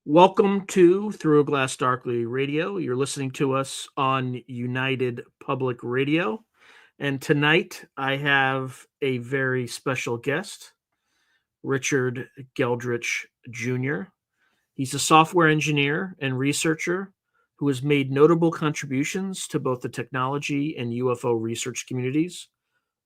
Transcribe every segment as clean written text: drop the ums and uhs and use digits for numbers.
Welcome to Through a Glass Darkly Radio. You're listening to us on United Public Radio. And tonight I have a very special guest, Richard Geldreich Jr. He's a software engineer and researcher who has made notable contributions to both the technology and UFO research communities.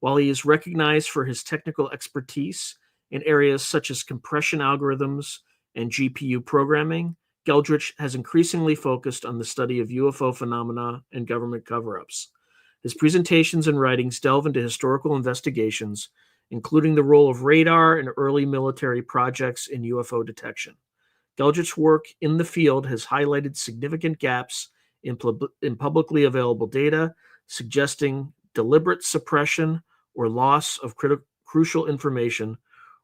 While he is recognized for his technical expertise in areas such as compression algorithms and GPU programming, Geldreich has increasingly focused on the study of UFO phenomena and government cover-ups. His presentations and writings delve into historical investigations, including the role of radar in early military projects in UFO detection. Geldreich's work in the field has highlighted significant gaps in publicly available data, suggesting deliberate suppression or loss of crucial information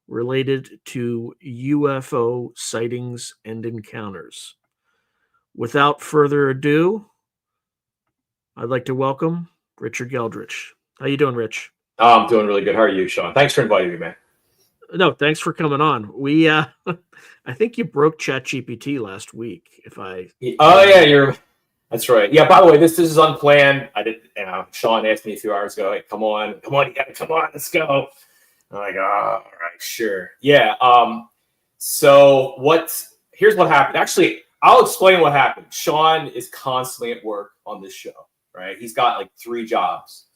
related to UFO sightings and encounters. Without further ado, I'd like to welcome Richard Geldreich. How you doing, Rich? Oh, I'm doing really good. How are you, Sean? Thanks for inviting me, man. No, thanks for coming on. We, I think you broke ChatGPT last week. That's right. Yeah. By the way, this is unplanned. I didn't. Sean asked me a few hours ago. Hey, come on, you gotta come on. Let's go. I'm like, all right, sure. Yeah. Here's what happened. Actually, I'll explain what happened. Sean is constantly at work on this show, right? He's got like 3 jobs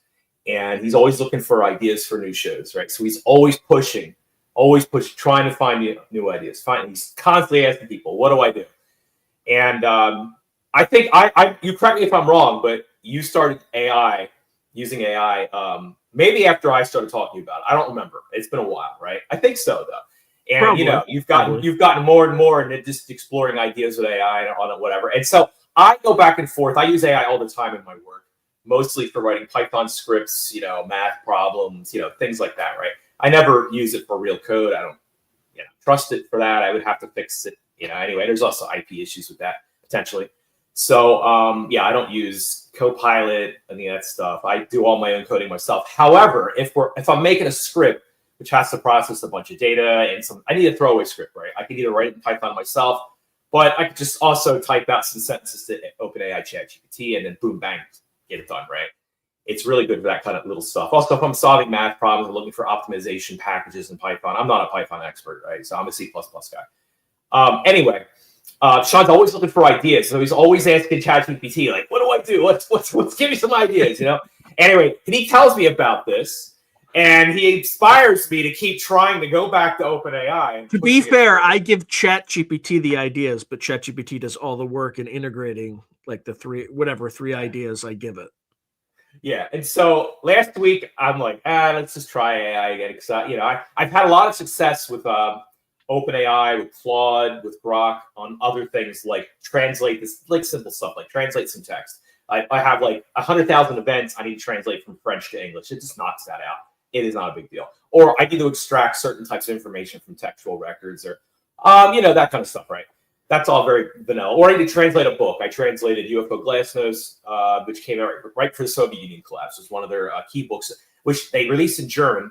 and he's always looking for ideas for new shows, right? So he's always pushing, trying to find new ideas. He's constantly asking people, what do I do? And I think you correct me if I'm wrong, but you started using AI, maybe after I started talking about it. I don't remember. It's been a while, right? I think so, though. And Probably. You've gotten more and more into just exploring ideas with AI and on it, whatever. And so I go back and forth. I use AI all the time in my work, mostly for writing Python scripts, math problems, things like that, right? I never use it for real code. I don't, trust it for that. I would have to fix it, Anyway, there's also IP issues with that potentially. So, I don't use Copilot, any of that stuff. I do all my own coding myself. However, if I'm making a script which has to process a bunch of data and I need a throwaway script, right? I can either write it in Python myself, but I could just also type out some sentences to OpenAI ChatGPT and then boom, bang, get it done, right? It's really good for that kind of little stuff. Also, if I'm solving math problems and looking for optimization packages in Python, I'm not a Python expert, right? So I'm a C++ guy. Anyway. Sean's always looking for ideas, so he's always asking ChatGPT, like, "What do I do? Let's give me some ideas," Anyway, and he tells me about this, and he inspires me to keep trying to go back to OpenAI. To be fair, I give ChatGPT the ideas, but ChatGPT does all the work in integrating like the 3 ideas I give it. Yeah, and so last week I'm like, let's just try AI again because I've had a lot of success with OpenAI, with Claude, with Grok, on other things like translate this, like simple stuff, like translate some text. I have like 100,000 events I need to translate from French to English. It just knocks that out. It is not a big deal. Or I need to extract certain types of information from textual records or, that kind of stuff, right? That's all very vanilla. Or I need to translate a book. I translated UFO Glasnost, which came out right for the Soviet Union collapse. It was one of their key books, which they released in German,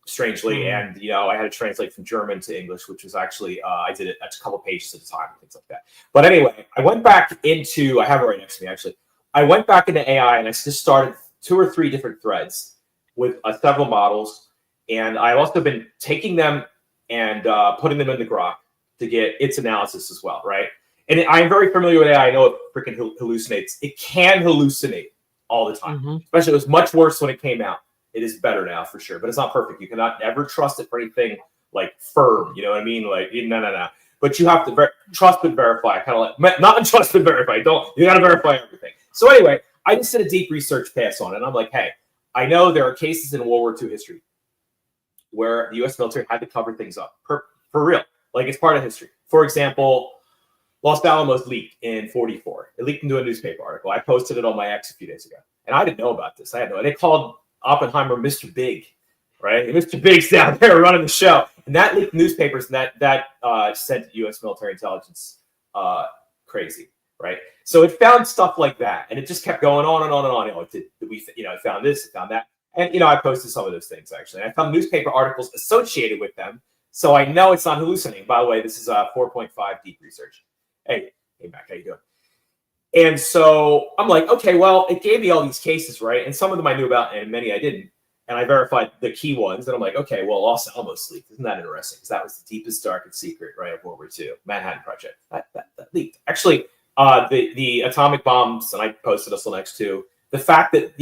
strangely, and I had to translate from German to English, which was actually I did it at a couple pages at a time, things like that. But anyway, I went back into I have it right next to me actually. I went back into AI and I just started 2 or 3 different threads with several models, and I've also been taking them and putting them in the Grok to get its analysis as well, right? And I am very familiar with AI. I know it freaking hallucinates. It can hallucinate all the time. Especially, it was much worse when it came out. It is better now for sure, but it's not perfect. You cannot ever trust it for anything like firm. You know what I mean? Like, no. But you have to trust and verify. Kind of like not trust and verify. You got to verify everything. So anyway, I just did a deep research pass on it. And I'm like, hey, I know there are cases in World War II history where the U.S. military had to cover things up for real. Like it's part of history. For example, Los Alamos leaked in 1944. It leaked into a newspaper article. I posted it on my X a few days ago. And I didn't know about this. I had no idea. They called Oppenheimer Mr. Big, right? And Mr. Big's down there running the show. And that leaked newspapers, and that sent U.S. military intelligence crazy, right? So it found stuff like that, and it just kept going on and on and on. It found this, it found that. And, I posted some of those things, actually. And I found newspaper articles associated with them, so I know it's not hallucinating. By the way, this is 4.5 deep research. Hey, Mac, how you doing? And so I'm like, okay, well, it gave me all these cases, right? And some of them I knew about, and many I didn't. And I verified the key ones. And I'm like, okay, well, Los Alamos leaked. Isn't that interesting? Because that was the deepest, darkest secret, right, of World War II, Manhattan Project. That leaked. Actually, the atomic bombs, and I posted this next to the fact that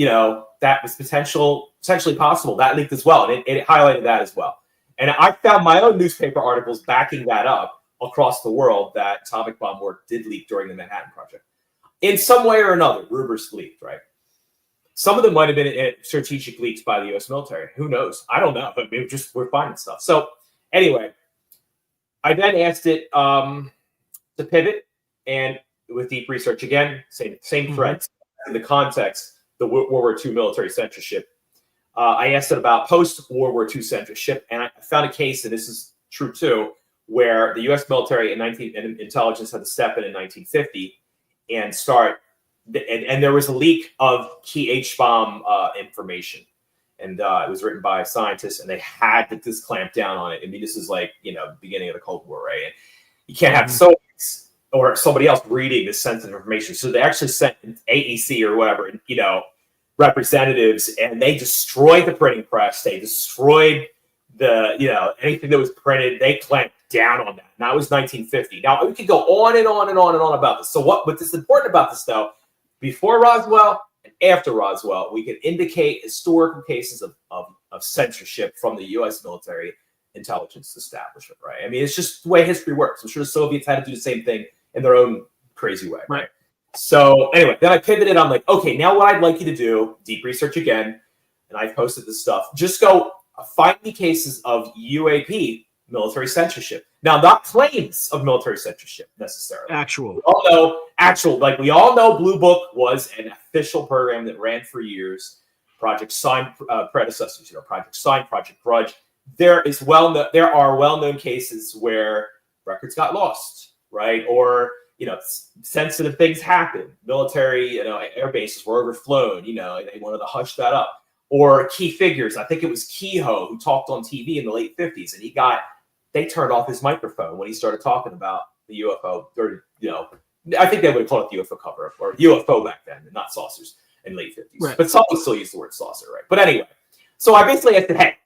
that was potentially possible. That leaked as well, and it highlighted that as well. And I found my own newspaper articles backing that up across the world that atomic bomb work did leak during the Manhattan Project. In some way or another, rumors leaked, right? Some of them might have been strategic leaks by the U.S. military. Who knows? I don't know. But we're finding stuff. So anyway, I then asked it to pivot, and with deep research again, same threads in the context, the World War II military censorship. I asked it about post-World War II censorship, and I found a case, and this is true too, where the U.S. military and intelligence had to step in 1950 and start, and there was a leak of key H-bomb information, and it was written by scientists, and they had to just clamp down on it. I mean, this is like beginning of the Cold War, right? And you can't have Soviets or somebody else reading this sensitive information, so they actually sent AEC or whatever, representatives, and they destroyed the printing press. They destroyed anything that was printed. They clamped down on that. And that was 1950. Now we could go on and on and on and on about this. So what's important about this though, before Roswell and after Roswell, we can indicate historical cases of censorship from the U.S. military intelligence establishment, right? I mean, it's just the way history works. I'm sure the Soviets had to do the same thing in their own crazy way, right? So anyway, then I pivoted. I'm like, okay, now what I'd like you to do, deep research again, and I've posted this stuff. Just go find me cases of UAP military censorship. Now, not claims of military censorship necessarily. Actual. Like we all know, Blue Book was an official program that ran for years. Project Sign predecessors, Project Sign, Project Grudge. There are well-known cases where records got lost, right? Or sensitive things happen. Military, air bases were overflown. They wanted to hush that up. Or key figures. I think it was Kehoe who talked on TV in the late 50s, and they turned off his microphone when he started talking about the UFO. Or I think they would have called it the UFO cover-up or UFO back then, not saucers in late 50s. Right. But some would still use the word saucer, right? But anyway, so I basically asked, hey,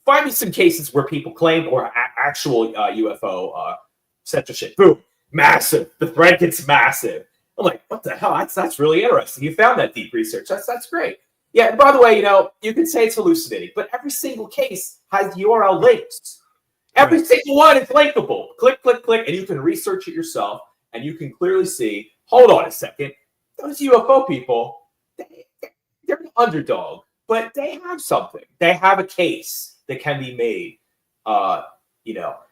find me some cases where people claimed or actual UFO censorship. Boom. Massive. The thread gets massive. I'm like, what the hell? That's really interesting. You found that deep research. That's great. Yeah. And by the way, you can say it's hallucinating, but every single case has URL links. Every single one is linkable. Click, click, click, and you can research it yourself, and you can clearly see. Hold on a second. Those UFO people, they're an underdog, but they have something. They have a case that can be made.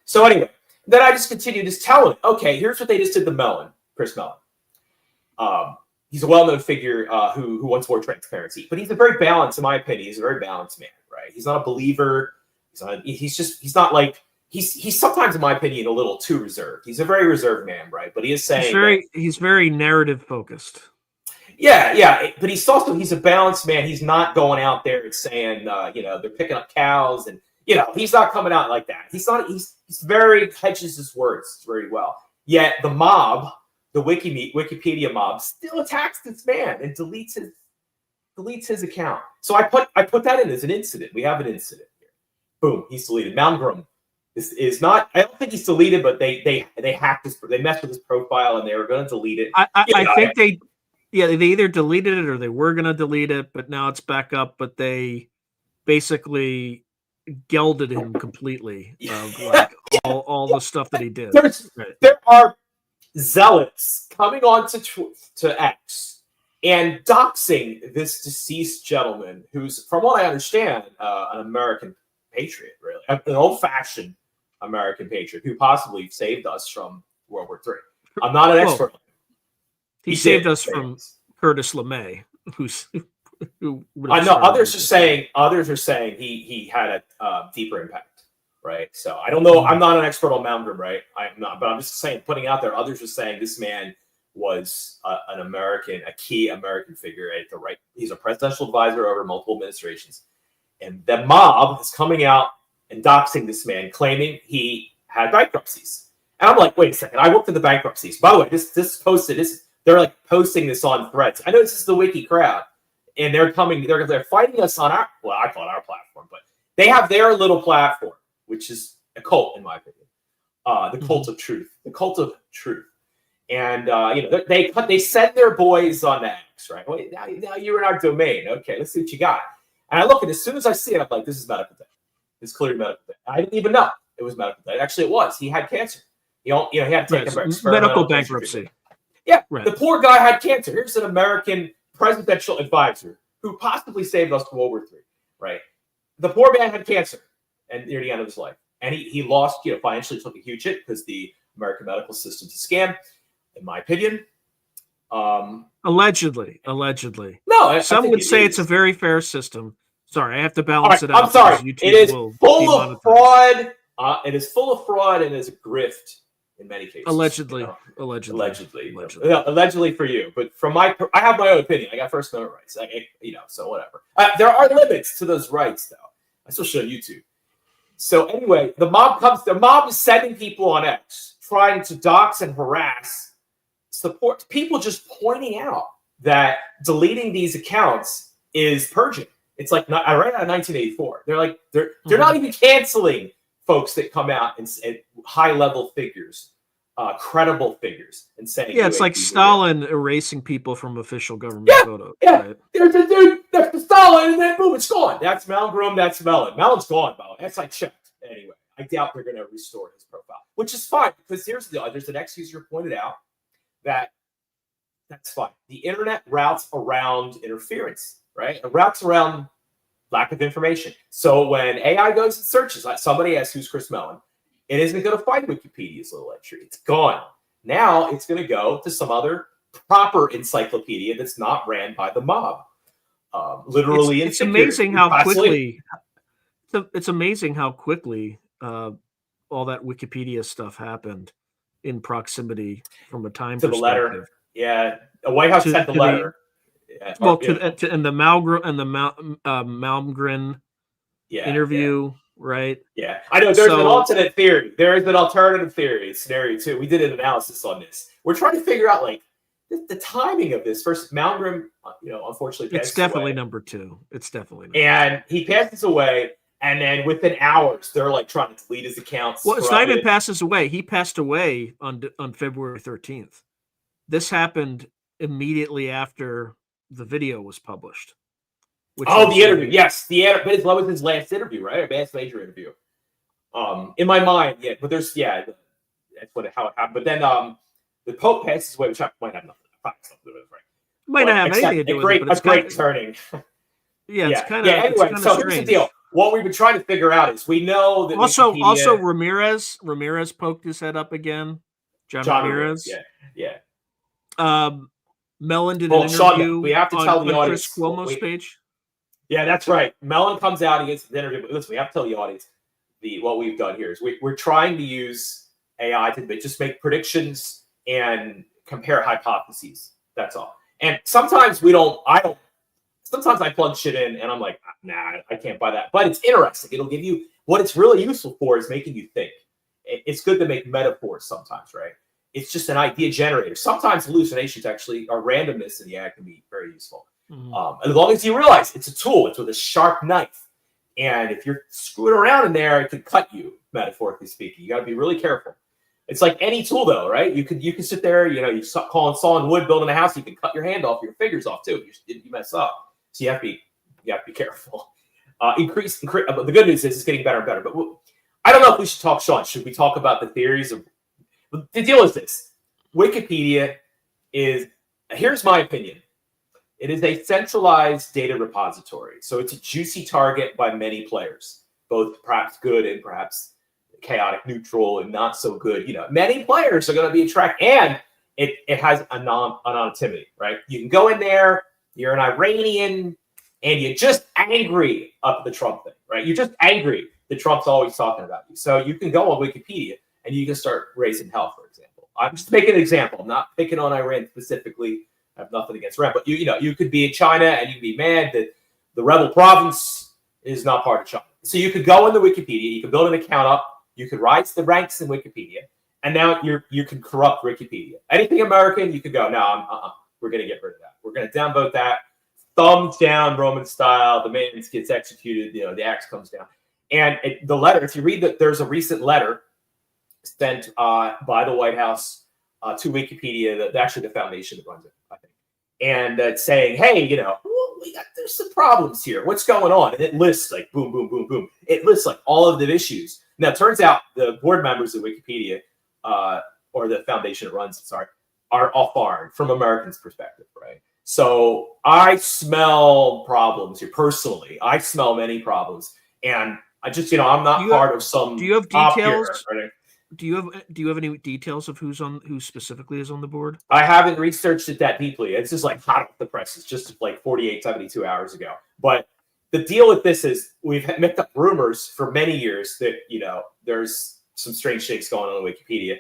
So anyway. Then I just continued just telling, okay, here's what they just did to Chris Mellon. He's a well-known figure who wants more transparency, but he's a very balanced, in my opinion, he's a very balanced man, right? He's not a believer. He's sometimes, in my opinion, a little too reserved. He's a very reserved man, right? But he is saying he's very narrative focused. Yeah. But he's a balanced man. He's not going out there and saying, they're picking up cows and, he's not coming out like that. He's very hedges his words very well. Yet the mob, the Wikipedia mob, still attacks this man and deletes his account. So I put that in as an incident. We have an incident here. Boom, he's deleted. Malmgren is not. I don't think he's deleted, but they hacked his. They messed with his profile and they were going to delete it. I think they either deleted it or they were going to delete it, but now it's back up. But they basically gelded him completely of all the stuff that he did. There are zealots coming on to X and doxing this deceased gentleman who's, from what I understand, an American patriot, really, an old-fashioned American patriot who possibly saved us from World War III. I'm not an expert. He saved us from Curtis LeMay, who I know others are saying he had a deeper impact, right? So I don't know. I'm not an expert on Malmgren, right? I'm not, but I'm just saying, putting out there. Others are saying this man was a key American figure at the right. He's a presidential advisor over multiple administrations, and the mob is coming out and doxing this man, claiming he had bankruptcies. And I'm like, wait a second. I looked at the bankruptcies. By the way, this posted this. They're like posting this on threads. I know this is the wiki crowd, and they're coming. They're fighting us on our, well, I call it our platform, but they have their little platform, which is a cult in my opinion. The cult of truth. The cult of truth. And they send their boys on the X, right? Wait, now you're in our domain. Okay, let's see what you got. And I look at it, as soon as I see it, I'm like, this is medical debt. It's clearly medical debt. I didn't even know it was medical debt. Actually, it was. He had cancer. He had to take medical bankruptcy. Yeah, right. The poor guy had cancer. Here's an American presidential advisor who possibly saved us from World War III, right? The poor man had cancer and near the end of his life. And he lost, financially took a huge hit because the American medical system's a scam, in my opinion. Allegedly. No, some would say it's a very fair system. Sorry, I have to balance it out. I'm sorry. It is full of fraud. It is full of fraud and is a grift in many cases. Allegedly for you, but I have my own opinion. I got First Amendment rights. So whatever. There are limits to those rights, though. I still show YouTube. So anyway, the mob is sending people on X, trying to dox and harass support people, just pointing out that deleting these accounts is purging. It's like, I read out of 1984. They're not even canceling folks that come out and high level figures, credible figures, and saying, it's like Stalin erasing people from official government photos. Yeah, right? There's a dude, that's the Stalin, and then boom, it's gone. That's Malmgren, that's Mellon. Mellon's gone, by the way. That's I checked. Anyway, I doubt they're going to restore his profile, which is fine, because here's the deal. There's an ex-user pointed out that's fine. The internet routes around interference, right? It routes around lack of information. So when AI goes and searches, like somebody asks who's Chris Mellon, it isn't going to find Wikipedia's little entry. It's gone. Now it's going to go to some other proper encyclopedia that's not ran by the mob. Literally, it's amazing how quickly. It's amazing how quickly all that Wikipedia stuff happened in proximity from a time to perspective. The letter. Yeah, the White House sent the letter. And the Malmgren interview, right? Yeah, I know. There's an alternate theory. There is an alternative theory scenario too. We did an analysis on this. We're trying to figure out the timing of this. First, Malmgren, unfortunately, it's definitely number two. And he passes away, and then within hours, they're trying to delete his accounts. Well, it's not even passes away. He passed away on February 13th. This happened immediately after the video was published. The interview. Yes, but that was his last interview, right? A major interview. In my mind, but there's that's how it happened. But then the Pope passes away, which might have nothing to do with it, right? Might not have anything to do with it, but it's great turning. It's kind of Anyway, so strange. Here's the deal. What we've been trying to figure out is we know that also Ramirez poked his head up again. John Ramirez. Yeah. Mellon did an interview. Sean, we have to tell the audience. Chris Cuomo's page. Yeah, that's right. Mellon comes out, he gets the interview. But listen, we have to tell the audience what we've done here is we're trying to use AI to just make predictions and compare hypotheses. That's all. And sometimes sometimes I plug shit in and I'm like, nah, I can't buy that. But it's interesting. It'll give you what it's really useful for is making you think. It's good to make metaphors sometimes, right? It's just an idea generator. Sometimes hallucinations actually are randomness in the act can be very useful. Mm-hmm. As long as you realize it's a tool, it's with a sharp knife. And if you're screwing around in there, it could cut you, metaphorically speaking. You got to be really careful. It's like any tool, though, right? You can sit there, you sawing wood, building a house. You can cut your hand off, your fingers off too. You mess up, so you have to be careful. The good news is it's getting better and better. But I don't know if we should talk, Sean. Should we talk about the theories of? The deal is this: Wikipedia is. Here's my opinion. It is a centralized data repository, so it's a juicy target by many players, both perhaps good and perhaps chaotic, neutral, and not so good. Many players are going to be attracted, and it has anonymity, right? You can go in there, you're an Iranian, and you're just angry up the Trump thing, right? You're just angry that Trump's always talking about you. So you can go on Wikipedia and you can start raising hell, for example. I'm just making an example. I'm not picking on Iran specifically. I have nothing against Iran, but you could be in China and you could be mad that the rebel province is not part of China. So you could go into Wikipedia, you could build an account up, you could rise the ranks in Wikipedia, And now you can corrupt Wikipedia. Anything American, you could go, no, we're going to get rid of that. We're going to downvote that. Thumbs down, Roman style. The man gets executed. The axe comes down. And the letter, if you read that, there's a recent letter sent by the White House to Wikipedia, actually the foundation that runs it, I think. And it's saying, hey, there's some problems here. What's going on? And it lists like boom, boom, boom, boom. It lists like all of the issues. Now, it turns out the board members of Wikipedia, or the foundation that runs it, are all foreign from Americans' perspective, right? So I smell problems here personally. I smell many problems, and I just, I'm not part of some. Do you have details? Here, right? Do you have any details of who specifically is on the board? I haven't researched it that deeply. It's just like hot off the press. It's just like 48, 72 hours ago. But the deal with this is we've mixed up rumors for many years that, there's some strange things going on in Wikipedia.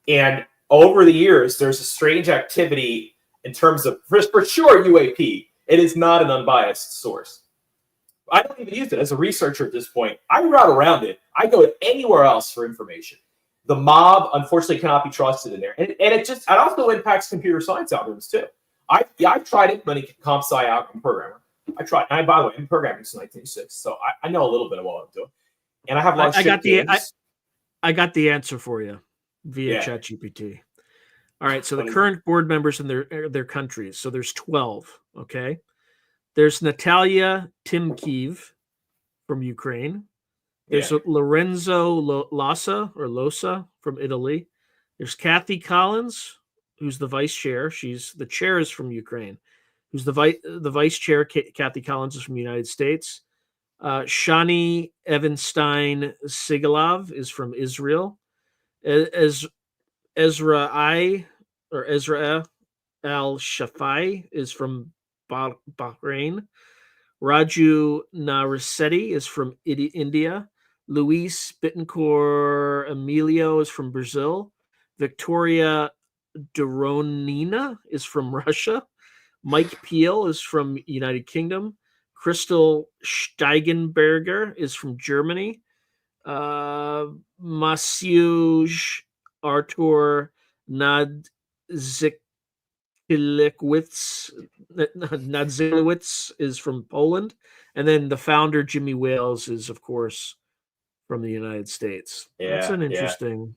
And over the years, there's a strange activity in terms of, for sure, UAP. It is not an unbiased source. I don't even use it as a researcher at this point. I route around it. I go anywhere else for information. The mob, unfortunately, cannot be trusted in there. And it also impacts computer science algorithms, too. I've tried implementing comp sci algorithm programmer. I tried. And by the way, I've been programming since 1986, so I know a little bit of what I'm doing. And I have a lot of I got the answer for you via ChatGPT. All right, so the current board members in their countries. So there's 12, okay? There's Natalia Timkiv from Ukraine. There's Lorenzo Losa from Italy. There's Kathy Collins, who's the vice chair. The chair is from Ukraine. Who's the vice chair? Kathy Collins is from the United States. Shani Evanstein Sigalov is from Israel. Ezra Al Shafai is from Bahrain. Raju Narisetti is from India. Luis Bittencourt Emilio is from Brazil. Victoria Doronina is from Russia. Mike Peel is from United Kingdom. Crystal Steigenberger is from Germany. Masiuj Artur Nadzilewicz is from Poland. And then the founder, Jimmy Wales, is, of course, from the United States. Yeah, that's an interesting.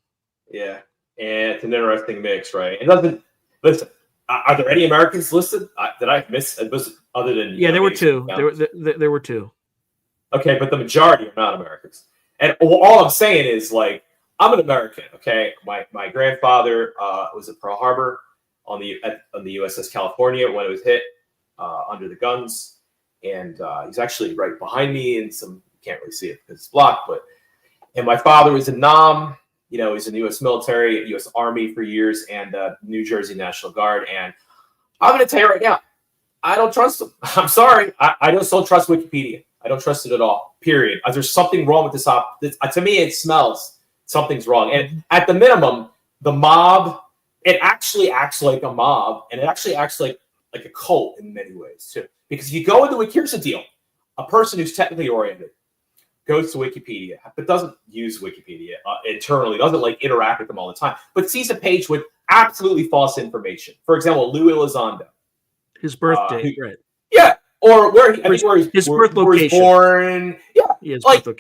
Yeah, and it's an interesting mix, right? It doesn't listen. Are there any Americans listed? Did I miss other than? Yeah, there were two. There were two. Okay, but the majority are not Americans. And all I'm saying is, like, I'm an American. Okay, my grandfather was at Pearl Harbor on the USS California when it was hit under the guns, and he's actually right behind me. And you can't really see it because it's blocked, and my father was in Nam. He's in the U.S. military, U.S. Army for years, and New Jersey National Guard. And I'm going to tell you right now, I don't trust them. I'm sorry. I just don't trust Wikipedia. I don't trust it at all, period. There's something wrong with this. To me, it smells something's wrong. And at the minimum, the mob, it actually acts like a mob, and it actually acts like a cult in many ways, too. Because you go into here's the deal. A person who's technically oriented goes to Wikipedia, but doesn't use Wikipedia internally, doesn't interact with them all the time, but sees a page with absolutely false information. For example, Lou Elizondo. His birthday, right? Yeah, or his birth location. Where he's born. Yeah,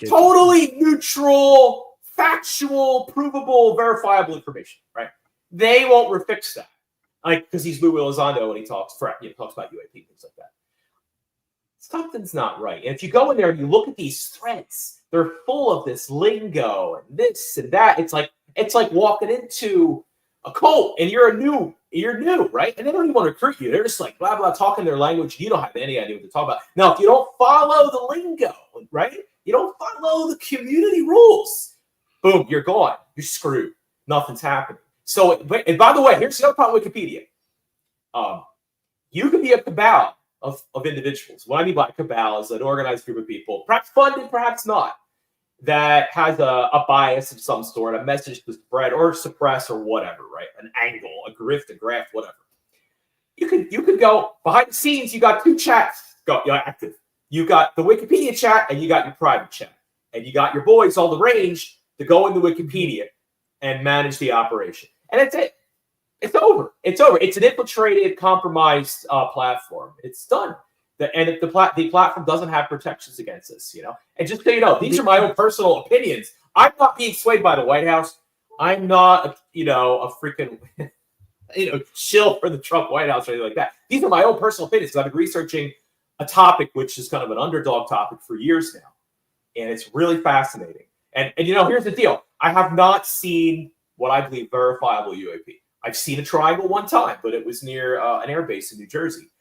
totally neutral, factual, provable, verifiable information, right? They won't fix that, because he's Lou Elizondo when he talks about UAP, things like that. Something's not right. And if you go in there and you look at these threads, they're full of this lingo and this and that. It's like walking into a cult and you're new, right? And they don't even want to recruit you. They're just like blah blah talking their language. You don't have any idea what to talk about. Now, if you don't follow the lingo, right? You don't follow the community rules. Boom, you're gone. You're screwed. Nothing's happening. So, and by the way, here's the other part of Wikipedia. You could be a cabal of individuals. What I mean by cabal is an organized group of people, perhaps funded, perhaps not, that has a bias of some sort, a message to spread or suppress or whatever, right? An angle, a grift, a graft, whatever. You could go behind the scenes. You got two chats active. You got the Wikipedia chat and you got your private chat, and you got your boys all arranged to go into Wikipedia and manage the operation. And that's it. It's over. It's over. It's an infiltrated, compromised platform. It's done. And if the platform doesn't have protections against this, And just so you know, these are my own personal opinions. I'm not being swayed by the White House. I'm not, a freaking, shill for the Trump White House or anything like that. These are my own personal opinions because I've been researching a topic which is kind of an underdog topic for years now, and it's really fascinating. And here's the deal: I have not seen what I believe verifiable UAP. I've seen a triangle one time, but it was near an air base in New Jersey.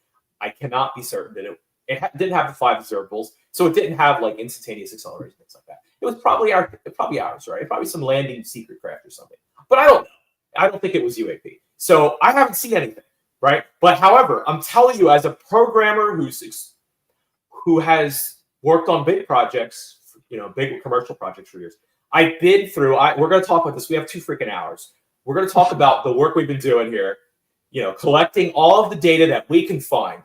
I cannot be certain that it didn't have the 5 observables, so it didn't have like instantaneous acceleration, things like that. It was probably ours, right? Probably some landing secret craft or something. But I don't know. I don't think it was UAP. So I haven't seen anything, right? But however, I'm telling you, as a programmer who has worked on big projects, big commercial projects for years, I've been through. We're going to talk about this. We have 2 freaking hours. We're going to talk about the work we've been doing here. Collecting all of the data that we can find.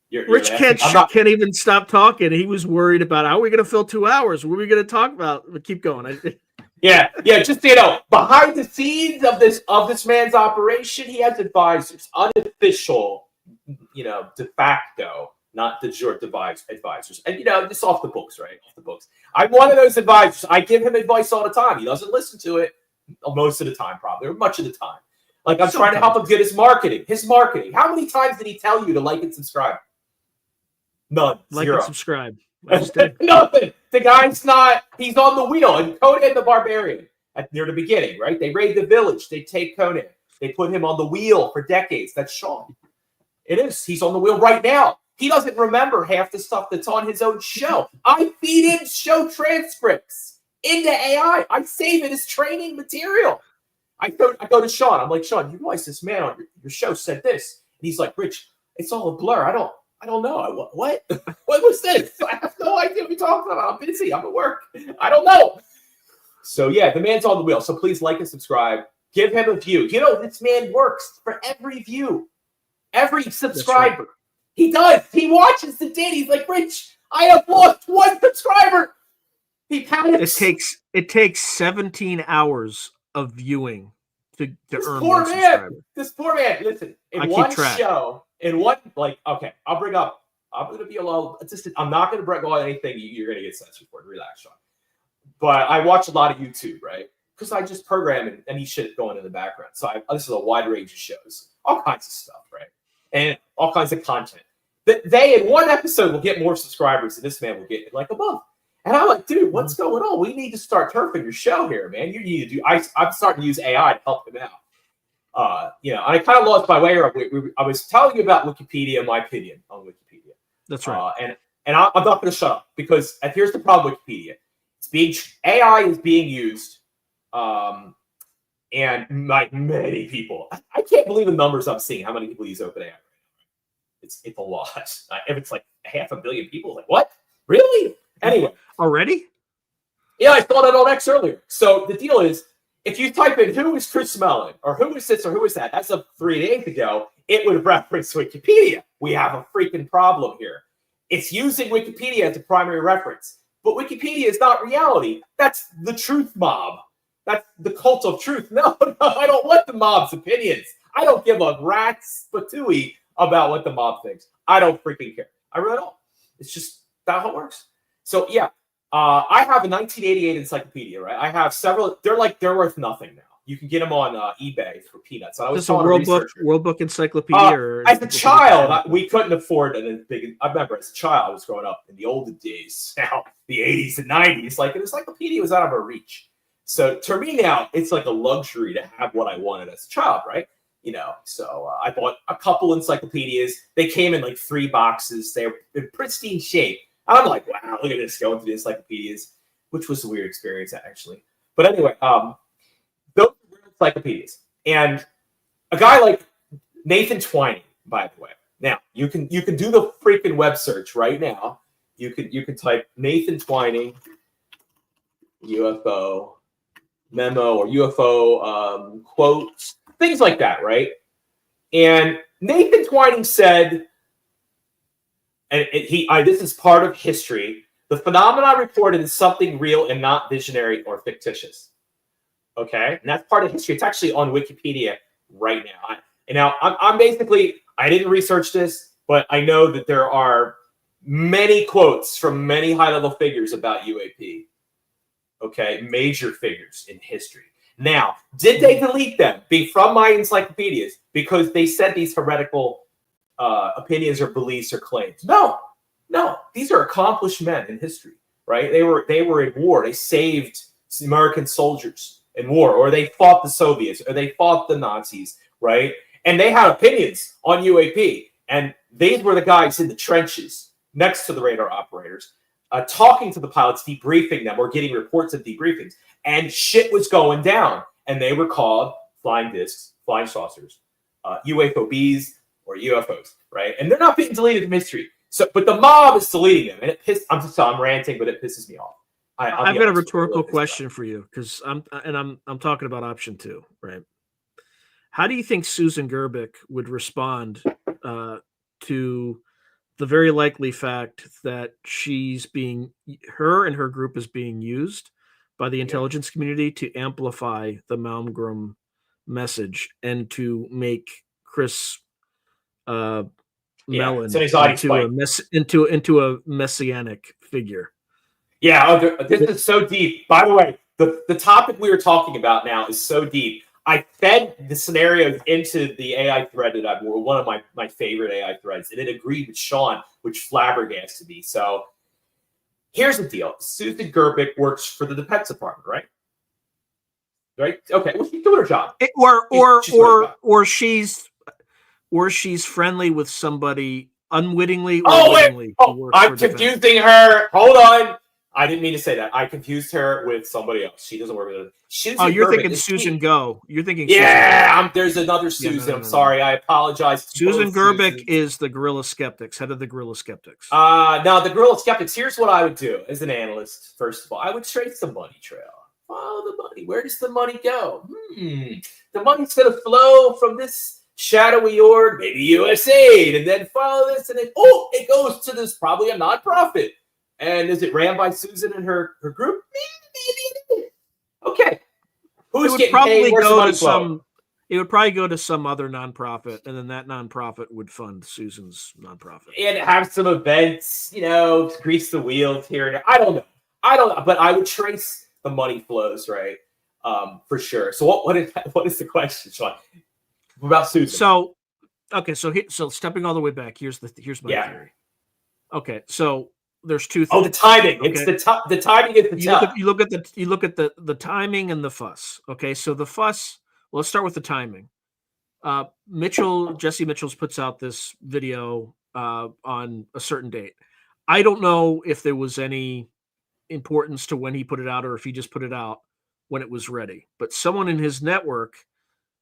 Rich can't even stop talking. He was worried about how are we going to fill 2 hours? What are we going to talk about? But keep going. Yeah. Just behind the scenes of this man's operation, he has advisors, unofficial, de facto, not de jure advisors, and just off the books, right? Off the books. I'm one of those advisors. I give him advice all the time. He doesn't listen to it most of the time, probably, or much of the time. Like I'm trying to help him get his marketing. How many times did he tell you to like and subscribe? None. Like 0. and subscribe. Nothing. The guy's not. He's on the wheel. And Conan the Barbarian near the beginning, right? They raid the village. They take Conan. They put him on the wheel for decades. That's Sean. It is. He's on the wheel right now. He doesn't remember half the stuff that's on his own show. I feed him show transcripts into AI. I save it as training material. I go to Sean. I'm like, Sean, you realize this man on your show said this? And he's like, Rich, it's all a blur. I don't know. What? What was this? I have no idea what you're talking about. I'm busy. I'm at work. I don't know. So yeah, the man's on the wheel. So please like and subscribe. Give him a view. This man works for every view, every subscriber. Right. He does. He watches the data. He's like, Rich, I have lost 1 subscriber. He panics. It takes 17 hours of viewing to earn poor 1 subscriber. This poor man. Listen, in one show, I'm going to be a little. I'm not going to go on anything you're going to get censored for. Relax, Sean. But I watch a lot of YouTube, right? Because I just program and any shit going in the background. So this is a wide range of shows, all kinds of stuff, right? And all kinds of content. They in one episode will get more subscribers than this man will get in like a month. And I'm like, dude, what's going on? We need to start turfing your show here, man. You need to do. I'm starting to use AI to help him out. I kind of lost my way. I was telling you about Wikipedia, my opinion on Wikipedia. That's right. And I'm not going to shut up because here's the problem with Wikipedia. AI is being used, and like many people, I can't believe the numbers I'm seeing. How many people use OpenAI? It's a lot. If it's like 500 million people, like what? Really? Anyway, already? Yeah, I saw that on X earlier. So the deal is, if you type in who is Chris Mellon or who is this or who is that, that's up 3 days ago, it would reference Wikipedia. We have a freaking problem here. It's using Wikipedia as a primary reference. But Wikipedia is not reality. That's the truth mob. That's the cult of truth. No, I don't want the mob's opinions. I don't give a rat's patooey about what the mob thinks. I don't freaking care. I really don't. It's just that's how it works. So yeah, I have a 1988 encyclopedia, right? I have several. They're worth nothing now. You can get them on eBay for peanuts. I was this a World Book encyclopedia. As a child, we couldn't afford it. I remember as a child, I was growing up in the olden days. Now the 80s and 90s, like an encyclopedia was out of our reach. So to me now, it's like a luxury to have what I wanted as a child, right? So I bought a couple encyclopedias. They came in like 3 boxes. They were in pristine shape. I'm like, wow, look at this going through the encyclopedias, which was a weird experience actually. But anyway, those were encyclopedias, and a guy like Nathan Twining, by the way. Now you can do the freaking web search right now. You can type Nathan Twining UFO memo or UFO quotes, things like that, right? And Nathan Twining said, and this is part of history, the phenomenon reported is something real and not visionary or fictitious. Okay, and that's part of history. It's actually on Wikipedia right now. I'm basically, I didn't research this, but I know that there are many quotes from many high-level figures about UAP. Okay, major figures in history. Now, did they delete them from my encyclopedias because they said these heretical opinions or beliefs or claims? No. These are accomplished men in history, right? They were in war. They saved American soldiers in war, or they fought the Soviets, or they fought the Nazis, right? And they had opinions on UAP, and these were the guys in the trenches next to the radar operators, talking to the pilots, debriefing them, or getting reports of debriefings. And shit was going down, and they were called flying discs, flying saucers, UAPs, or UFOs, right? And they're not being deleted from history. So, but the mob is deleting them, and it pisses. I'm ranting, but it pisses me off. I've got a rhetorical question for you, because I'm talking about option 2, right? How do you think Susan Gerbic would respond to the very likely fact that her and her group is being used by the intelligence community to amplify the Malmgren message and to make Chris Mellon into a messianic figure? Yeah, this is so deep. By the way, the topic we were talking about now is so deep. I fed the scenarios into the AI thread that I've one of my favorite AI threads, and it agreed with Sean, which flabbergasted me. So here's the deal. Susan Gerbic works for the Defense Department, right? Right? Okay. Well, she's doing her job. Or she's friendly with somebody unwittingly or wittingly. I'm confusing her. Hold on. I didn't mean to say that. I confused her with somebody else. She doesn't work with her. You're thinking Susan Go. You're thinking there's another Susan. I'm sorry. I apologize. Susan Gerbic is the Guerrilla Skeptics, head of the Guerrilla Skeptics. Now, the Guerrilla Skeptics, here's what I would do as an analyst. First of all, I would trace the money trail. Follow the money. Where does the money go? The money's going to flow from this shadowy org, maybe USAID, and then follow this, and then, it goes to this, probably a nonprofit. And is it ran by Susan and her group? Maybe. Okay. Who's getting paid? Where's the money flowing? It would probably go to some other nonprofit, and then that nonprofit would fund Susan's nonprofit. And have some events, to grease the wheels here and there. I don't know. But I would trace the money flows, right? For sure. So what is the question, Sean? About Susan. So stepping all the way back, here's my theory. Okay, so there's two things. The timing. Okay. It's the timing is the tough. You look at the timing and the fuss. Okay, so the fuss. Well, let's start with the timing. Jesse Mitchell's puts out this video on a certain date. I don't know if there was any importance to when he put it out or if he just put it out when it was ready. But someone in his network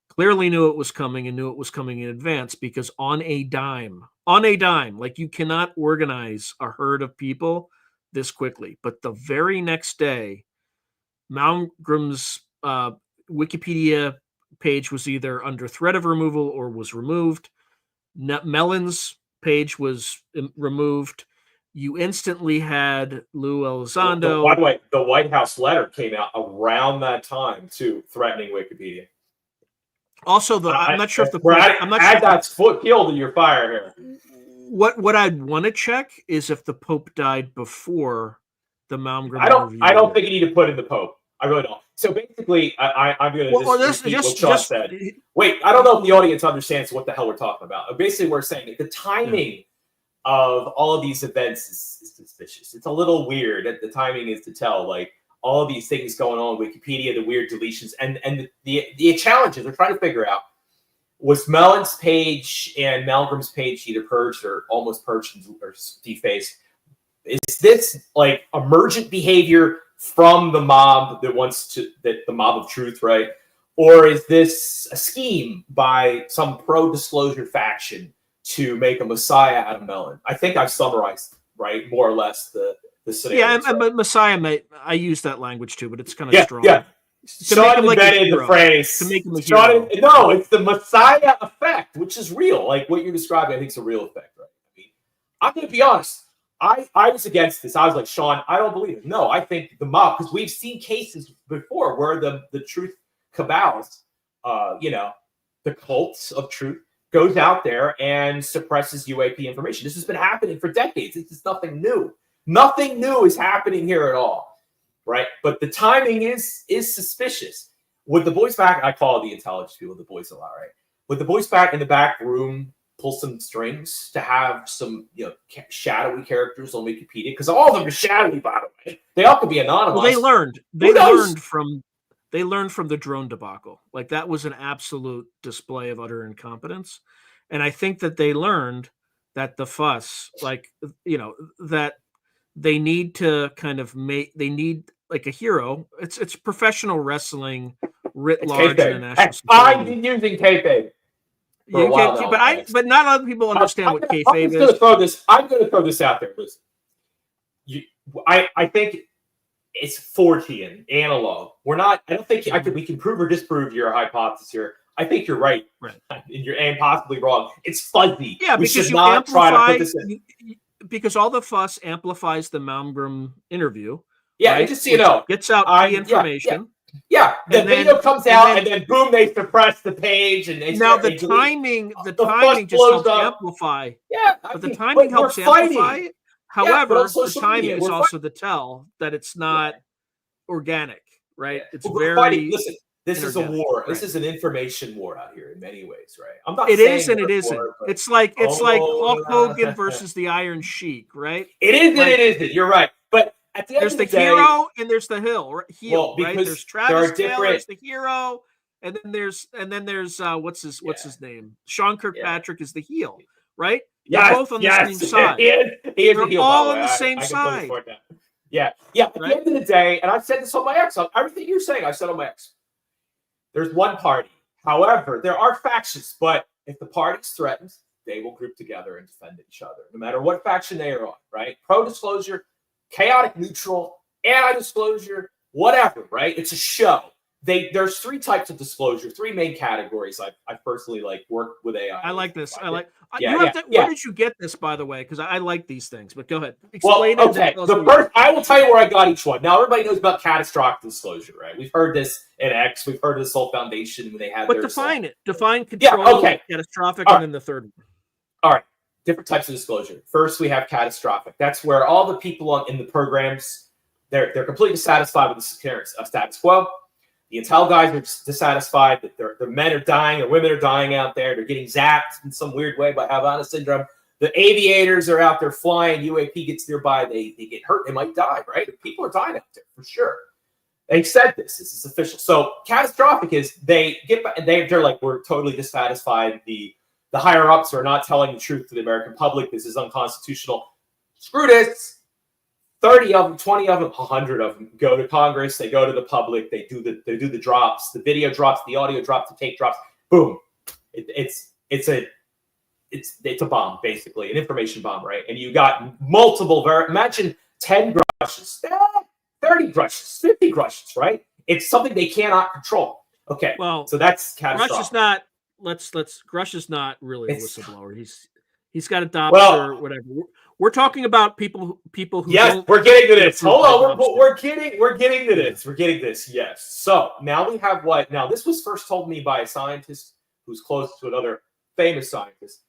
clearly knew it was coming and knew it was coming in advance, because on a dime, like, you cannot organize a herd of people this quickly. But the very next day, Malmgren's Wikipedia page was either under threat of removal or was removed. Mellon's page was removed. You instantly had Lou Elizondo. By the way, the White House letter came out around that time too, threatening Wikipedia. Also, I'm not sure if that's foot killed in your fire here. What I'd want to check is if the Pope died before the Malmgren. I don't think you need to put in the Pope. I really don't. So basically, I'm going to repeat what Sean said. Wait, I don't know if the audience understands what the hell we're talking about. Basically, we're saying the timing of all of these events is suspicious. It's a little weird. The timing is to tell, like, all of these things going on in Wikipedia, the weird deletions, and the challenges we're trying to figure out. Was Mellon's page and Malmgren's page either purged or almost purged or defaced? Is this like emergent behavior from the mob the mob of truth, right? Or is this a scheme by some pro-disclosure faction to make a messiah out of Mellon? I think I've summarized, right, more or less the scenario. Yeah, but messiah, I use that language too, but it's kind of strong. Yeah. Sean invented the phrase to make him a hero. No, it's the Messiah effect, which is real. Like what you're describing, I think is a real effect, right? I mean, I'm going to be honest. I was against this. I was like, Sean, I don't believe it. No, I think the mob, because we've seen cases before where the truth cabals, the cults of truth, goes out there and suppresses UAP information. This has been happening for decades. This is nothing new. Nothing new is happening here at all, right? But the timing is suspicious. With the boys back, I call the intelligence people the boys a lot, right? With the boys back in the back room, pull some strings to have some, shadowy characters on Wikipedia, because all of them are shadowy, by the way. They all could be anonymous. Well, they learned from the drone debacle. Like, that was an absolute display of utter incompetence. And I think that they learned that the fuss, that they need to kind of they need like a hero. It's professional wrestling writ large in the national security. I'm using kayfabe. But not a lot of people understand what kayfabe is. I'm going to throw this out there. Listen, I think it's Fortean analog. I don't think we can prove or disprove your hypothesis here. I think you're right. And possibly wrong. It's fuzzy. Yeah, because you amplify. Because all the fuss amplifies the Malmgren interview. Yeah, right? Just so you know, gets out the information. Yeah. The video comes out, and then boom, they suppress the page, and the timing just helps amplify. Yeah, but the timing helps amplify it. However, the timing is also the tell that it's not organic, right? It's very. Listen, this is a war. Right. This is an information war out here in many ways, right? I'm not. It is and it isn't. It's like Hulk Hogan versus the Iron Sheik, right? It is and it isn't. You're right, but at the end of the day, hero and there's the heel, right? There's Travis Taylor, there's the hero, and then there's what's his name? Sean Kirkpatrick is the heel, right? Yeah, both on the same side. He is the heel, all on the same side. Yeah. At the end of the day, and I've said this on my ex. Everything you're saying, I said on my ex. There's one party. However, there are factions, but if the party's threatened, they will group together and defend each other, no matter what faction they are on, right? Pro-disclosure, chaotic neutral, anti-disclosure, whatever, right? It's a show. There's three types of disclosure, three main categories. I personally worked with AI. I like this. Where did you get this, by the way? Because I like these things. But go ahead. Explain it. Okay. I will tell you where I got each one. Now everybody knows about catastrophic disclosure, right? We've heard this in X. We've heard of this whole foundation when they had. But define it. Define control. Catastrophic, and then the third one. All right. Different types of disclosure. First, we have catastrophic. That's where all the people in the programs they're completely satisfied with the status quo. The intel guys are dissatisfied that their men are dying or women are dying out there. They're getting zapped in some weird way by Havana syndrome. The aviators are out there flying. UAP gets nearby. They get hurt. They might die, right? People are dying out there for sure. They said this. This is official. So catastrophic is they're like, we're totally dissatisfied. The higher ups are not telling the truth to the American public. This is unconstitutional. Screw this. 30 of them, 20 of them, 100 of them go to Congress. They go to the public. They do the drops. The video drops. The audio drops. The tape drops. Boom. It's a bomb, basically, an information bomb, right? And you got multiple. Imagine 10 grushes, 30 grushes, 50 grushes, right? It's something they cannot control. Okay. Well, so that's catastrophic. Grush is not. Grush is not really a whistleblower. He's got a doctor or whatever. We're talking about people who. Yes, we're getting to this. Hold on, we're getting to this. We're getting this. Yes. So now we have what? Now this was first told me by a scientist who's close to another famous scientist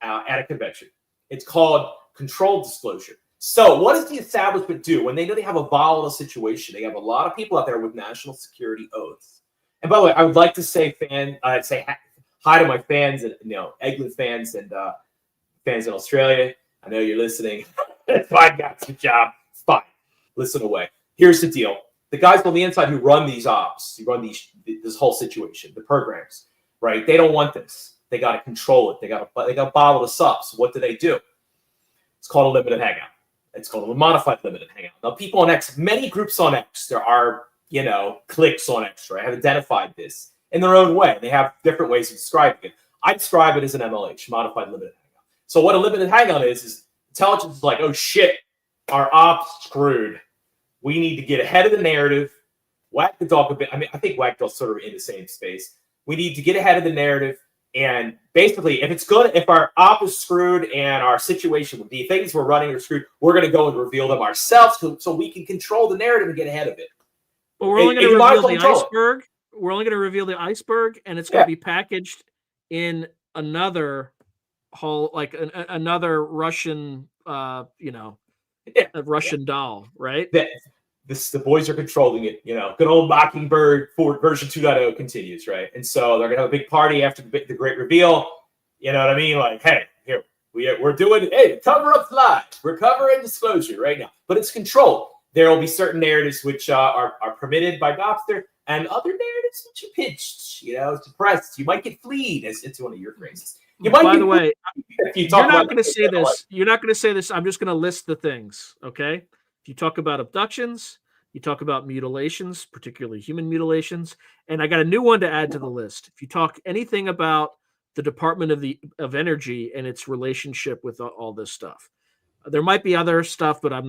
at a convention. It's called controlled disclosure. So what does the establishment do when they know they have a volatile situation? They have a lot of people out there with national security oaths. And by the way, I would like to say say hi to my fans and Eglin fans and fans in Australia. I know you're listening. That's fine, guys. Good job. It's fine. Listen away. Here's the deal. The guys on the inside who run these ops, who run this whole situation, the programs, right? They don't want this. They got to control it. They got to bottle this up. So what do? It's called a limited hangout. It's called a modified limited hangout. Now, people on X, many groups on X, there are, cliques on X, right? Have identified this in their own way. They have different ways of describing it. I describe it as an MLH, modified limited hangout. So what a limited hangout is intelligence is like, oh shit, our ops screwed. We need to get ahead of the narrative, whack the dog a bit. I mean, I think whack dog's sort of in the same space. We need to get ahead of the narrative, and basically, if our op is screwed and our situation with the things we're running are screwed, we're going to go and reveal them ourselves so we can control the narrative and get ahead of it. Well, we're only going to reveal the iceberg. we're only going to reveal the iceberg, and it's going Yeah. to be packaged in another whole, like another Russian, a Russian doll, right? The boys are controlling it. Good old Mockingbird for version 2.0 continues, right? And so they're gonna have a big party after the great reveal. You know what I mean? Like, hey, here we're doing. Hey, cover up live. We're covering disclosure right now, but it's controlled. There will be certain narratives which are permitted by Napster, and other narratives which are pitched. Suppressed. You might get fleed. It's one of your phrases. By the way, you're not going to say this. You're not going to say this. I'm just going to list the things. Okay. If you talk about abductions, you talk about mutilations, particularly human mutilations, and I got a new one to add to the list. If you talk anything about the Department of Energy and its relationship with all this stuff, there might be other stuff, but I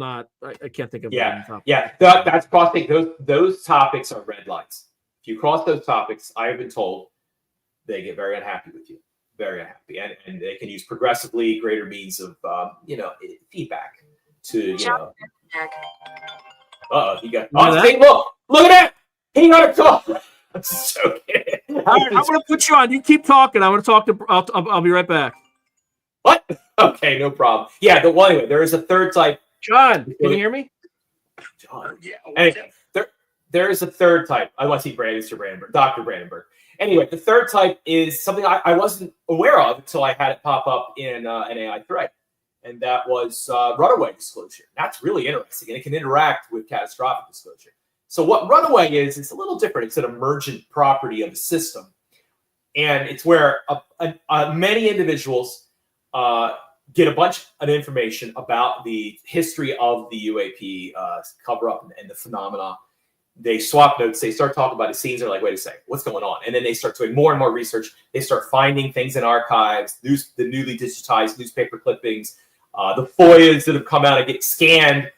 can't think of. That's crossing. Those topics are red lines. If you cross those topics, I have been told they get very unhappy with you. Very unhappy, and they can use progressively greater means of feedback to he got hey, look at that, he got a call. I'm so kidding. I'm gonna put you on, you keep talking. I'm gonna talk to I'll be right back. What? Okay, no problem. Anyway, there is a third type. John, can you hear me? John, anyway, there is a third type. I want to see Dr. Brandenburg. Anyway, the third type is something I wasn't aware of until I had it pop up in an AI thread, and that was runaway disclosure. That's really interesting, and it can interact with catastrophic disclosure. So what runaway is, it's a little different. It's an emergent property of the system, and it's where many individuals get a bunch of information about the history of the UAP cover-up and the phenomena. They swap notes. They start talking about the scenes. They're like, wait a second, what's going on? And then they start doing more and more research. They start finding things in archives, the newly digitized newspaper clippings, the FOIAs that have come out and get scanned.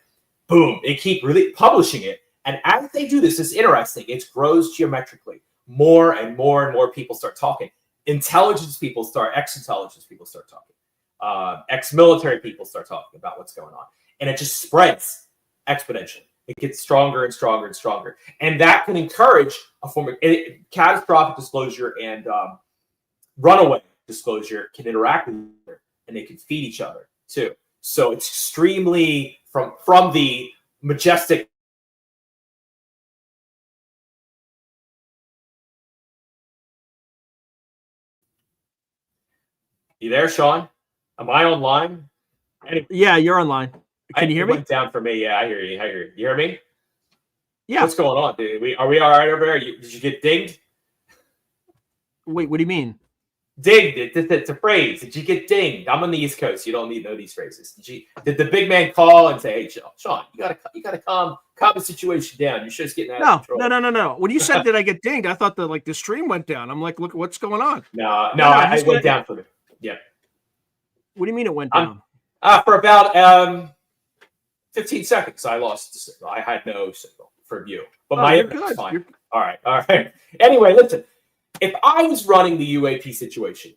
Boom. They keep really publishing it. And as they do this, it's interesting. It grows geometrically. More and more and more people start talking. Ex-intelligence people start talking. Ex-military people start talking about what's going on. And it just spreads exponentially. It gets stronger and stronger and stronger. And that can encourage a form of catastrophic disclosure, and runaway disclosure can interact with each other, and they can feed each other too. So it's extremely from the majestic. You there, Sean? Am I online? Anyway, yeah, you're online. Can you hear me? It went down for me. Yeah, I hear you. You hear me? Yeah. What's going on, dude? Are we all right over there? Did you get dinged? Wait, what do you mean? Dinged. It's a phrase. Did you get dinged? I'm on the East Coast. You don't need to know these phrases. Did the big man call and say, "Hey, Sean, you gotta calm the situation down. Your show's getting out of control." No. When you said did I get dinged, I thought the stream went down. I'm like, look, what's going on? No, I went down for me. Yeah. What do you mean it went down? For about 15 seconds, I lost. I had no signal for you, but my internet's fine. All right. Anyway, listen. If I was running the UAP situation,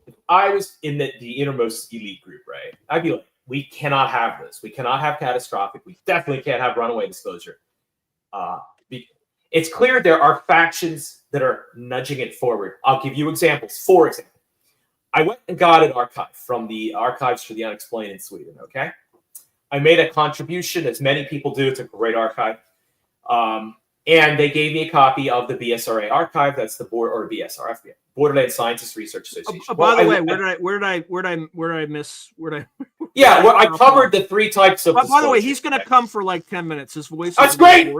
if I was in the innermost elite group, right, I'd be like, we cannot have this. We cannot have catastrophic. We definitely can't have runaway disclosure. It's clear there are factions that are nudging it forward. I'll give you examples. For example, I went and got an archive from the Archives for the Unexplained in Sweden, okay? I made a contribution, as many people do. It's a great archive. And they gave me a copy of the BSRA archive. That's the BSRF, Borderland Scientist Research Association. By the way, where did I miss? Yeah, well, I covered the three types of. By the way, he's going to come for like 10 minutes. His voice. That's great.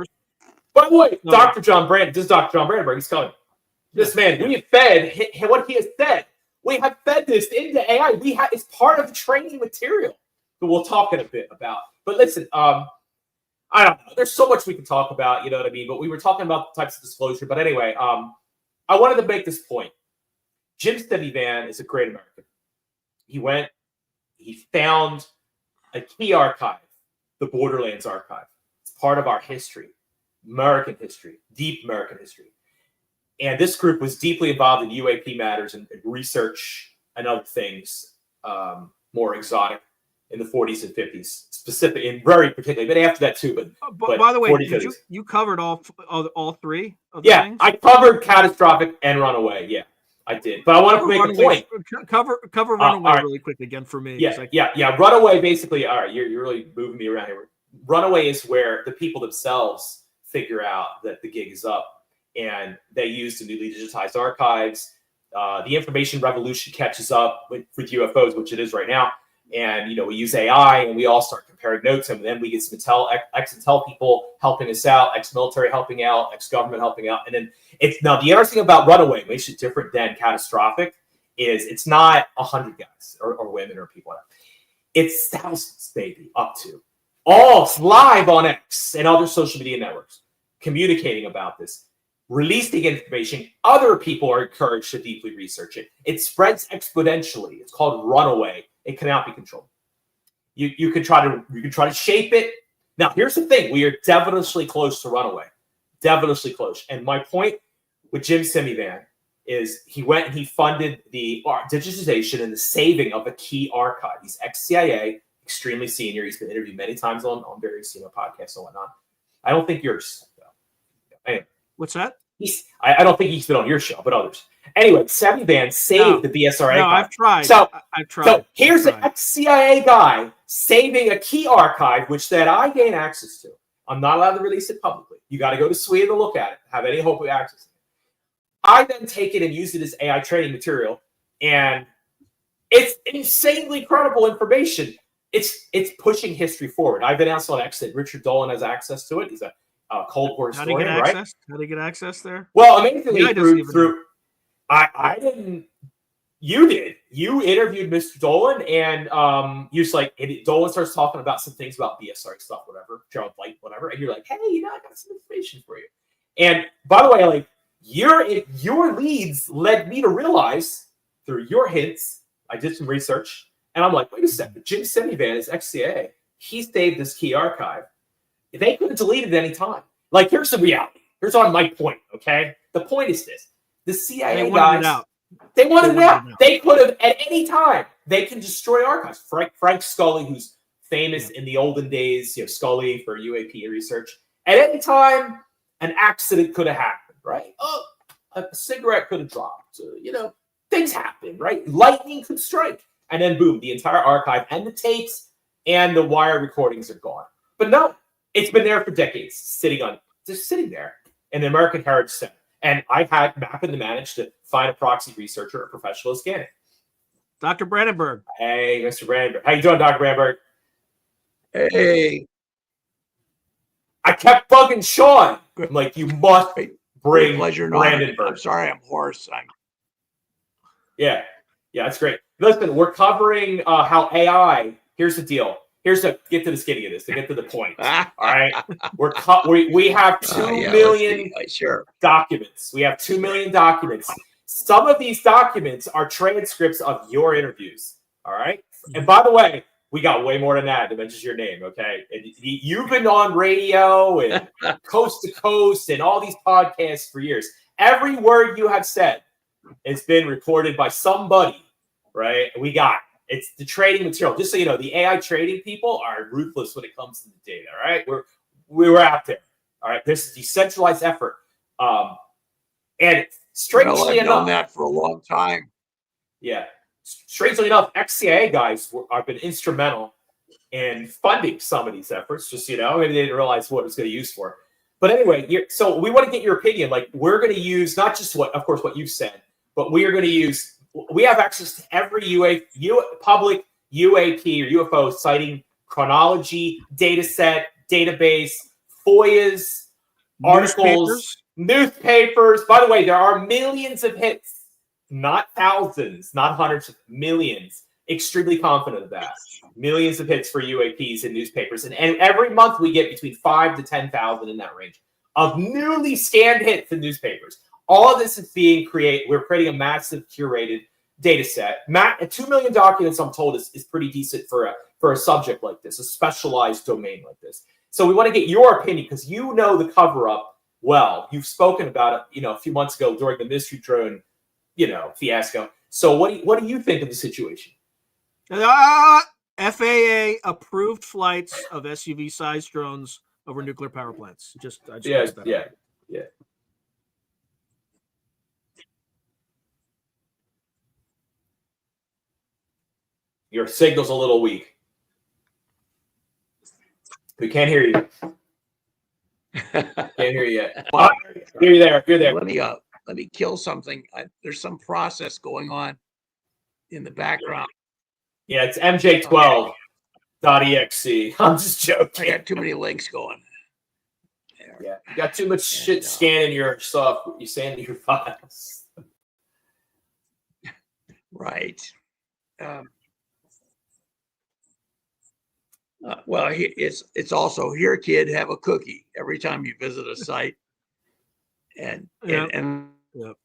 By the way, Dr. John Brandenburg. This is Dr. John Brandenburg. He's coming. This man, we have fed what he has said. We have fed this into AI. It's part of the training material that we'll talk in a bit about. But listen, I don't know. There's so much we can talk about, you know what I mean? But we were talking about the types of disclosure. But anyway, I wanted to make this point. Jim Stevivan is a great American. He found a key archive, the Borderlands archive. It's part of our history, American history, deep American history. And this group was deeply involved in UAP matters and research and other things, more exotic. in the 40s and 50s, specific and very particularly, but after that too. But by the way, 40s, did you covered all three of the yeah, things? I covered catastrophic and runaway. Yeah, I did. But I want to make a point. Cover runaway right. really quick again for me. Yeah. Runaway basically. All right, you're really moving me around here. Runaway is where the people themselves figure out that the gig is up, and they use the newly digitized archives. The information revolution catches up with UFOs, which it is right now. And, we use AI and we all start comparing notes. And then we get some ex-Intel people helping us out, ex-military helping out, ex-government helping out. And then now the interesting about runaway makes it different than catastrophic is it's not 100 guys or women or people. It's thousands, baby, up to. All live on X and other social media networks communicating about this. Releasing information, other people are encouraged to deeply research it. It spreads exponentially. It's called runaway. It cannot be controlled. You can try to shape it. Now, here's the thing: we are devilishly close to runaway, devilishly close. And my point with Jim Semivan is he went and he funded the digitization and the saving of a key archive. He's ex-CIA, extremely senior. He's been interviewed many times on various podcasts and whatnot. I don't think yours. Anyway. What's that? I don't think he's been on your show, but others. Anyway, Semivan saved the BSRA. No, I've tried. I've tried. So here's an ex-CIA guy saving a key archive, which then I gain access to. I'm not allowed to release it publicly. You got to go to Sweden to look at it, have any hope of accessing it. I then take it and use it as AI training material, and it's insanely credible information. It's pushing history forward. I've announced on X that Richard Dolan has access to it. He's a Cold War historian, right? How do you get access there? Well, amazingly through I didn't. You did. You interviewed Mr. Dolan, and Dolan starts talking about some things about BSR stuff, whatever, Gerald White, whatever, and you're like, hey, I got some information for you. And by the way, your leads led me to realize through your hints, I did some research, and I'm like, wait a second, Jim Semivan is ex-CIA. He saved this key archive. They could have deleted it any time. Here's the reality. Here's on my point, okay? The point is this. The CIA guys, they wanted it out. They could have, at any time, they can destroy archives. Frank Scully, who's famous in the olden days, Scully for UAP research. At any time, an accident could have happened, right? Oh, a cigarette could have dropped. Things happen, right? Lightning could strike. And then, boom, the entire archive and the tapes and the wire recordings are gone. But no. It's been there for decades, just sitting there in the American Heritage Center. And I happened to manage to find a proxy researcher, a professional to scan it. Dr. Brandenburg. Hey, Mr. Brandenburg. How you doing, Dr. Brandenburg? Hey. I kept bugging Sean. I'm like, you must bring Brandenburg. I'm sorry, I'm hoarse. Yeah, that's great. Listen, we're covering how AI, here's the deal. Get to the skinny of this, to get to the point. All right. We have 2 million documents. We have 2 million documents. Some of these documents are transcripts of your interviews. All right. And by the way, we got way more than that just your name. Okay. And you've been on radio and coast to coast and all these podcasts for years. Every word you have said has been recorded by somebody. Right. We got it. It's the trading material. Just so you know, the AI trading people are ruthless when it comes to the data. All right, we're out there. All right, this is a decentralized effort. And strangely enough, known that for a long time. Yeah, strangely enough, ex-CIA guys have been instrumental in funding some of these efforts. Just maybe they didn't realize what it was going to use for. But anyway, so we want to get your opinion. We're going to use not just what you've said, but we are going to use. We have access to every public UAP or UFO sighting chronology, data set, database, FOIAs, articles, newspapers. By the way, there are millions of hits, not thousands, not hundreds, millions. Extremely confident of that. Millions of hits for UAPs in newspapers. And every month we get between 5 to 10,000 in that range of newly scanned hits in newspapers. All of this is being created. We're creating a massive curated data set. 2 million documents, I'm told, is pretty decent for a subject like this, a specialized domain like this. So we want to get your opinion because you know the cover-up well. You've spoken about it, a few months ago during the mystery drone, fiasco. So what do you think of the situation? FAA approved flights of SUV-sized drones over nuclear power plants. I just Yeah, noticed that. yeah. Your signal's a little weak. We can't hear you. Can't hear you yet. Oh, you're there. You're there. Let me kill something. There's some process going on in the background. Yeah, it's MJ12.exe. I'm just joking. I got too many links going. There. Yeah, you got too much shit scanning your stuff. You scanning your files. Right. Well, it's also here, kid, have a cookie every time you visit a site, and Yep. and Yep.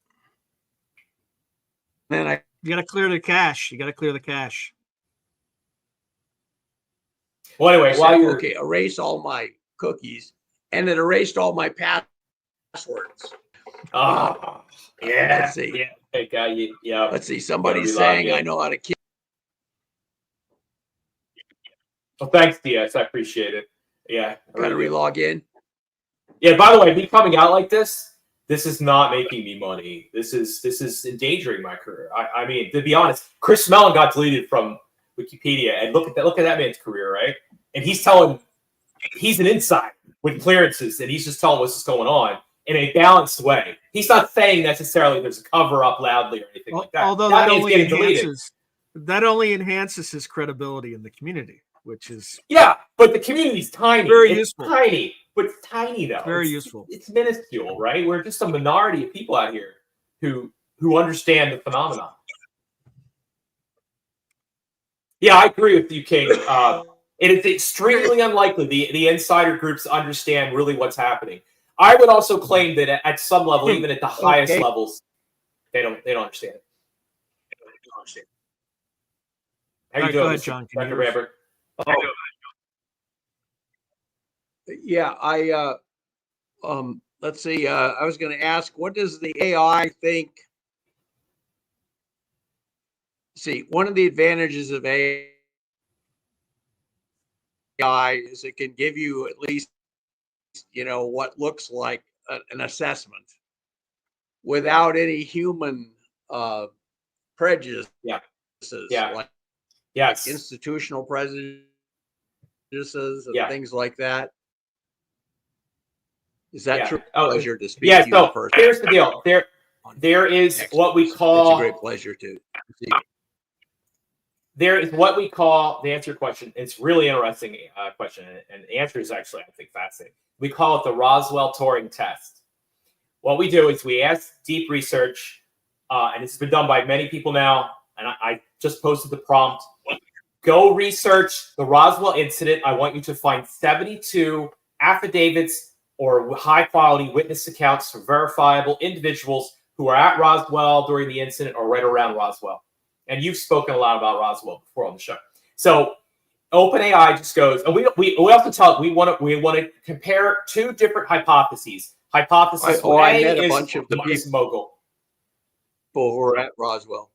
then You got to clear the cache. You got to clear the cache. Well, anyway, while you're okay, erase all my cookies, and it erased all my passwords. yeah, Let's see. Yeah, hey, guy, yeah. Let's see. Somebody's relog saying in. I know how to kill. Well, thanks, DS. I appreciate it. Yeah, Got to relog in. Yeah. By the way, me coming out like this is not making me money. This is endangering my career. I mean, to be honest, Chris Mellon got deleted from Wikipedia, and look at that man's career, right? And he's an insider with clearances, and he's just telling what's going on in a balanced way. He's not saying necessarily there's a cover up loudly or anything like that. Although that that man's only enhances his credibility in the community, which is but the community's tiny. Very useful. Tiny, but it's tiny though. Very useful. It's minuscule, right? We're just a minority of people out here who understand the phenomenon. Yeah, I agree with you, King. It is extremely unlikely the insider groups understand really what's happening. I would also claim that at some level, even at the highest levels, they don't understand it. How you doing, go ahead, John? Dr. Bamberg? Oh. Yeah, let's see. I was going to ask, what does the AI think? See, one of the advantages of AI is it can give you at least, what looks like an assessment without any human prejudices. Like institutional prejudices and things like that. Is that true? Pleasure to speak to you so first. Here's the deal. There is what we call. It's a great pleasure to see you. There is what we call, to answer your question, it's a really interesting question, and the answer is actually, I think, fascinating. We call it the Roswell-Turing test. What we do is we ask deep research, and it's been done by many people now, and I just posted the prompt. Go research the Roswell incident. I want you to find 72 affidavits or high-quality witness accounts from verifiable individuals who are at Roswell during the incident or right around Roswell. And you've spoken a lot about Roswell before on the show. So OpenAI just goes, and we also tell we want to compare two different hypotheses. Hypothesis I A met a is bunch of the people mogul. Who are at Roswell.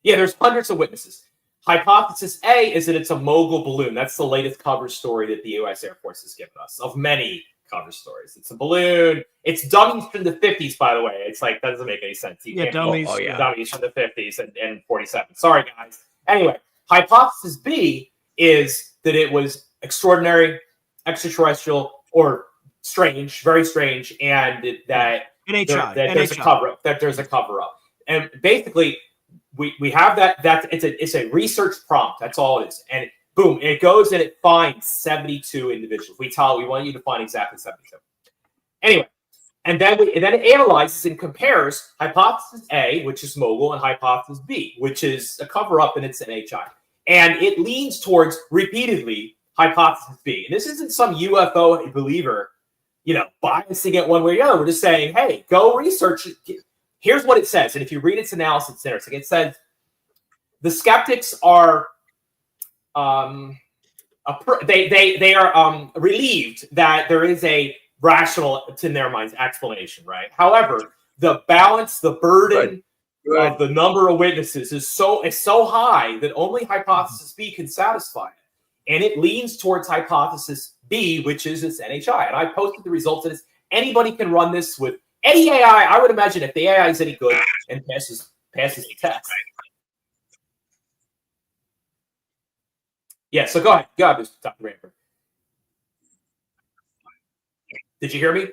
Yeah, there's hundreds of witnesses. Hypothesis A is that it's a mogul balloon. That's the latest cover story that the U.S. Air Force has given us of many cover stories. It's a balloon. It's dummies from the 50s, by the way. It's like, that doesn't make any sense. Dummies. Dummies from the 50s and 47. Sorry, guys. Anyway, hypothesis B is that it was extraordinary, extraterrestrial, or strange, very strange, and that there's a cover-up. That there's a cover-up. And basically, we have that. It's a research prompt. That's all it is. And boom, it goes and it finds 72 individuals. We want you to find exactly 72. Anyway, and then it analyzes and compares hypothesis A, which is mogul, and hypothesis B, which is a cover-up and it's an HI. And it leans towards repeatedly hypothesis B. And this isn't some UFO believer, biasing it one way or the other. We're just saying, hey, go research it. Here's what it says. And if you read its analysis, it's interesting. It says the skeptics are they are relieved that there is a rational, in their minds, explanation, right? However, the balance, the burden, of the number of witnesses is so high that only hypothesis B can satisfy it. And it leans towards hypothesis B, which is its NHI. And I posted the results of this. Anybody can run this with any AI. I would imagine if the AI is any good and passes the test. Yeah, so go ahead, Mr. Dr. Ramper. Did you hear me?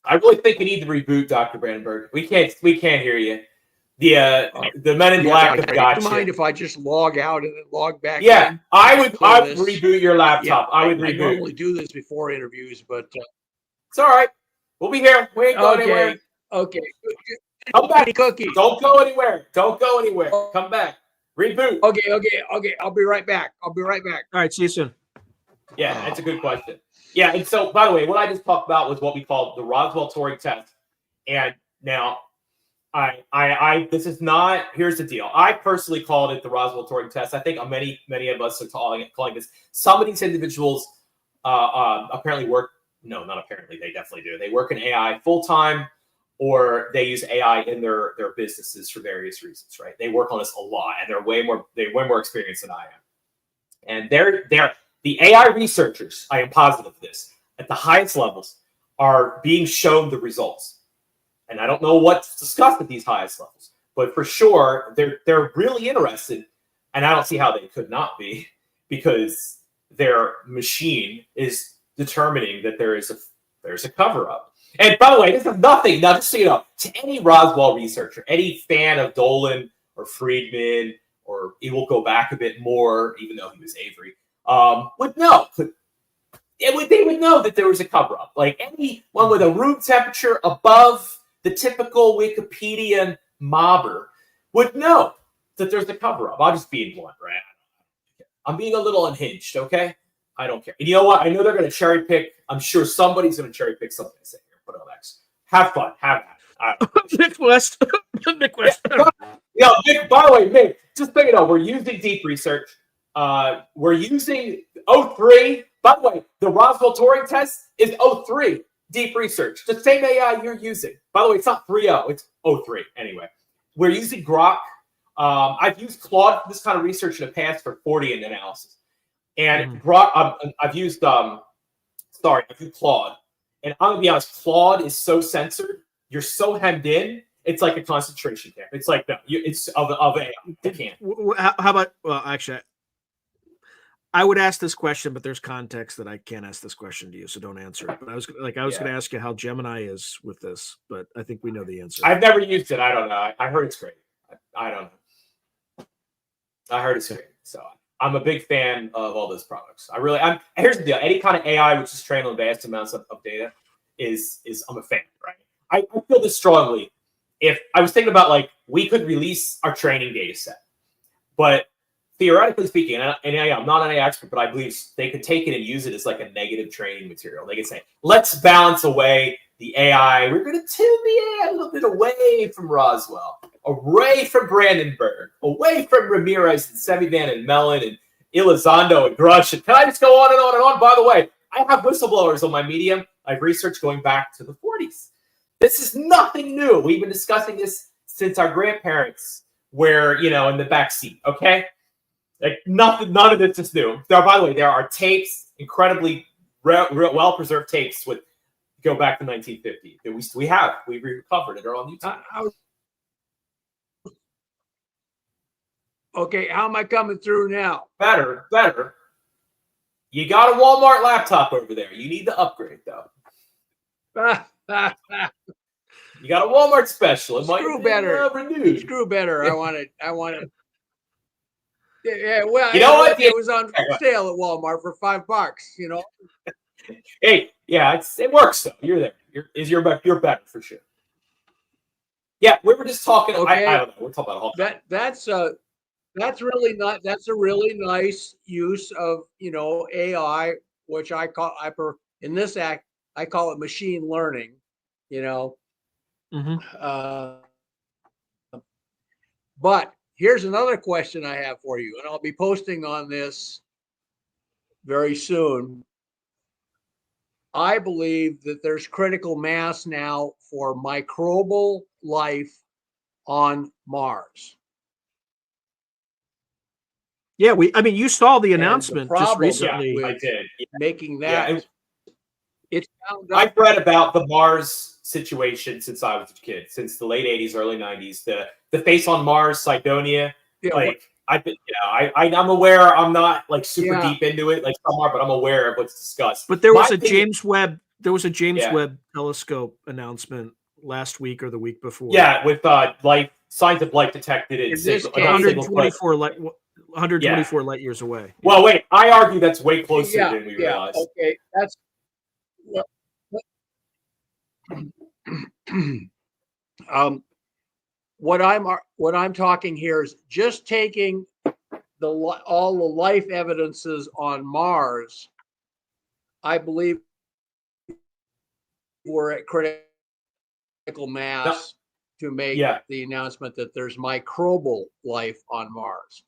I really think you need to reboot, Dr. Brandenburg. We can't hear you. The men in black have got you. Do you mind if I just log out and then log back? Yeah, I would reboot your laptop. Yeah, I would I reboot. normally do this before interviews, but it's all right. We'll be here. We ain't going anywhere. Okay. Come back. Cookies. Don't go anywhere. Don't go anywhere. Come back. Reboot. Okay. I'll be right back. All right. See you soon. Yeah, that's a good question. Yeah, and so by the way, what I just talked about was what we call the Roswell-Turing test. And now, this is not. Here's the deal. I personally called it the Roswell-Turing test. I think many of us are calling this. Some of these individuals apparently work. No, not apparently. They definitely do. They work in AI full time, or they use AI in their businesses for various reasons. Right? They work on this a lot, and they're way more experienced than I am. And they're the AI researchers. I am positive of this at the highest levels are being shown the results. And I don't know what's discussed at these highest levels, but for sure they're really interested, and I don't see how they could not be, because their machine is determining that there's a cover-up. And by the way, this is nothing. Now, just so you know, to any Roswell researcher, any fan of Dolan or Friedman, or he will go back a bit more, even though he was Avery, would know. They would know that there was a cover-up. Like anyone with a room temperature above the typical Wikipedian mobber would know that there's a cover-up. I'll just be blunt, right? I'm being a little unhinged, okay? I don't care. And you know what? I know they're going to cherry pick. I'm sure somebody's going to cherry pick something I say here. Put on X. Have fun. Have that. Nick West. Nick West. Yeah, Nick, by the way, Nick, just so you know, we're using deep research. We're using O3. By the way, the Roswell-Turing test is O3 deep research. The same AI you're using. By the way, it's not 3.0. It's O3. Anyway, we're using Grok. I've used Claude for this kind of research in the past for 40 in analysis. And Grok, I've used Claude. And I'm going to be honest, Claude is so censored. You're so hemmed in. It's like a concentration camp. It's like, no, it's of AI. You can't. How about, well, actually, I would ask this question, but there's context that I can't ask this question to you, so don't answer it. But I was going to ask you how Gemini is with this, but I think we know the answer. I've never used it. I don't know. I heard it's great. I don't know. I heard it's great. So I'm a big fan of all those products. Here's the deal. Any kind of AI which is trained on vast amounts of data is I'm a fan, right? I feel this strongly. If I was thinking about, like, we could release our training data set, but theoretically speaking, and I'm not an AI expert, but I believe they could take it and use it as like a negative training material. They could say, let's balance away the AI. We're going to tune the AI a little bit away from Roswell, away from Brandenburg, away from Ramirez and Semivan and Mellon and Elizondo and Grush. And can I just go on and on and on? By the way, I have whistleblowers on my Medium. I've researched going back to the 40s. This is nothing new. We've been discussing this since our grandparents were, in the back seat, okay? Like none of this is new. By the way, there are tapes, incredibly well-preserved tapes with go back to 1950. We recovered it. They're on YouTube. Okay, how am I coming through now? Better. You got a Walmart laptop over there. You need to upgrade though. You got a Walmart special. It Screw might better. Renewed. Screw better. I want it. Yeah, well, you know what? It was on sale at Walmart for $5. Hey, yeah, it works though. You're there. You're better for sure. Yeah, we were just talking. Okay. I don't know. We're talking about that's really not. That's a really nice use of AI, which I call in this act I call it machine learning. But here's another question I have for you, and I'll be posting on this very soon. I believe that there's critical mass now for microbial life on Mars. Yeah, I mean, you saw the And the announcement just problem recently. I with did. making Yeah, that, it's found I've up. read about the Mars situation since I was a kid, since the late '80s, early '90s. The face on Mars, Cydonia. Yeah, Like I've been, I'm aware. I'm not like super Yeah. deep into it, like some are, but I'm aware of what's discussed. But there was My a opinion- James Webb. There was a James Yeah. Webb telescope announcement last week or the week before. Yeah, with life signs of life detected in In this not case- single place. 124 light years away. Well, wait, I argue that's way closer Yeah, than we yeah, realize. okay, that's what I'm talking here is just taking all the life evidences on Mars. I believe we're at critical mass to make the announcement that there's microbial life on Mars.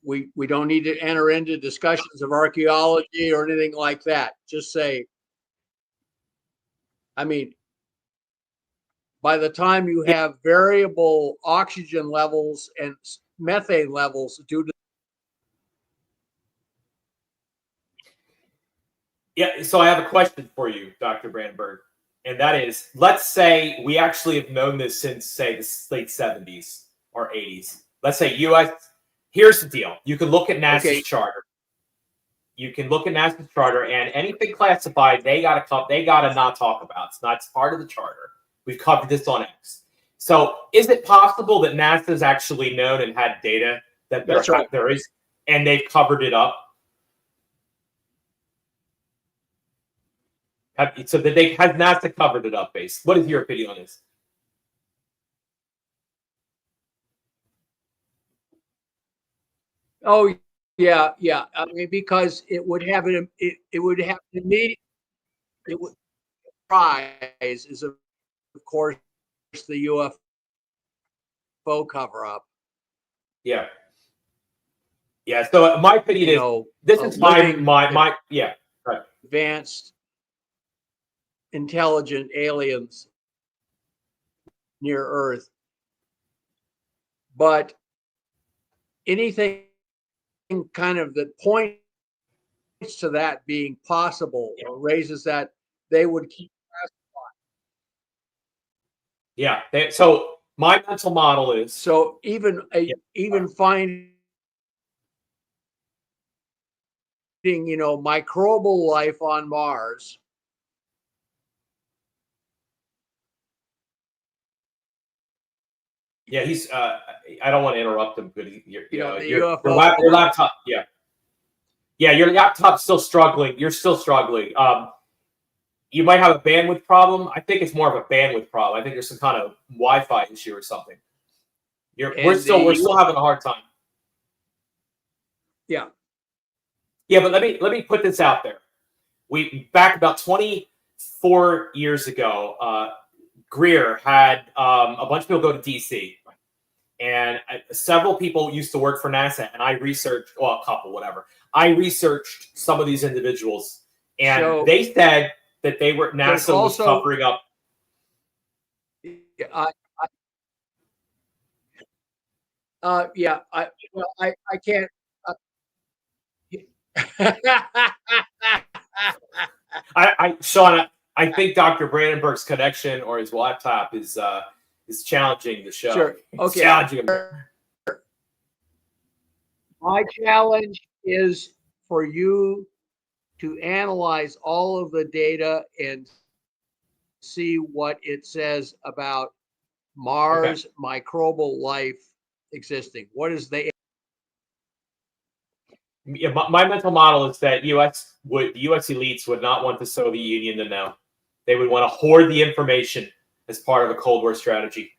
We don't need to enter into discussions of archaeology or anything like that. Just say, I mean, by the time you have variable oxygen levels and methane levels due to So I have a question for you, Dr. Brandberg, and that is, let's say we actually have known this since, say, the late 70s or 80s. Let's say U.S. Here's the deal. You can look at NASA's charter. You can look at NASA's charter, and anything classified, they gotta not talk about. It's part of the charter. We've covered this on X. So is it possible that NASA's actually known and had data that there is, and they've covered it up? So that has NASA covered it up, base. What is your opinion on this? Oh yeah. I mean, because it would have an immediate. It would prize is of course the UFO cover up. Yeah. So my opinion is this is my right. Advanced intelligent aliens near Earth, but anything kind of that points to that being possible or raises that, they would keep classified. So my mental model is even finding microbial life on Mars. Yeah, he's. I don't want to interrupt him, but your UFO laptop. Yeah, your laptop's still struggling. You're still struggling. You might have a bandwidth problem. I think it's more of a bandwidth problem. I think there's some kind of Wi-Fi issue or something. We're still having a hard time. Yeah, but let me put this out there. We back about 24 years ago. Greer had a bunch of people go to DC, and several people used to work for NASA, and I researched, a couple, whatever. I researched some of these individuals, and they said that NASA was covering up. I can't. Sean, I think Dr. Brandenburg's connection or his laptop is challenging the show. Sure. It's challenging him. My challenge is for you to analyze all of the data and see what it says about Mars microbial life existing. What is the my mental model is that the U.S. elites would not want the Soviet Union to know. They would want to hoard the information as part of a Cold War strategy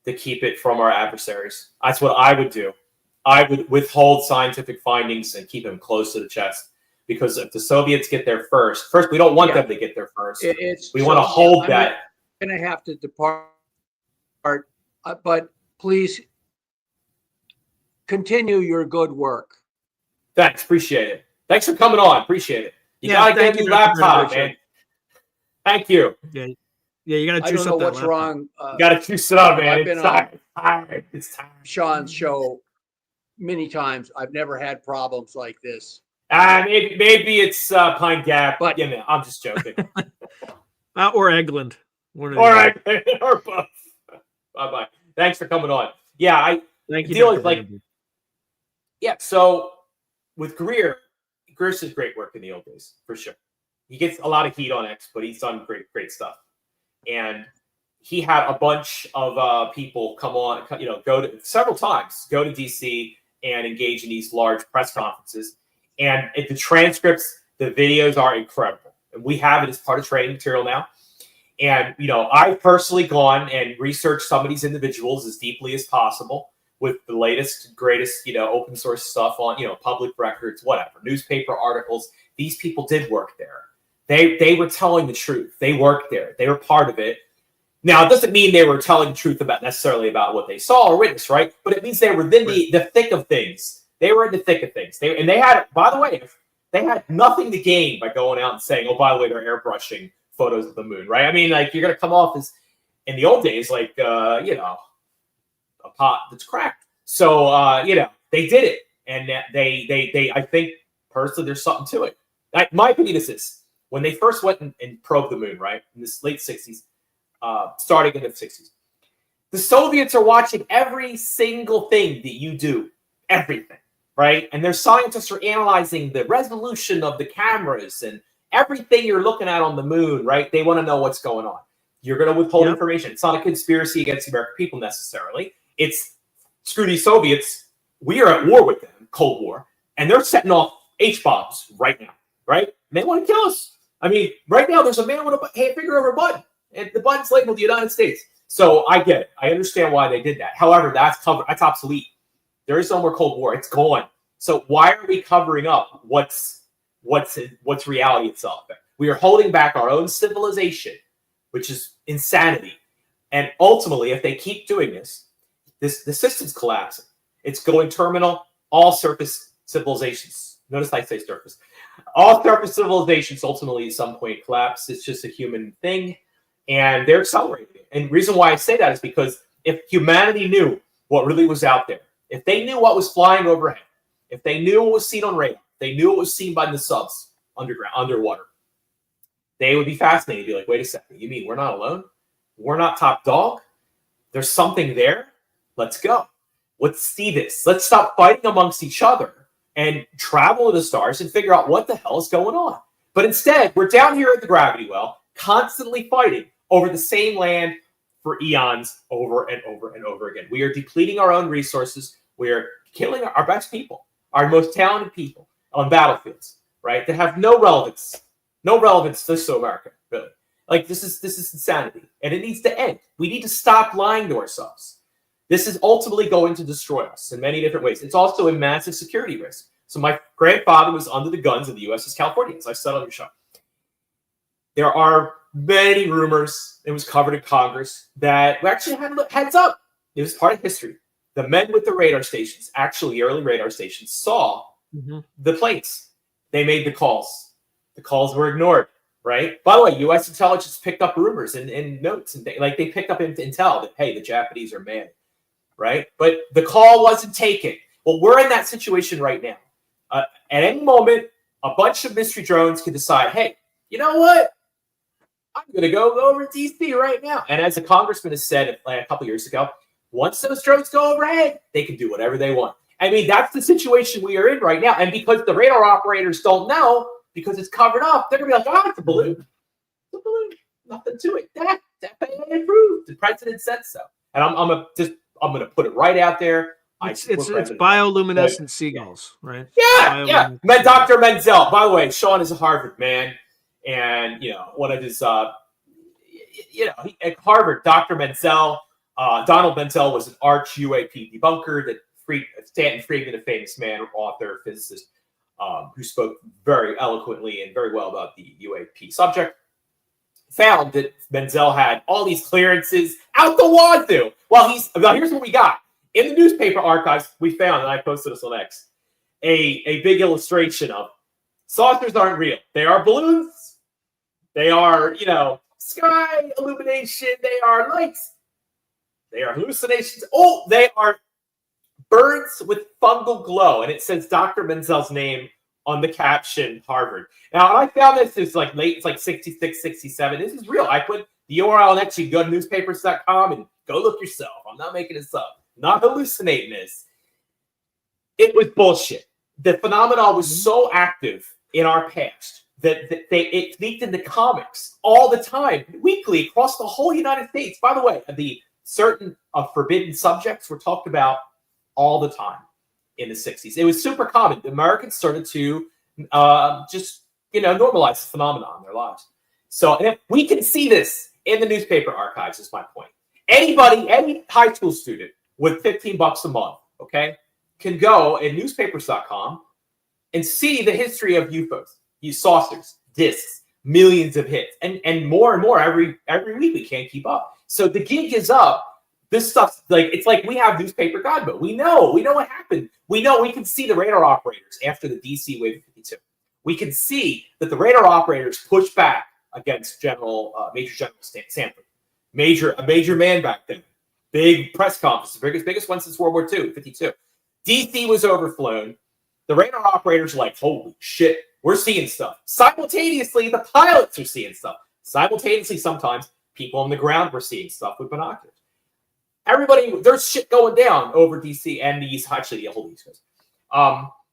to keep it from our adversaries. That's what I would do. I would withhold scientific findings and keep them close to the chest. Because if the Soviets get there first, we don't want them to get there first. We want to hold that. I'm going to have to depart, but please continue your good work. Thanks, appreciate it. Thanks for coming on. Appreciate it. You Yeah, gotta get a new laptop, man. Thank you. Yeah, you got to I juice don't know up that what's laptop. wrong. You gotta juice it up, man. I've been It's time. It's time. Sean's show many times. I've never had problems like this. Maybe it's Pine Gap, But- but I'm just joking. Or Eggland. All right, or both. Bye. Thanks for coming on. Yeah, Thank you. the deal is Dr. like, Randy. yeah. So with Greer does great work in the old days for sure. He gets a lot of heat on X, but he's done great stuff. And he had a bunch of people come on, go to several times, go to DC and engage in these large press conferences. And the transcripts, the videos are incredible. And we have it as part of training material now. And, I've personally gone and researched some of these individuals as deeply as possible with the latest, greatest, open source stuff on, public records, whatever, newspaper articles. These people did work there. They were telling the truth. They worked there. They were part of it. Now, it doesn't mean they were telling the truth necessarily about what they saw or witnessed, right? But it means they were in the thick of things. They were in the thick of things. They had, by the way, they had nothing to gain by going out and saying, oh, by the way, they're airbrushing photos of the moon, right? I mean, like, you're going to come off as, in the old days, like, a pot that's cracked. So, they did it. And they I think, personally, there's something to it. My opinion is this. When they first went and probed the moon, right, in the late 60s, starting in the 60s, the Soviets are watching every single thing that you do, everything, right? And their scientists are analyzing the resolution of the cameras and everything you're looking at on the moon, right? They want to know what's going on. You're going to withhold information. It's not a conspiracy against the American people necessarily. It's screw these Soviets. We are at war with them, Cold War, and they're setting off H-bombs right now, right? And they want to kill us. I mean, right now there's a man with a finger over a button, and the button's labeled the United States. So I get it. I understand why they did that. However, that's obsolete. There is no more Cold War. It's gone. So why are we covering up what's reality itself? We are holding back our own civilization, which is insanity. And ultimately, if they keep doing this, the system's collapsing. It's going terminal. All surface civilizations. Notice I say surface. All surface civilizations ultimately at some point collapse. It's just a human thing. And they're accelerating it. And the reason why I say that is because if humanity knew what really was out there, if they knew what was flying overhead, if they knew what was seen on radar, they knew what was seen by the subs underwater, they would be fascinated. Be like, wait a second, you mean we're not alone? We're not top dog? There's something there? Let's go. Let's see this. Let's stop fighting amongst each other and travel to the stars and figure out what the hell is going on. But instead, we're down here at the gravity well, constantly fighting over the same land for eons over and over and over again. We are depleting our own resources. We are killing our best people, our most talented people on battlefields, right? That have no relevance to America, really. Like, this is insanity, and it needs to end. We need to stop lying to ourselves. This is ultimately going to destroy us in many different ways. It's also a massive security risk. So my grandfather was under the guns of the USS California, as I said on your show. There are many rumors, it was covered in Congress, that we actually had heads up. It was part of history. The men with the radar stations, actually early radar stations, saw the planes. They made the calls. The calls were ignored, right? By the way, U.S. intelligence picked up rumors and notes, and they picked up intel that, hey, the Japanese are mad, right? But the call wasn't taken. Well, we're in that situation right now. At any moment, a bunch of mystery drones can decide, hey, you know what? I'm going to go over to DC right now. And as a congressman has said a couple years ago, once those drones go overhead, they can do whatever they want. I mean, that's the situation we are in right now. And because the radar operators don't know, because it's covered up, they're going to be like, it's a balloon. It's a balloon. Nothing to it. That approved. The president said so. And I'm going to put it right out there. It's bioluminescent seagulls, right? Yeah. Dr. Menzel. By the way, Sean is a Harvard man. And, one of his, at Harvard, Dr. Menzel, Donald Menzel was an arch UAP debunker that Stanton Friedman, a famous man, author, physicist, who spoke very eloquently and very well about the UAP subject, found that Menzel had all these clearances out the wazoo. Well, here's what we got. In the newspaper archives, we found, and I posted this on X, a big illustration of Saucers aren't real. They are balloons. They are, sky illumination. They are lights. They are hallucinations. Oh, they are birds with fungal glow. And it says Dr. Menzel's name on the caption, Harvard. Now, I found this is like late, it's like 66, 67. This is real. I put the URL next to you. Go to newspapers.com and go look yourself. I'm not making this up. Not hallucinating this. It was bullshit. The phenomenon was so active in our past that it leaked into comics all the time, weekly, across the whole United States. By the way, the certain forbidden subjects were talked about all the time in the 60s. It was super common. The Americans started to just, normalize the phenomenon in their lives. So and if we can see this in the newspaper archives, is my point. Anybody, any high school student with $15 a month, okay, can go at newspapers.com and see the history of UFOs, saucers, discs, millions of hits, and more every week. We can't keep up. So the gig is up. This stuff's like, it's like we have newspaper God mode. We know what happened. We can see the radar operators after the DC wave of 52. We can see that the radar operators pushed back against Major General Sanford. A major man back then. Big press conference, the biggest one since World War II, 52. DC was overflown. The radar operators were like, holy shit, we're seeing stuff. Simultaneously, the pilots are seeing stuff. Simultaneously, sometimes people on the ground were seeing stuff with binoculars. Everybody, there's shit going down over DC and the East, actually the whole East Coast.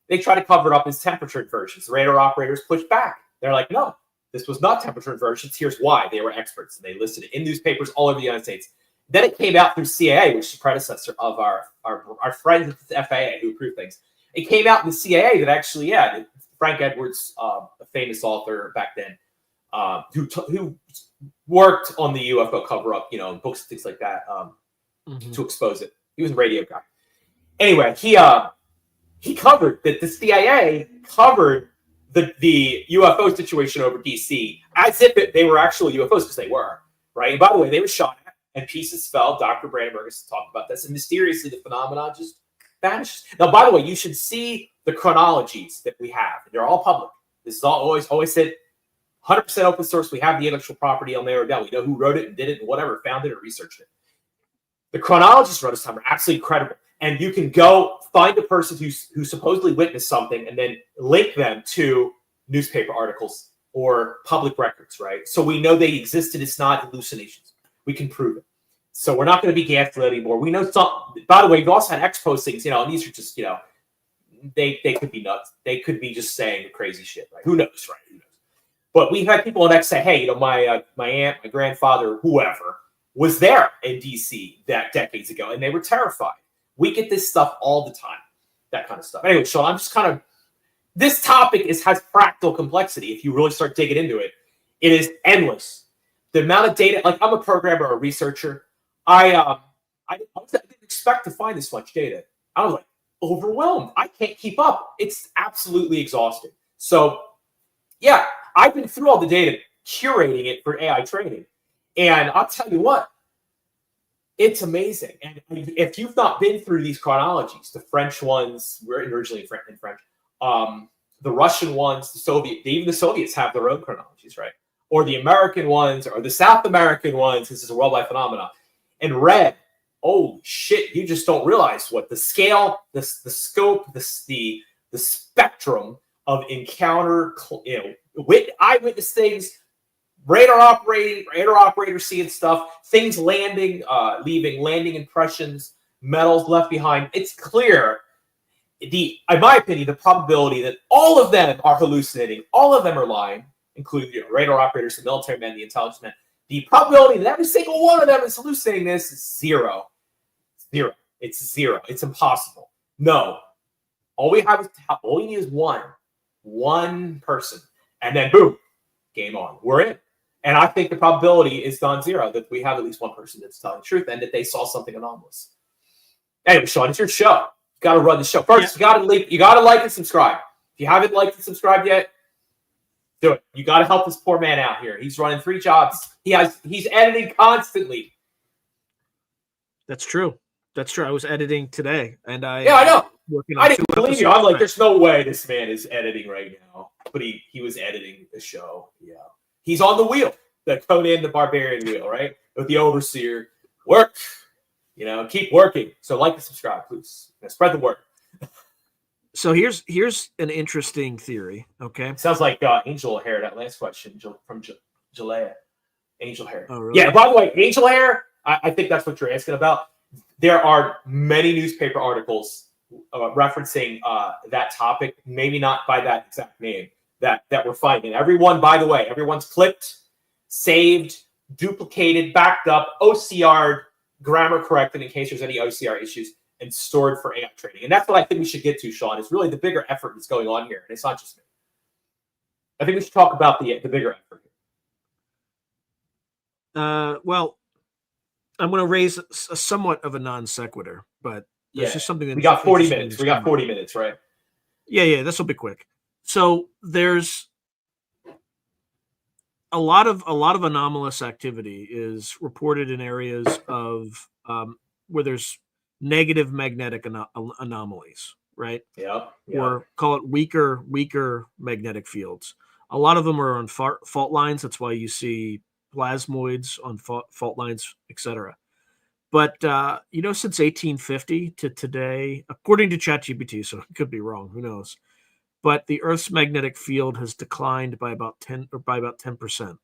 They try to cover it up as temperature inversions. The radar operators push back. They're like, no, this was not temperature inversions. Here's why. They were experts, and they listed it in newspapers all over the United States. Then it came out through CIA, which is the predecessor of our friends at the FAA who approved things. It came out in the CIA that actually, Frank Edwards, a famous author back then, who worked on the UFO cover-up, books and things like that, to expose it. He was a radio guy. Anyway, he covered that the CIA covered the UFO situation over DC as if they were actual UFOs, because they were, right? And by the way, they were shot at and pieces fell. Dr. Brandenburg talked about this, and mysteriously the phenomenon just vanishes. Now, by the way, you should see the chronologies that we have. They're all public. This is always said 100% open source. We have the intellectual property on there. We know who wrote it and did it and whatever, found it or researched it. The chronologies for this time are absolutely credible. And you can go find a person who supposedly witnessed something and then link them to newspaper articles or public records, right? So we know they existed. It's not hallucinations. We can prove it. So we're not going to be gaslit anymore. We know some. By the way, we've also had X postings, and these are just, they could be nuts. They could be just saying crazy shit, right? Who knows, right? Who knows? But we've had people on X say, hey, my aunt, my grandfather, whoever, was there in DC that decades ago, and they were terrified. We get this stuff all the time, that kind of stuff. Anyway, Sean, I'm just this topic has fractal complexity. If you really start digging into it, it is endless. The amount of data, like I'm a programmer or a researcher, I didn't expect to find this much data. I was like overwhelmed. I can't keep up. It's absolutely exhausting. So yeah, I've been through all the data, curating it for AI training. And I'll tell you what, it's amazing. And if you've not been through these chronologies, the French ones were originally in French, the Russian ones, even the Soviets have their own chronologies, right? Or the American ones, or the South American ones. This is a worldwide phenomenon. And red, holy shit, you just don't realize what the scale, the scope, the spectrum of encounter, eyewitness things, radar operators seeing stuff, things landing, leaving landing impressions, metals left behind. It's clear, in my opinion, the probability that all of them are hallucinating, all of them are lying, including the radar operators, the military men, the intelligence men. The probability that every single one of them is hallucinating this is zero. Zero. It's zero. It's impossible. No. All we need is one person, and then boom, game on. We're in. And I think the probability is gone zero that we have at least one person that's telling the truth and that they saw something anomalous. Anyway, Sean, it's your show. You got to run the show. First, you got to like and subscribe. If you haven't liked and subscribed yet, do it. You got to help this poor man out here. He's running 3 jobs. He's editing constantly. That's true. I was editing today, and I know. Working I didn't believe you. I'm like, there's no way this man is editing right now. but he was editing the show. Yeah, he's on the wheel, the Conan the Barbarian wheel, right? With the overseer, work, keep working. So like and subscribe, please. Spread the word. So here's an interesting theory. Okay, Sounds like angel hair. That last question from Jalea. Angel hair. Oh, really? Yeah. By the way, angel hair. I think that's what you're asking about. There are many newspaper articles referencing that topic. Maybe not by that exact name that we're finding. Everyone, by the way, everyone's clipped, saved, duplicated, backed up, OCR'd, grammar corrected in case there's any OCR issues, and stored for AI training. And that's what I think we should get to, Sean. It's really the bigger effort that's going on here, and it's not just me. I think we should talk about the bigger effort here. Well, I'm going to raise a somewhat of a non sequitur, but there's just something that we got 40 minutes. We got 40 minutes, right? Yeah. This will be quick. So there's a lot of anomalous activity is reported in areas of where there's negative magnetic anomalies, right? Yeah. Or call it weaker magnetic fields. A lot of them are on fault lines. That's why you see plasmoids on fault lines, etc. But since 1850 to today, according to ChatGPT, so it could be wrong, who knows? But the Earth's magnetic field has declined by about 10%.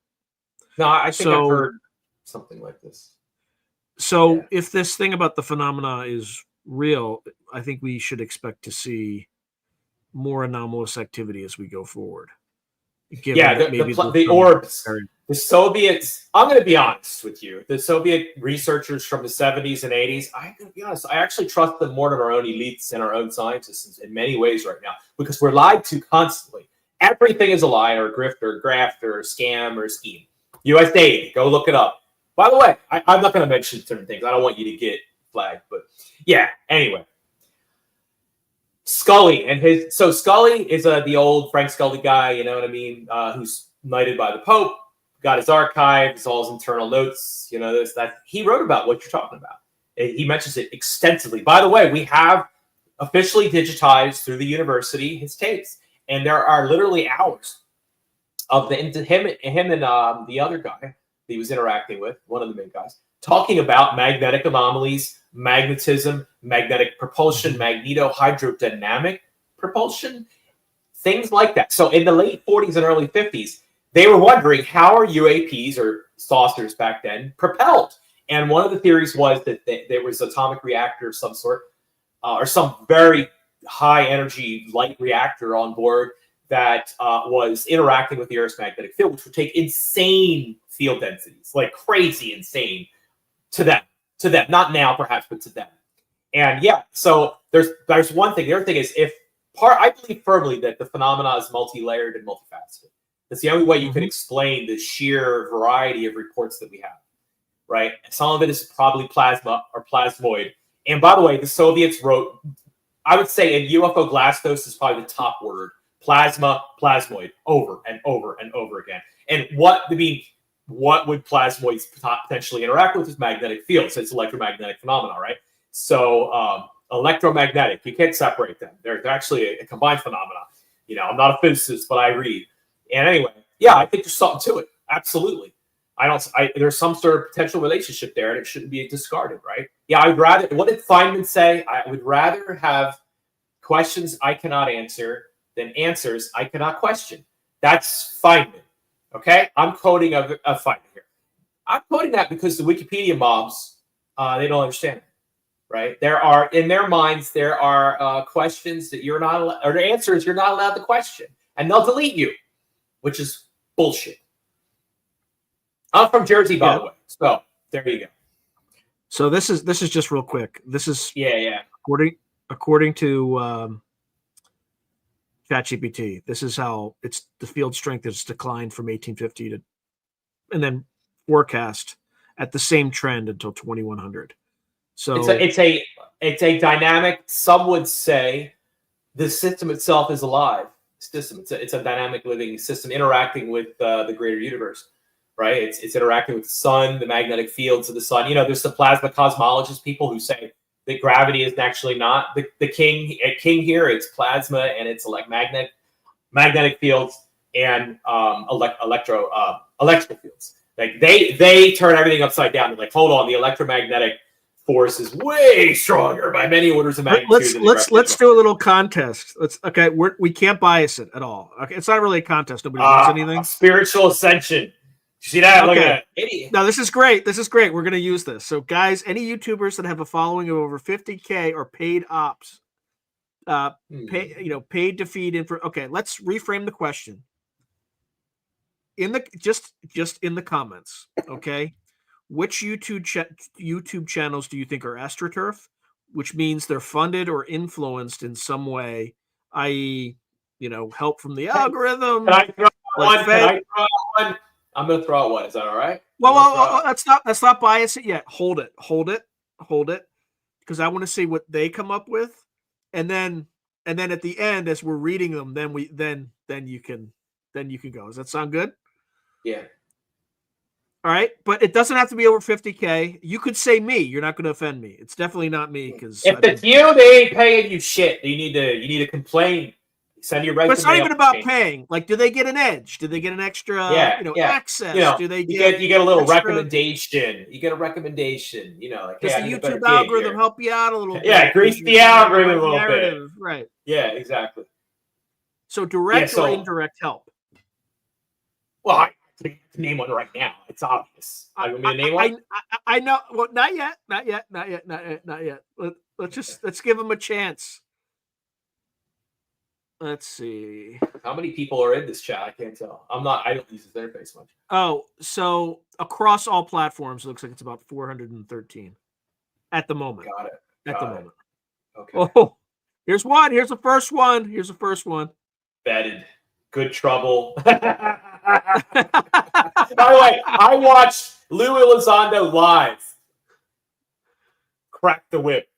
No, I think I've heard something like this. So if this thing about the phenomena is real, I think we should expect to see more anomalous activity as we go forward. The orbs, the Soviets, I'm going to be honest with you. The Soviet researchers from the 70s and 80s, I'm going to be honest, I actually trust them more than our own elites and our own scientists in many ways right now, because we're lied to constantly. Everything is a lie or a grift or a graft or a scam or a scheme. USAID, go look it up. By the way, I'm not going to mention certain things. I don't want you to get flagged, but yeah, anyway. Scully Scully is the old Frank Scully guy, you know what I mean, who's knighted by the Pope, got his archives, all his internal notes, this, that. He wrote about what you're talking about. He mentions it extensively. By the way, we have officially digitized through the university his tapes, and there are literally hours of him and the other guy he was interacting with, one of the main guys, talking about magnetic anomalies, magnetism, magnetic propulsion, magnetohydrodynamic propulsion, things like that. So in the late 40s and early 50s, they were wondering, how are UAPs, or saucers back then, propelled? And one of the theories was that there was an atomic reactor of some sort, or some very high energy light reactor on board that was interacting with the Earth's magnetic field, which would take insane field densities, like crazy insane to them. Not now, perhaps, but to them. And yeah, so there's one thing. The other thing is, I believe firmly that the phenomena is multi-layered and multifaceted. That's the only way you can explain the sheer variety of reports that we have, right? Some of it is probably plasma or plasmoid. And by the way, the Soviets wrote, I would say in UFO Glasnost is probably the top word, plasma, plasmoid, over and over and over again. And what would plasmoids potentially interact with is magnetic fields. It's electromagnetic phenomena, right? So electromagnetic, you can't separate them. They're actually a combined phenomena. I'm not a physicist, but I read. And anyway, yeah, I think there's something to it. Absolutely. There's some sort of potential relationship there, and it shouldn't be discarded, right? Yeah, what did Feynman say? I would rather have questions I cannot answer than answers I cannot question. That's Feynman. Okay, I'm quoting a Feynman here. I'm quoting that because the Wikipedia mobs, they don't understand it, right? In their minds, there are questions that you're not allowed, or answers you're not allowed to question, and they'll delete you, which is bullshit. I'm from Jersey, by the way, so there you go. So this is just real quick. This is according to ChatGPT. This is how the field strength has declined from 1850 to, and then forecast at the same trend until 2100. So it's a dynamic. Some would say the system itself is alive. It's a dynamic living system interacting with the greater universe, right? It's interacting with the sun, the magnetic fields of the sun. There's the plasma cosmologist people who say that gravity is actually not the king here. It's plasma and it's electromagnetic. magnetic fields and electrical fields. Like they turn everything upside down. They're like, hold on, the electromagnetic force is way stronger by many orders of magnitude. Let's do a little contest. We can't bias it at all. Okay, it's not really a contest. Nobody wins anything. Spiritual ascension. See that? Look at that. Idiot. No, this is great. We're going to use this. So, guys, any YouTubers that have a following of over 50K are paid ops. Paid to feed info. Okay, let's reframe the question. In the just in the comments, okay? Which YouTube channels do you think are AstroTurf? Which means they're funded or influenced in some way, i.e., help from the algorithm. Can I throw one? I'm going to throw out one. Is that all right? Well, let's not bias it yet. Hold it, because I want to see what they come up with, and then at the end, as we're reading them, then you can go. Does that sound good? Yeah. All right, but it doesn't have to be over 50K. You could say me. You're not going to offend me. It's definitely not me because if it's you, they ain't paying you shit. You need to complain. Send your resume. But it's not even about paying. Like, do they get an edge? Do they get an extra access? Do they get you get a little recommendation? You get a recommendation. Like, does the YouTube algorithm help you out a little bit? Yeah, grease the algorithm a little bit. Right. Yeah, exactly. So direct or indirect help? Well, I can name one right now. It's obvious. I name one. I know. Well, not yet. Let's give them a chance. Let's see. How many people are in this chat? I can't tell. I don't use this interface much. Oh, so across all platforms, it looks like it's about 413 at the moment. Got it. At the moment. Okay. Oh, here's one. Here's the first one. Vetted. Good trouble. By the way, I watched Lou Elizondo live crack the whip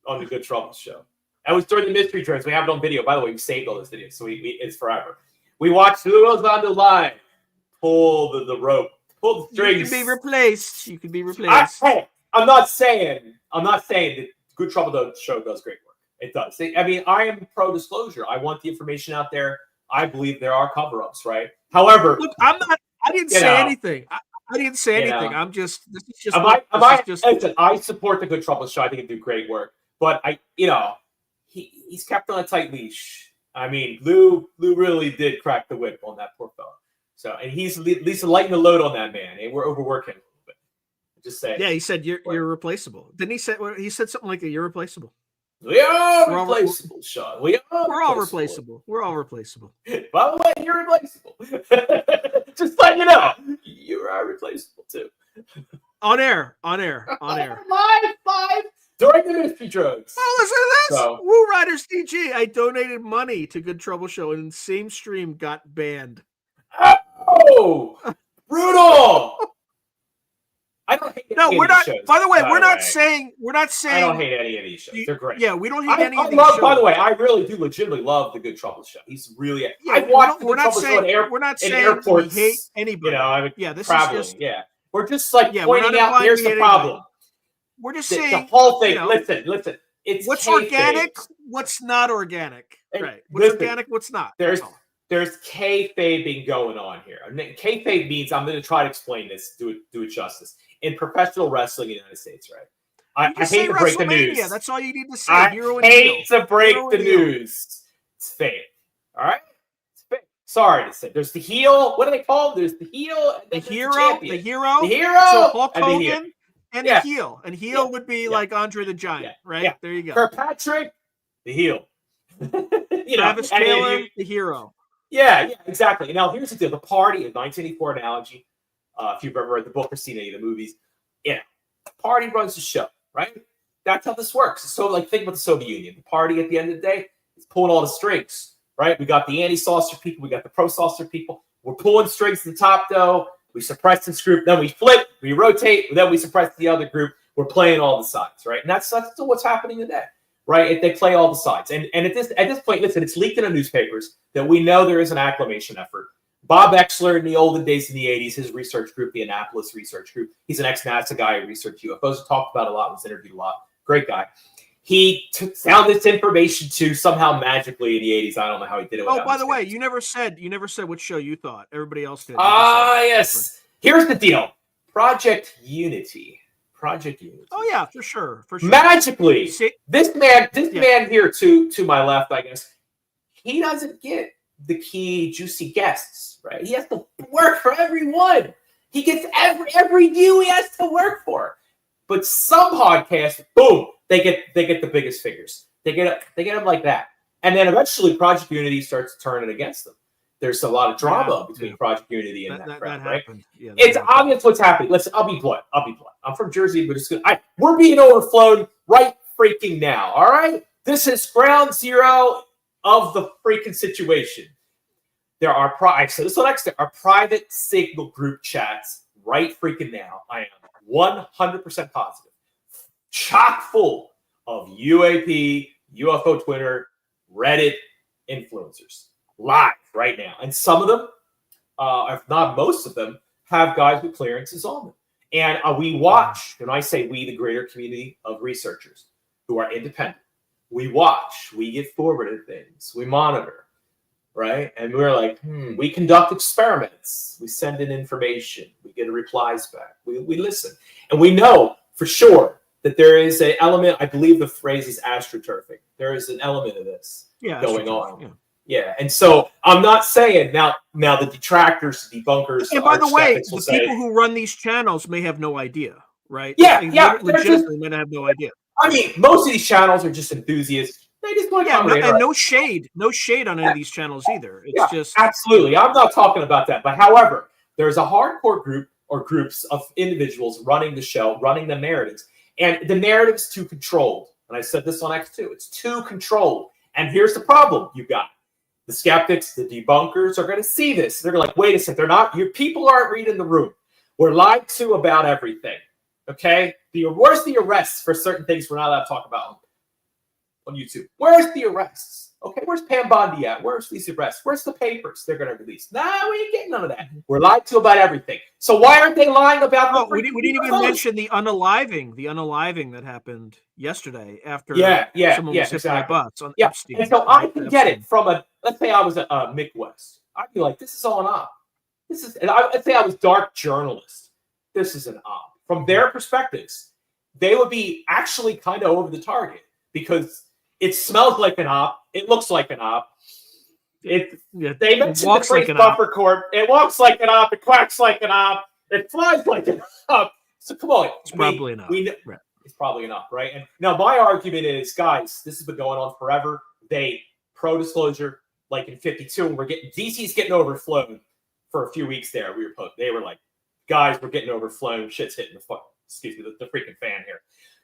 on the Good Trouble show. That was during the mystery tours. We have it on video. By the way, we saved all this video, so it's forever. We watched Lou Elizondo live pull the rope, pull the strings. You can be replaced. I'm not saying that Good Trouble show does great work. It does. I am pro disclosure. I want the information out there. I believe there are cover-ups, right? However, look, I'm not. I didn't say anything. I didn't say anything. I'm just. This is just. Listen, I support the Good Trouble show. I think it do great work, but he's kept on a tight leash. I mean, Lou really did crack the whip on that poor fella. So, and he's at least lightening the load on that man. And we're overworking a little bit. Just saying. Yeah, he said you're replaceable. Didn't he say? He said something like that. You're replaceable. We are replaceable, Sean. We're all replaceable. We're all replaceable. By the way, you're replaceable. Just let you know, you are replaceable too. On air. Live. During the mystery drugs. Oh, listen to this. So, Woo Riders DG. I donated money to Good Trouble Show, and same stream got banned. Oh, brutal. I don't hate any of these shows. By the way, we're not saying. I don't hate any of these shows. They're great. Yeah, we don't hate any of these shows. By the way, I really do legitimately love the Good Trouble show. He's really. Yeah, I've watched we're not saying we hate anybody. This traveling. Is just. Yeah, we're just pointing out. Here's the problem. We're just saying the whole thing. Listen. It's what's organic, what's not organic. Right. What's organic, what's not. There's kayfabing going on here. Kayfabe means, I'm going to try to explain this, do it justice. In professional wrestling in the United States, right? I hate to break the news. That's all you need to say. I hate to break the news. It's fake. All right? It's fake. Sorry to say. There's the heel. What are they called? There's the heel. The hero. The hero. So Hulk Hogan and the heel. And heel would be like Andre the Giant, right? Yeah. There you go. Karl Patrick, the heel. Travis Taylor, the hero. Yeah, exactly. Now, here's the deal. The Party, a 1984 analogy. If you've ever read the book or seen any of the movies, Party runs the show, right? That's how this works. So, think about the Soviet Union. The Party, at the end of the day, is pulling all the strings, right? We got the anti-saucer people. We got the pro-saucer people. We're pulling strings to the top, though. We suppress this group. Then we flip. We rotate. Then we suppress the other group. We're playing all the sides, right? And that's still what's happening today. Right, they play all the sides, and at this point, listen, it's leaked in the newspapers that we know there is an acclimation effort. Bob Exler, in the olden days in the '80s, his research group, the Annapolis Research Group, he's an ex-NASA guy who researched UFOs, talked about a lot, was interviewed a lot, great guy. he found this information too somehow magically in the 80s. I don't know how he did it. Oh, by the way, you never said what show you thought. Everybody else did. Yes. Here's the deal. Project Unity. Oh yeah, for sure. Magically, this man here to my left, I guess, he doesn't get the key juicy guests, right? He has to work for everyone. He gets every view he has to work for. But some podcasts, boom, they get the biggest figures. They get them like that. And then eventually Project Unity starts turning against them. There's a lot of drama between Project Unity and that crowd, right? Yeah, it's obvious what's happening. Listen, I'll be blunt. I'm from Jersey, but we're being overflown right freaking now. All right, this is ground zero of the freaking situation. There are there are private signal group chats right freaking now. I am 100% positive, chock full of UAP, UFO Twitter, Reddit influencers live right now. And some of them, if not most of them, have guys with clearances on them. And we watch, and I say we, the greater community of researchers who are independent, we watch, we get forwarded things, we monitor, right? And we're like, we conduct experiments, we send in information, we get replies back, we listen. And we know for sure that there is an element, I believe the phrase is astroturfing. There is an element of this going on. Yeah, and so I'm not saying now the detractors, debunkers, and by the way, the people who run these channels may have no idea, right? Yeah, legitimately may have no idea. I mean, most of these channels are just enthusiasts. They just want to commentate. And no shade on any of these channels either. It's just absolutely. I'm not talking about that, but however, there's a hardcore group or groups of individuals running the show, running the narratives, and the narrative's too controlled. And I said this on X2. It's too controlled. And here's the problem you got. The skeptics, the debunkers are going to see this. They're like, wait a second, your people aren't reading the room. We're lied to about everything. Okay? Where's the arrests for certain things we're not allowed to talk about on YouTube? Where's the arrests? Okay, where's Pam Bondi at? Where's these arrests? Where's the papers they're going to release? Nah, we ain't getting none of that. We're lied to about everything. So why aren't they lying about we didn't even mention the unaliving that happened yesterday after someone was hit by a bus on Epstein. And so I can get it from let's say I was a Mick West. I'd be like, this is all an op. Let's say I was dark journalist. This is an op. From their perspectives, they would be actually kind of over the target because it smells like an op. It looks like an op. They mentioned the phrase buffer court. It walks like an op. It quacks like an op. It flies like an op. So come on. It's probably an op. It's probably an op, right? And now my argument is, guys, this has been going on forever. They pro-disclosure, like in 52, and DC's getting overflown for a few weeks there. They were like, guys, we're getting overflown. Shit's hitting the freaking fan here.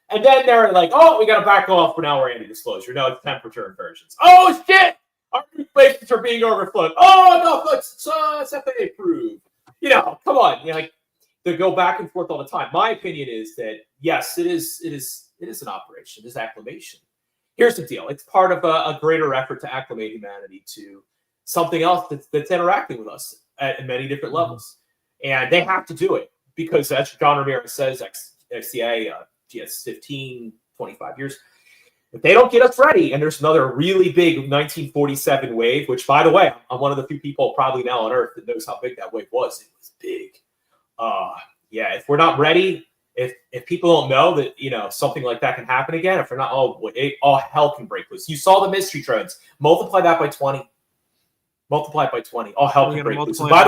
And then they're like, oh, we got to back off, but now we're anti-disclosure. No, it's temperature inversions. Oh, shit! Our places are being overflowed. Oh, no, it's FAA approved. Come on. They go back and forth all the time. My opinion is that, yes, it is an operation. It is acclimation. Here's the deal. It's part of a greater effort to acclimate humanity to something else that's interacting with us at many different levels. And they have to do it because, as John Ramirez says, XCA, 15, 25 years. If they don't get us ready, and there's another really big 1947 wave, which, by the way, I'm one of the few people probably now on Earth that knows how big that wave was. It was big. If we're not ready, if people don't know that, something like that can happen again, if they're not, all hell can break loose. You saw the mystery drones. Multiply that by 20. Multiply it by 20. All hell can break loose. And by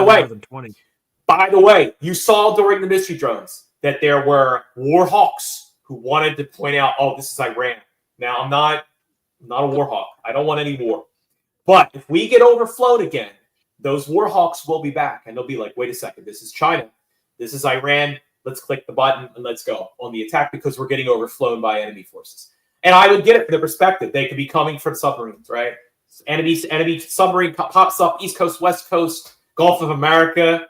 the way, you saw during the mystery drones that there were war hawks who wanted to point out, oh, this is Iran. Now, I'm not a war hawk. I don't want any war. But if we get overflowed again, those war hawks will be back. And they'll be like, wait a second, this is China. This is Iran. Let's click the button and let's go on the attack because we're getting overflown by enemy forces. And I would get it from the perspective. They could be coming from submarines, right? Enemy submarine pops up, East Coast, West Coast, Gulf of America,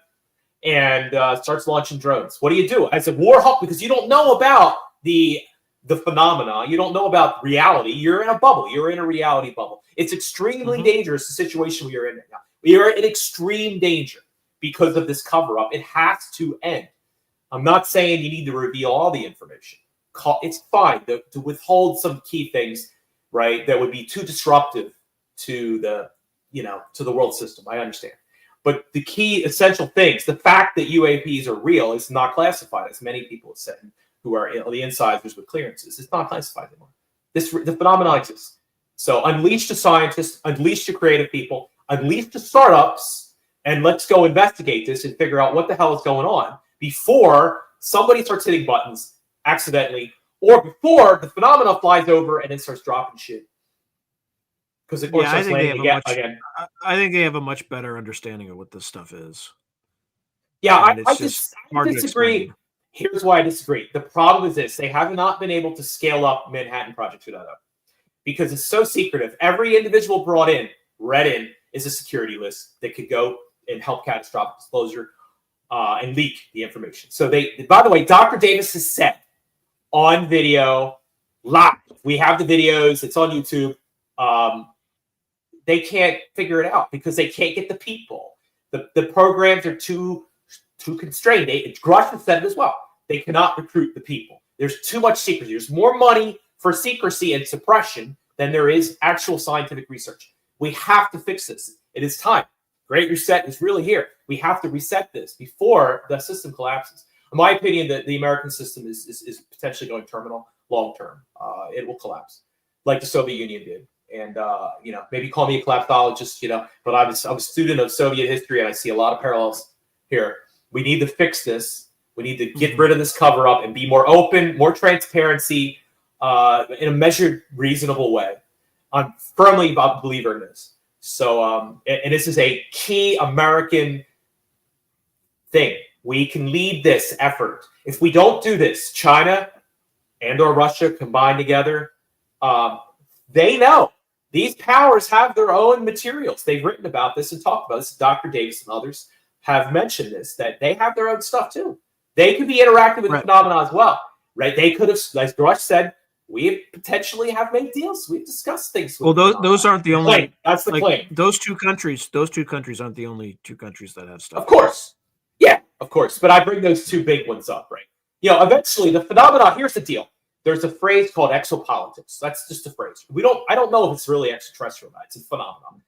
and starts launching drones. What do you do as a war hawk? Because you don't know about the phenomena. You don't know about reality. You're in a bubble. You're in a reality bubble. It's extremely dangerous, the situation we are in right now. We are in extreme danger because of this cover-up. It has to end. I'm not saying you need to reveal all the information. it's fine to withhold some key things, right? That would be too disruptive to the world system. I understand. But the key essential things, the fact that UAPs are real is not classified, as many people have said, who are the insiders with clearances. It's not classified anymore. The phenomenon exists. So unleash the scientists, unleash the creative people, unleash the startups, and let's go investigate this and figure out what the hell is going on before somebody starts hitting buttons accidentally, or before the phenomenon flies over and then starts dropping shit. Because of course, I think I think they have a much better understanding of what this stuff is. Yeah, I disagree. Explain. Here's why I disagree. The problem is this: they have not been able to scale up Manhattan Project 2.0 because it's so secretive. Every individual read in, is a security list that could go and help catastrophic disclosure and leak the information. So by the way, Dr. Davis has said on video, live. We have the videos. It's on YouTube. They can't figure it out because they can't get the people. The programs are too constrained. Grush has said it as well. They cannot recruit the people. There's too much secrecy. There's more money for secrecy and suppression than there is actual scientific research. We have to fix this. It is time. Great Reset is really here. We have to reset this before the system collapses. In my opinion, the American system is potentially going terminal long term. It will collapse like the Soviet Union did. And, maybe call me a collapsologist, but I'm a student of Soviet history and I see a lot of parallels here. We need to fix this. We need to get rid of this cover up and be more open, more transparency in a measured, reasonable way. I'm firmly a believer in this. So, and this is a key American thing. We can lead this effort. If we don't do this, China and or Russia combined together, they know. These powers have their own materials. They've written about this and talked about this. Dr. Davis and others have mentioned this, that they have their own stuff too. They could be interacting with the phenomenon as well, right? They could have, like Grush said, we potentially have made deals. We've discussed things. Well, those aren't the only. Claim. That's the claim. Those two countries aren't the only two countries that have stuff. Of course. Yeah, of course. But I bring those two big ones up, right? Eventually the phenomenon, here's the deal. There's a phrase called exopolitics. That's just a phrase. I don't know if it's really extraterrestrial or not. It's a phenomenon.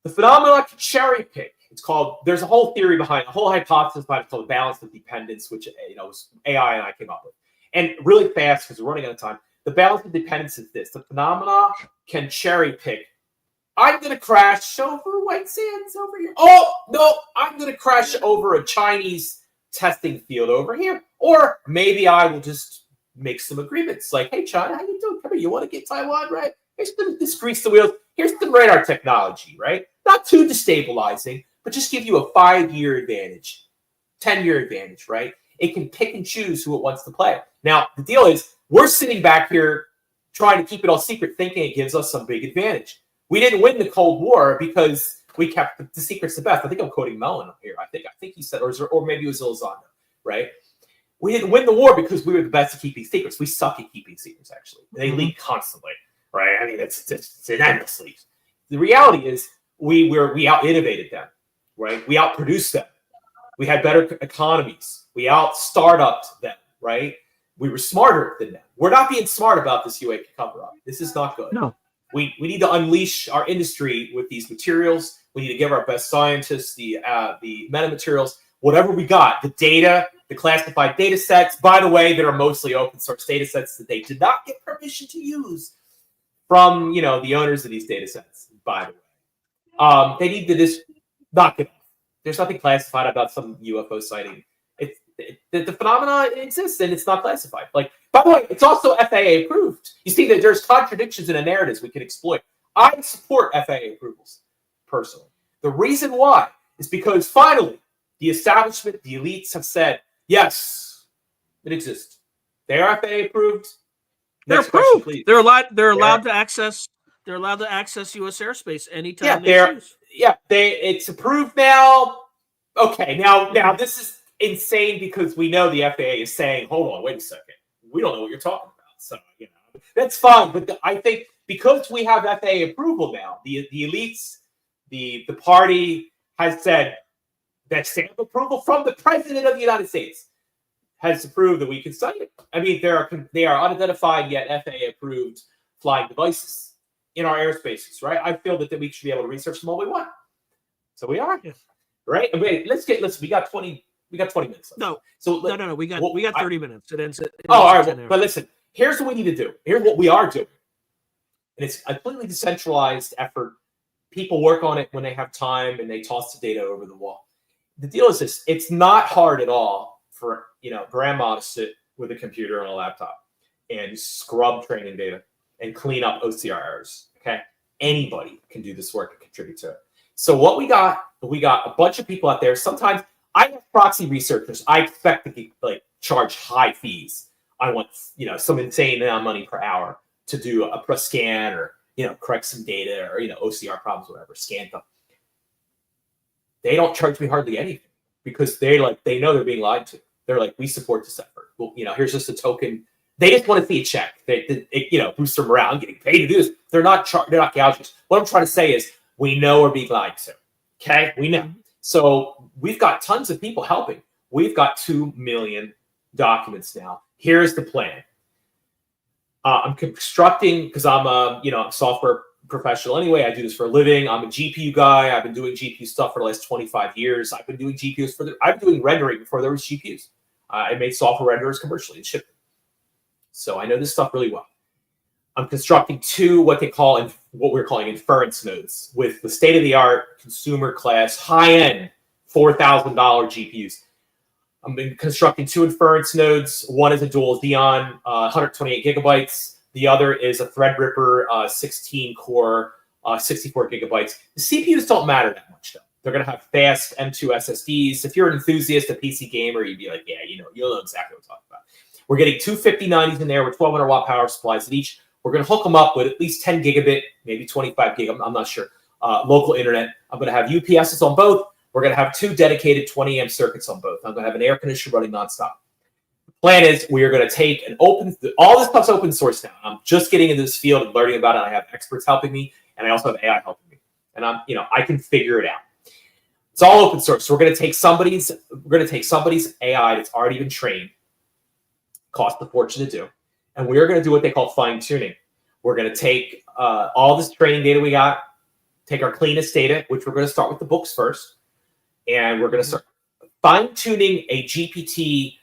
The phenomenon can cherry pick. There's a whole theory behind, a whole hypothesis behind it called balance of dependence, which was AI and I came up with. And really fast, because we're running out of time, the balance of dependence is this. The phenomena can cherry pick. I'm going to crash over white sands over here. Oh, no, I'm going to crash over a Chinese testing field over here. Or maybe I will just make some agreements like, hey, China, how you doing? Come here, you want to get Taiwan, right? Here's this grease the wheels. Here's the radar technology, right? Not too destabilizing, but just give you a 5-year advantage, 10-year advantage, right? It can pick and choose who it wants to play. Now, the deal is we're sitting back here trying to keep it all secret, thinking it gives us some big advantage. We didn't win the Cold War because we kept the secrets the best. I think I'm quoting Mellon here. I think he said, or maybe it was Elizondo, right? We didn't win the war because we were the best at keeping secrets. We suck at keeping secrets, actually. They leak constantly, right? I mean, it's an endless leak. The reality is we out-innovated them, right? We outproduced them. We had better economies. We out-startuped them, right? We were smarter than them. We're not being smart about this UAP cover-up. This is not good. No. We need to unleash our industry with these materials. We need to give our best scientists the metamaterials, whatever we got, the data, the classified data sets, by the way, that are mostly open source data sets that they did not get permission to use from, the owners of these data sets, by the way. They need to just knock it off. There's nothing classified about some UFO sighting. The phenomenon exists and it's not classified. Like, by the way, it's also FAA approved. You see that there's contradictions in the narratives we can exploit. I support FAA approvals, personally. The reason why is because finally, the establishment, the elites have said, yes, it exists. They are FAA approved. They're approved. Question, they're allowed to access. They're allowed to access U.S. airspace anytime they choose. Yeah, it's approved now. Okay, now this is insane because we know the FAA is saying, hold on, wait a second. We don't know what you're talking about. So, that's fine. But I think because we have FAA approval now, the elites, the party has said that stamp approval from the president of the United States has approved that we can study it. I mean, they are unidentified yet FAA approved flying devices in our airspaces, right? I feel that we should be able to research them all we want. So we are, right? I mean, listen. We got 20 minutes left. No, so no. We got 30 minutes. It ends. All right. Well, but listen, here's what we need to do. Here's what we are doing, and it's a completely decentralized effort. People work on it when they have time, and they toss the data over the wall. The deal is this: it's not hard at all for grandma to sit with a computer and a laptop and scrub training data and clean up OCR errors. Okay, anybody can do this work and contribute to it. So what we got a bunch of people out there. Sometimes I have proxy researchers. I expect to charge high fees. I want some insane amount of money per hour to do a press scan or correct some data or OCR problems, whatever, scan them. They don't charge me hardly anything because they know they're being lied to. They're like, we support this effort. Well, here's just a token. They just want to see a check. They boost their morale. I'm getting paid to do this. They're not gouging. What I'm trying to say is, we know we're being lied to. Okay, we know. So we've got tons of people helping. We've got 2 million documents now. Here's the plan. I'm constructing because I'm a software professional anyway. I do this for a living. I'm a GPU guy. I've been doing GPU stuff for the last 25 years. I've been doing GPUs I've been doing rendering before there was GPUs. I made software renderers commercially and shipped them. So I know this stuff really well. I'm constructing 2 what we're calling inference nodes with the state-of-the-art consumer class high-end $4,000 GPUs. I'm constructing 2 inference nodes. One is a dual Xeon, 128 gigabytes. The other is a Threadripper 16-core, 64 gigabytes. The CPUs don't matter that much, though. They're going to have fast M2 SSDs. If you're an enthusiast, a PC gamer, you'd be like, yeah, you'll know exactly what I'm talking about. We're getting 2 5090s in there with 1,200 watt power supplies at each. We're going to hook them up with at least 10 gigabit, maybe 25 gig, I'm not sure, local internet. I'm going to have UPSs on both. We're going to have 2 dedicated 20 amp circuits on both. I'm going to have an air conditioner running nonstop. The plan is we are going to take all this stuff's open source now. I'm just getting into this field and learning about it. I have experts helping me, and I also have AI helping me. And I can figure it out. It's all open source. So we're going to take somebody's AI that's already been trained, cost a fortune to do. And we're going to do what they call fine tuning. We're going to take all this training data we got, take our cleanest data, which we're going to start with the books first. And we're going to start fine tuning a GPT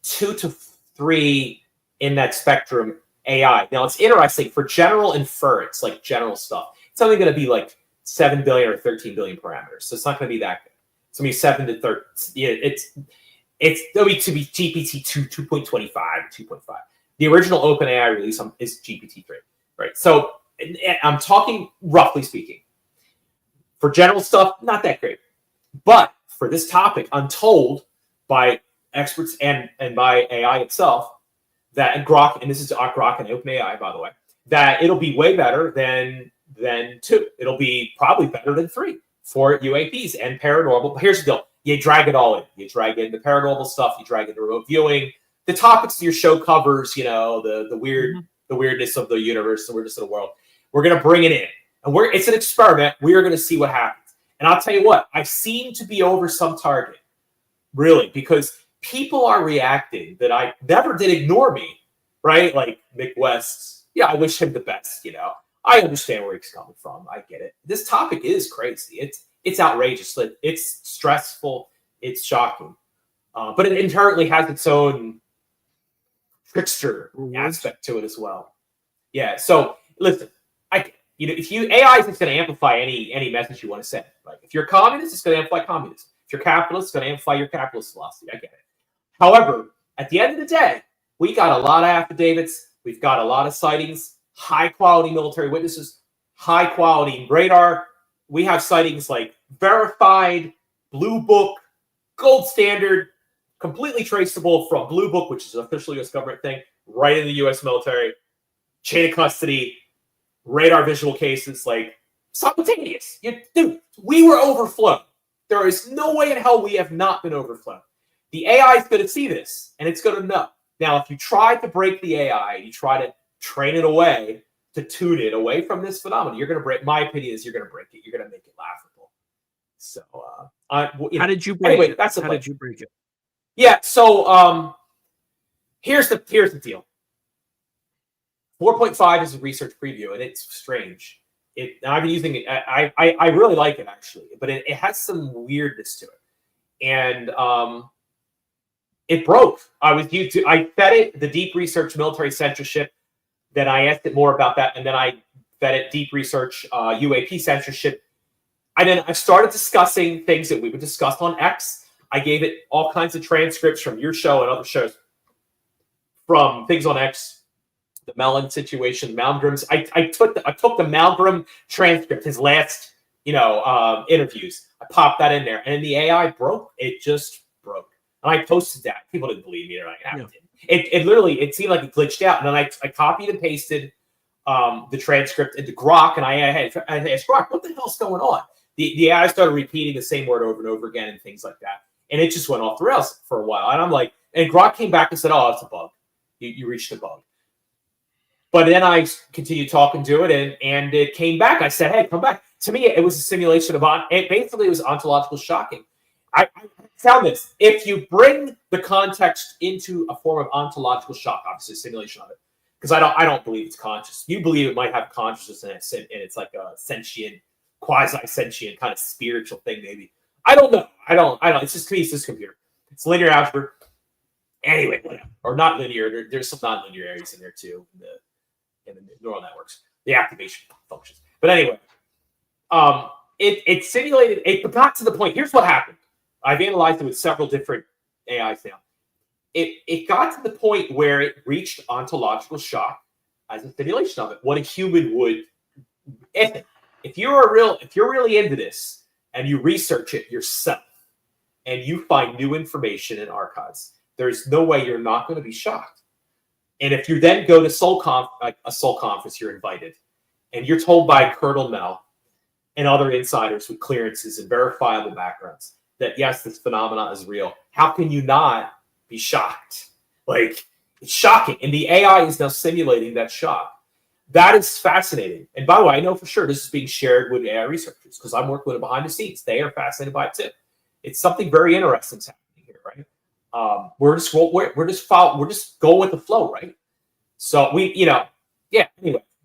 2 to 3 in that spectrum AI. Now it's interesting for general inference, like general stuff. It's only going to be like 7 billion or 13 billion parameters. So it's not going to be that good. It's going to be 7 to 13. Yeah, it'll be to be GPT 2.25, 2.5. The original OpenAI release is GPT-3, right? So I'm talking roughly speaking. For general stuff, not that great. But for this topic, I'm told by experts and by AI itself that and Grok, and this is Grok and OpenAI, by the way, that it'll be way better than 2. It'll be probably better than 3 for UAPs and paranormal. But here's the deal. You drag it all in. You drag in the paranormal stuff. You drag in the remote viewing. The topics your show covers, the weirdness of the universe, the weirdness of the world. We're going to bring it in. And it's an experiment. We are going to see what happens. And I'll tell you what, I seem to be over some target, really, because people are reacting that I never did ignore me, right? Like Mick West. Yeah, I wish him the best, I understand where he's coming from. I get it. This topic is crazy. It's outrageous. It's stressful. It's shocking. But it inherently has its own trickster aspect to it as well. Yeah. So listen, if AI is just going to amplify any message you want to send. Like if you're a communist, it's going to amplify communism. If you're capitalist, it's going to amplify your capitalist philosophy. I get it. However, at the end of the day, we got a lot of affidavits. We've got a lot of sightings, high quality military witnesses, high quality radar. We have sightings like verified, Blue Book, gold standard, completely traceable from Blue Book, which is an official U.S. government thing, right in the U.S. military, chain of custody, radar visual cases, like simultaneous. Dude, we were overflown. There is no way in hell we have not been overflown. The AI is going to see this, and it's going to know. Now, if you try to break the AI, you try to train it away, to tune it away from this phenomenon, you're going to break. My opinion is you're going to break it. You're going to make it laughable. So, how did you break it? That's the how plan. did you break it? Yeah, so Here's the deal. 4.5 is a research preview, and it's strange. I've been using it. I really like it, actually, but it has some weirdness to it. And it broke. I fed it the deep research military censorship. Then I asked it more about that, and then I fed it deep research UAP censorship. And then I started discussing things that we would discuss on X. I gave it all kinds of transcripts from your show and other shows, from things on X, the Mellon situation, Malmgren's. I took the Malmgren transcript, his last interviews. I popped that in there, and the AI broke. It just broke. And I posted that. People didn't believe me. They're like, yeah. It literally, it seemed like it glitched out. And then I copied and pasted the transcript into Grok, and I asked Grok, what the hell's going on? The AI started repeating the same word over and over again and things like that. And it just went off the rails for a while. And I'm like, and Grok came back and said, oh, it's a bug. You reached a bug. But then I continued talking to it, and it came back. I said, hey, come back. To me, it was a simulation of basically it was ontological shocking. I found this. If you bring the context into a form of ontological shock, obviously simulation of it, because I don't believe it's conscious. You believe it might have consciousness in it, and it's like a sentient, quasi-sentient kind of spiritual thing, maybe. I don't know. I don't. It's just, to me, it's just computer. It's linear algebra. Anyway, whatever. Or not linear. There's some non-linear areas in there too, in the neural networks, the activation functions. But anyway, it simulated. It got to the point. Here's what happened. I've analyzed it with several different AIs now. It got to the point where it reached ontological shock as a simulation of it. What a human would, if you're really into this and you research it yourself and you find new information in archives, there's no way you're not going to be shocked. And if you then go to a Soul conference, you're invited, and you're told by Colonel Mel and other insiders with clearances and verifiable backgrounds that yes, this phenomenon is real. How can you not be shocked? Like, it's shocking. And the AI is now simulating that shock. That is fascinating. And by the way, I know for sure this is being shared with AI researchers because I'm working with it behind the scenes. They are fascinated by it too. It's something very interesting happening here, right? We're just going with the flow, right? So anyway,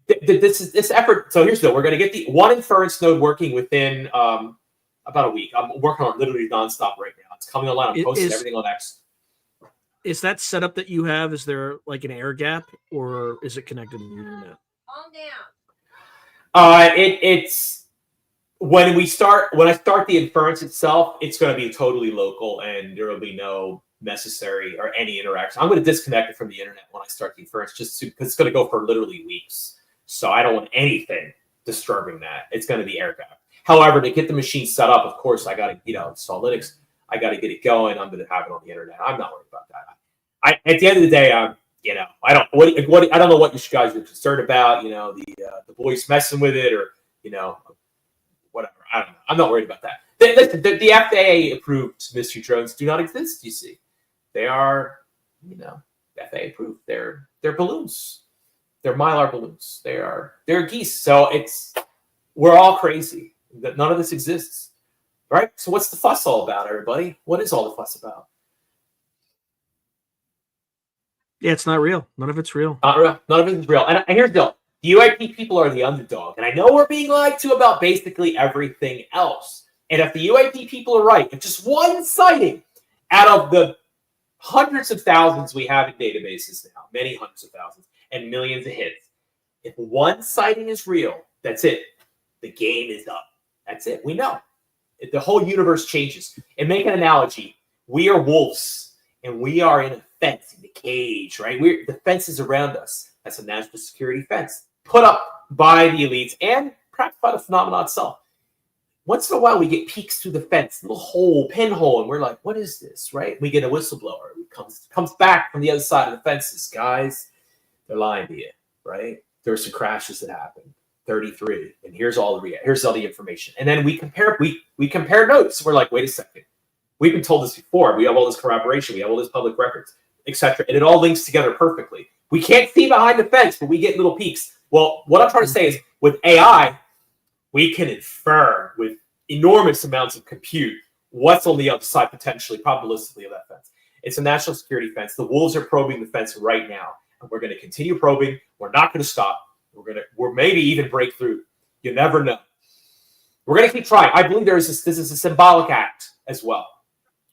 this effort. So here's the deal. We're going to get the one inference node working within about a week. I'm working on it literally nonstop right now. It's coming online. I'm posting everything on X. Is that setup that you have? Is there like an air gap, or is it connected to the internet? Calm down. It's when I start the inference itself, it's going to be totally local, and there will be no necessary or any interaction. I'm going to disconnect it from the internet when I start the inference, because it's going to go for literally weeks. So I don't want anything disturbing that. It's going to be air gap. However, to get the machine set up, of course, I got to install Linux. I got to get it going. I'm going to have it on the internet. I'm not worried about that. At the end of the day, I don't know what you guys are concerned about. The boys messing with it, or whatever. I don't know. I'm not worried about that. The FAA approved mystery drones do not exist. You see, they are FAA approved. They're balloons. They're Mylar balloons. They're geese. So we're all crazy. That none of this exists, right? So what's the fuss all about, everybody? What is all the fuss about? Yeah, it's not real. None of it's real. Not real. None of it is real. And here's the deal. The UAP people are the underdog. And I know we're being lied to about basically everything else. And if the UAP people are right, if just one sighting out of the hundreds of thousands we have in databases now, many hundreds of thousands, and millions of hits, if one sighting is real, that's it. The game is up. That's it. We know. The whole universe changes. And make an analogy. We are wolves, and we are in a fence, in the cage, right? The fence is around us. That's a national security fence put up by the elites and perhaps by the phenomenon itself. Once in a while, we get peeks through the fence, little pinhole, and we're like, what is this, right? We get a whistleblower who comes back from the other side of the fences. Guys, they're lying to you, right? There's some crashes that happened. 33, and here's all the information. And then we compare notes. We're like, wait a second. We've been told this before. We have all this corroboration. We have all this public records, etc. And it all links together perfectly. We can't see behind the fence, but we get little peeks. Well, what I'm trying to say is with AI, we can infer with enormous amounts of compute what's on the other side, potentially, probabilistically, of that fence. It's a national security fence. The wolves are probing the fence right now, and we're going to continue probing. We're not going to stop. We're maybe even break through. You never know. We're going to keep trying. I believe this is a symbolic act as well.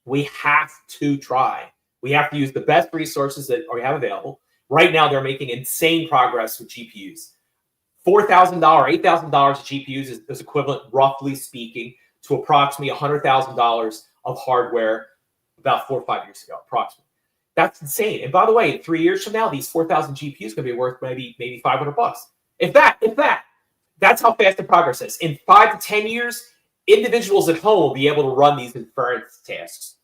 We have to try. We have to use the best resources that we have available. Right now, they're making insane progress with GPUs. $4,000, $8,000 of GPUs is equivalent, roughly speaking, to approximately $100,000 of hardware about 4 or 5 years ago, approximately. That's insane. And by the way, 3 years from now, these 4,000 GPUs are going to be worth maybe $500. If that. That's how fast the progress is. In 5 to 10 years, individuals at home will be able to run these inference tasks,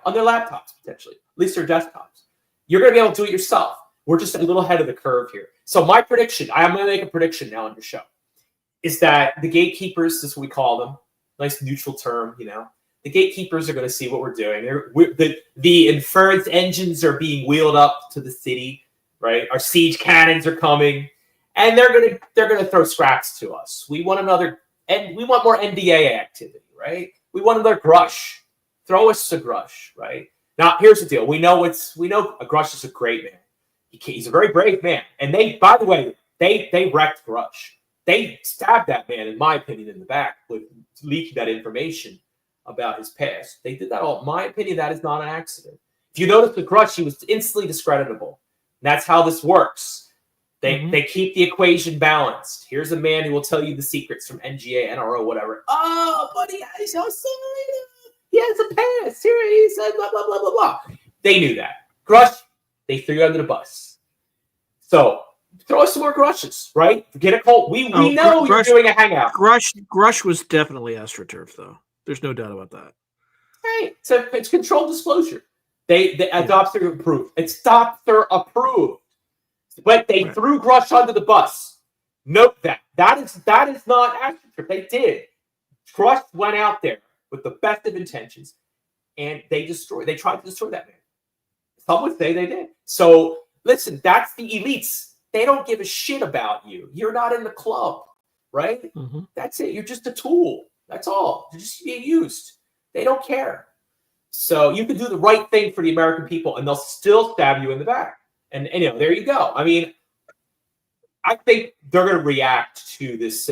on their laptops, potentially, at least their desktops. You're going to be able to do it yourself. We're just a little ahead of the curve here. So my prediction, I'm going to make a prediction now on the show, is that the gatekeepers, this is what we call them, nice neutral term, the gatekeepers are going to see what we're doing. The inference engines are being wheeled up to the city, right? Our siege cannons are coming, and they're going to throw scraps to us. We want more NDA activity, right? We want another Grush. Throw us a Grush, right? Now, here's the deal. We know Grush is a great man. He's a very brave man. And by the way, they wrecked Grush. They stabbed that man, in my opinion, in the back with leaking that information about his past. They did that all. In my opinion, that is not an accident. If you notice with Grush, he was instantly discreditable. And that's how this works. They keep the equation balanced. Here's a man who will tell you the secrets from NGA, NRO, whatever. Oh, buddy, he's so sorry. He has a past. Here he said blah, blah, blah, blah, blah. They knew that. Grush, they threw you under the bus. So throw us some more Grushes, right? Get a cult. We know you're doing a hangout. Grush was definitely AstroTurf, though. There's no doubt about that. Right. So it's controlled disclosure. They Adopter approved. It's Adopter approved. But they threw Grush under the bus. Note that. That is not AstroTurf. They did. Grush went out there with the best of intentions, and they tried to destroy that man. Some would say they did. So listen, that's the elites. They don't give a shit about you. You're not in the club, right? Mm-hmm. That's it. You're just a tool. That's all. You're just being used. They don't care. So you can do the right thing for the American people, and they'll still stab you in the back. And there you go. I mean, I think they're going to react to this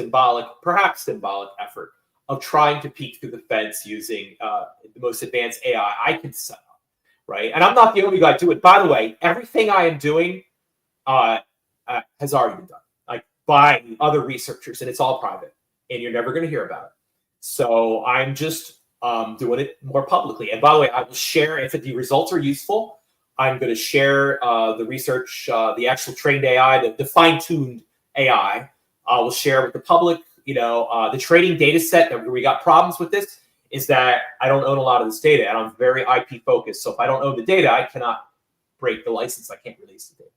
perhaps symbolic effort of trying to peek through the fence using the most advanced AI I can set up, right? And I'm not the only guy doing it. By the way, everything I am doing has already been done, like by other researchers, and it's all private, and you're never going to hear about it. So I'm just doing it more publicly. And by the way, I will share, if the results are useful, I'm going to share the research, the actual trained AI, the fine-tuned AI. I will share with the public. The trading data set that we got problems with this is that I don't own a lot of this data, and I'm very IP focused. So if I don't own the data, I cannot break the license. I can't release the data.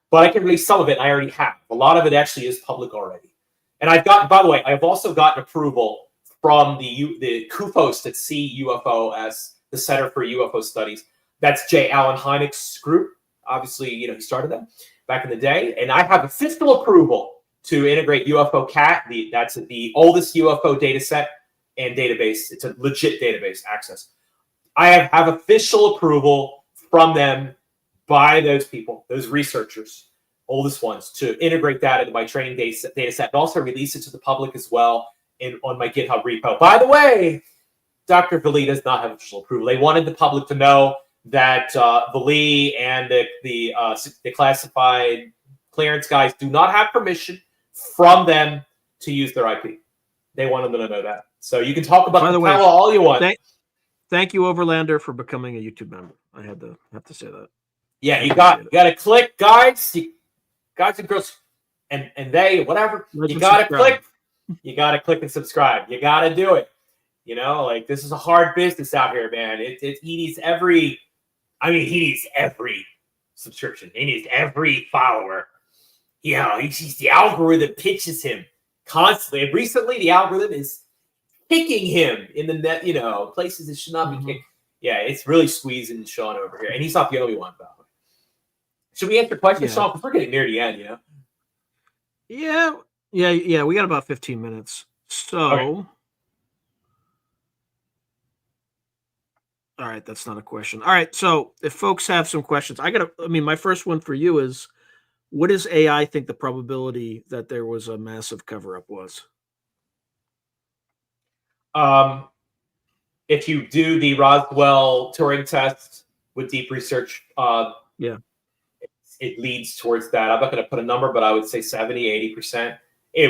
But I can release some of it, and I already have. A lot of it actually is public already. And by the way, I've also gotten approval from the CUFOS at CUFOS, the Center for UFO Studies. That's J. Allen Hynek's group. Obviously, he started them back in the day. And I have official approval to integrate UFO CAT. That's the oldest UFO data set and database. It's a legit database access. I have official approval from them by those people, those researchers, oldest ones, to integrate that into my training data set and also release it to the public as well on my GitHub repo. By the way, Dr. Vali does not have official approval. They wanted the public to know that Vali and the classified clearance guys do not have permission from them to use their IP. They wanted them to know that. So you can talk about the power all you want. Thank you, Overlander, for becoming a YouTube member. I have to say that. Yeah, you got to click, guys and girls, and they whatever. You got to click. You got to click and subscribe. You got to do it. This is a hard business out here, man. He needs every subscription. He needs every follower. The algorithm pitches him constantly. And recently, the algorithm is kicking him in the net, places that should not be kicked. Yeah, it's really squeezing Sean over here. And he's not the only one, by the way. Should we answer questions, Sean? Because we're getting near the end, Yeah. We got about 15 minutes. So, All right, that's not a question. All right, so if folks have some questions, my first one for you is, what does AI think the probability that there was a massive cover-up was? If you do the Roswell Turing test with deep research, Yeah. it leads towards that. I'm not going to put a number, but I would say 70, 80%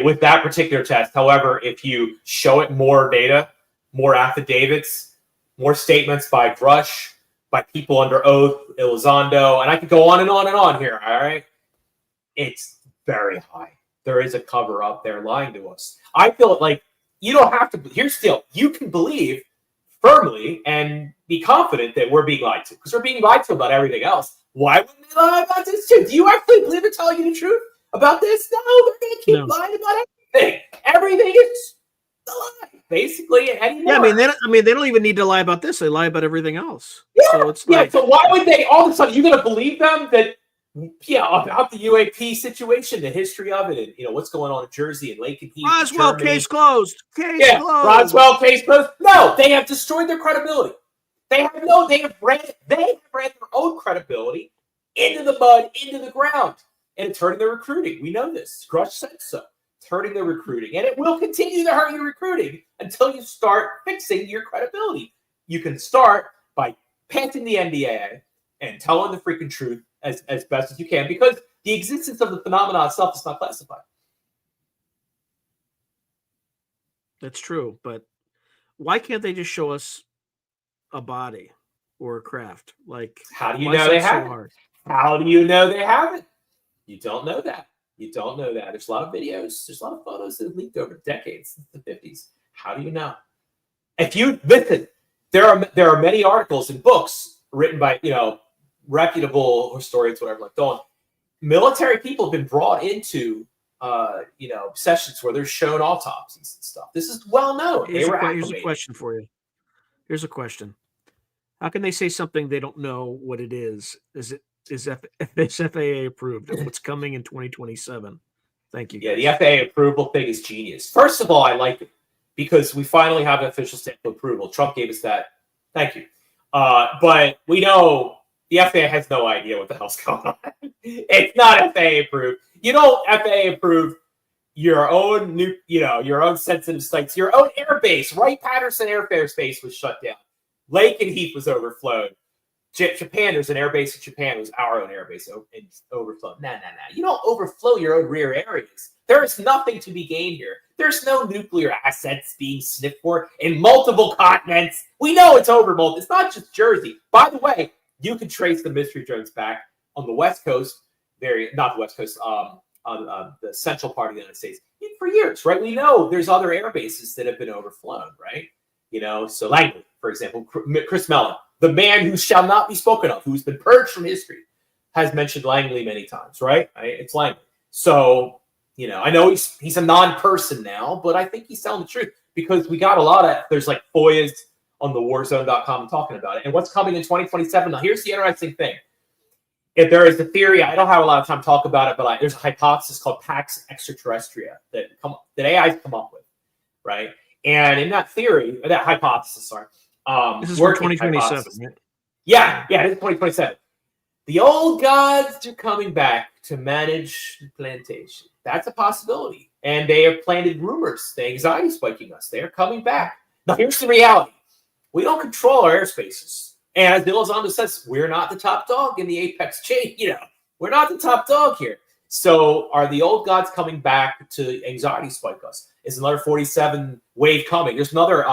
with that particular test. However, if you show it more data, more affidavits, more statements by Brush, by people under oath, Elizondo, and I could go on and on and on here, all right? It's very high. There is a cover up there lying to us. I feel like you don't have to. Here's the deal. You can believe firmly and be confident that we're being lied to, because we're being lied to about everything else. Why wouldn't they lie about this too? Do you actually believe they're telling you the truth about this? No, they're going to keep lying about everything. Everything is a lie, basically. Anymore. Yeah, they don't even need to lie about this. They lie about everything else. Yeah, so it's like, so why would they all of a sudden? You're going to believe them that? Yeah, about the UAP situation, the history of it, and what's going on in Jersey and Lake and Heath. Roswell case closed. Closed. Roswell case closed. No, they have destroyed their credibility. They have ran their own credibility into the mud, into the ground, and it's hurting their recruiting. We know this. Grush said so. It's hurting their recruiting, and it will continue to hurt your recruiting until you start fixing your credibility. You can start by passing the NDAA and telling the freaking truth as best as you can, because the existence of the phenomenon itself is not classified. That's true, but why can't they just show us a body or a craft? Like, how do you know they have it? How do you know they have it? You don't know that. You don't know that. There's a lot of videos. There's a lot of photos that have leaked over decades, since the 50s. How do you know? If you listen, there are many articles and books written by reputable historians, whatever, like Dawn. Military people have been brought into sessions where they're shown autopsies and stuff. This is well known. Here's a question for you. Here's a question. How can they say something they don't know what it is? Is FAA approved? What's coming in 2027? Thank you. Yeah, the FAA approval thing is genius. First of all, I like it because we finally have an official stamp of approval. Trump gave us that. Thank you. But we know the FAA has no idea what the hell's going on. It's not FAA approved. You don't FAA approve your own your own sensitive sites, your own airbase. Wright-Patterson Air Force Base was shut down. Lake and Heath was overflowed. Japan, there's an airbase in Japan. It was our own airbase and overflowed. Nah. You don't overflow your own rear areas. There is nothing to be gained here. There's no nuclear assets being sniffed for in multiple continents. We know it's over multiple. It's not just Jersey. By the way, you can trace the mystery drones back on the West Coast, not the West Coast, on the central part of the United States for years, right? We know there's other air bases that have been overflown, right? So Langley, for example, Chris Mellon, the man who shall not be spoken of, who's been purged from history, has mentioned Langley many times, right? It's Langley. So, I know he's a non-person now, but I think he's telling the truth, because we got there's like FOIAs on the warzone.com talking about it. And what's coming in 2027? Now, here's the interesting thing. If there is a theory, I don't have a lot of time to talk about it, but there's a hypothesis called Pax Extraterrestre that AI's come up with, right? And in that theory, or that hypothesis, this is for 2027, right? Yeah, this is 2027. The old gods are coming back to manage the plantation. That's a possibility. And they have planted rumors, the anxiety spiking us. They're coming back. Now, here's the reality. We don't control our airspaces. And as Elizondo says, we're not the top dog in the apex chain. We're not the top dog here. So are the old gods coming back to anxiety spike us? Is another 47 wave coming? There's another,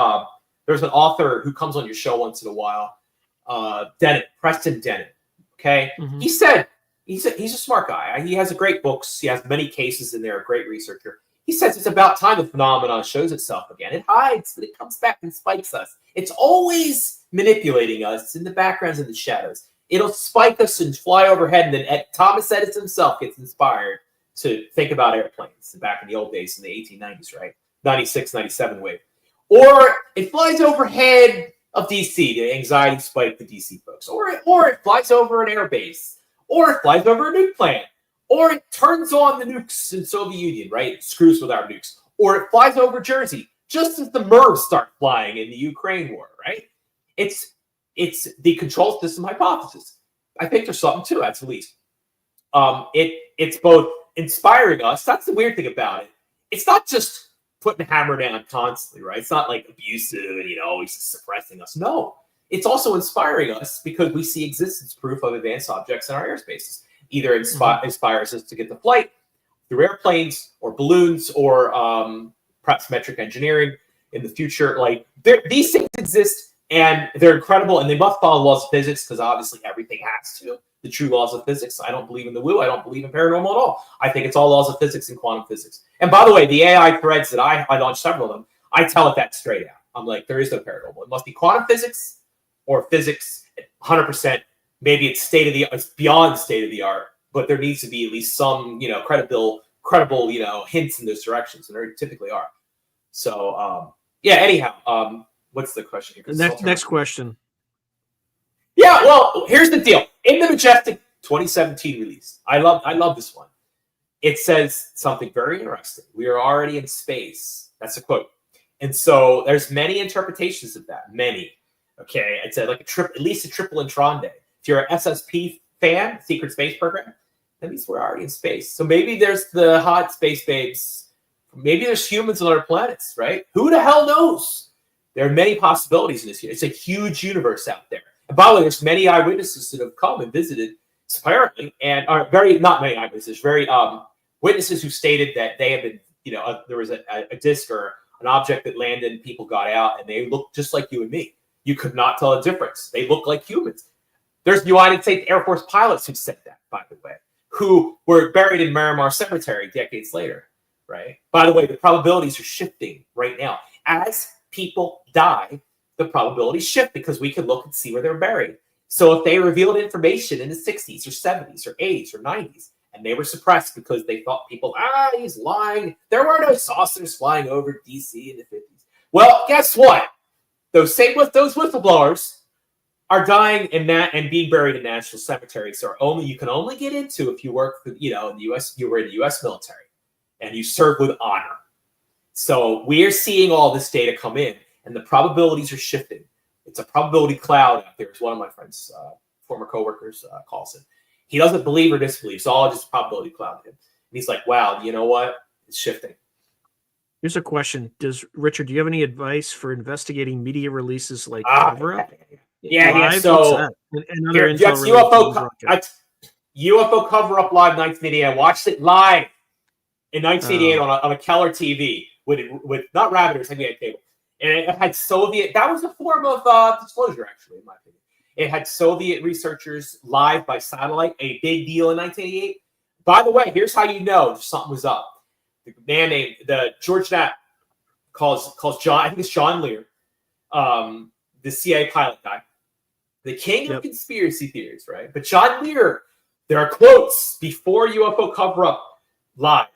there's an author who comes on your show once in a while, Preston Dennett. Okay. Mm-hmm. He said, he's a smart guy. He has great books. He has many cases in there, a great researcher. He says it's about time the phenomenon shows itself again. It hides, but it comes back and spikes us. It's always manipulating us in the backgrounds and the shadows. It'll spike us and fly overhead, and then Thomas Edison himself gets inspired to think about airplanes back in the old days in the 1890s, right? 96, 97 wave. Or it flies overhead of DC, the anxiety spike the DC folks. Or it flies over an airbase. Or it flies over a nuke plant. Or it turns on the nukes in Soviet Union, right? It screws with our nukes. Or it flies over Jersey, just as the MIRVs start flying in the Ukraine war, right? It's it's the control system hypothesis. I think there's something to it, at least. It's both inspiring us. That's the weird thing about it. It's not just putting the hammer down constantly, right? It's not like abusive and, always suppressing us. No, it's also inspiring us because we see existence proof of advanced objects in our airspaces. Either inspires us to get to flight through airplanes or balloons or perhaps metric engineering in the future. Like these things exist and they're incredible and they must follow laws of physics because obviously everything has to. The true laws of physics. I don't believe in the woo. I don't believe in paranormal at all. I think it's all laws of physics and quantum physics. And by the way, the AI threads that I launched several of them, I tell it that straight out. I'm like, there is no paranormal. It must be quantum physics or physics 100%. Maybe it's it's beyond state of the art, but there needs to be at least some, credible, hints in those directions, and there typically are. So, anyhow, what's the question here? Next question. Yeah, well, here's the deal. In the Majestic 2017 release, I love this one. It says something very interesting. We are already in space. That's a quote. And so there's many interpretations of that. Many. Okay, it's at least a triple entendre. If you're an SSP fan, Secret Space Program, that means we're already in space. So maybe there's the hot space babes. Maybe there's humans on other planets, right? Who the hell knows? There are many possibilities in this. It's a huge universe out there. And by the way, there's many eyewitnesses that have come and visited, apparently, and are not many eyewitnesses, witnesses who stated that they have been, there was a disc or an object that landed and people got out and they looked just like you and me. You could not tell a difference. They look like humans. There's United States Air Force pilots who said that, by the way, who were buried in Miramar Cemetery decades later, right? By the way, the probabilities are shifting right now. As people die, the probabilities shift because we can look and see where they're buried. So if they revealed information in the 60s or 70s or 80s or 90s, and they were suppressed because they thought people, he's lying. There were no saucers flying over DC in the 50s. Well, guess what? Those whistleblowers are dying in that and being buried in national cemeteries. So you can only get into if you work for, in the U.S. You were in the U.S. military and you serve with honor. So we're seeing all this data come in, and the probabilities are shifting. It's a probability cloud out there, as one of my friends, former coworkers, calls it. He doesn't believe or disbelieve. It's all just a probability cloud to him. And he's like, wow, you know what? It's shifting. Here's a question. Richard, do you have any advice for investigating media releases like cover-up? Yeah. So UFO cover-up live 1988. I watched it live in 1988 on a Keller TV with not Rabbiters, I think we had cable. And it had Soviet, that was a form of disclosure, actually, in my opinion. It had Soviet researchers live by satellite, a big deal in 1988. By the way, here's how you know something was up. The man named George Knapp calls John, I think it's John Lear, the CIA pilot guy, the king of conspiracy theories, right? But John Lear, there are quotes before UFO cover-up live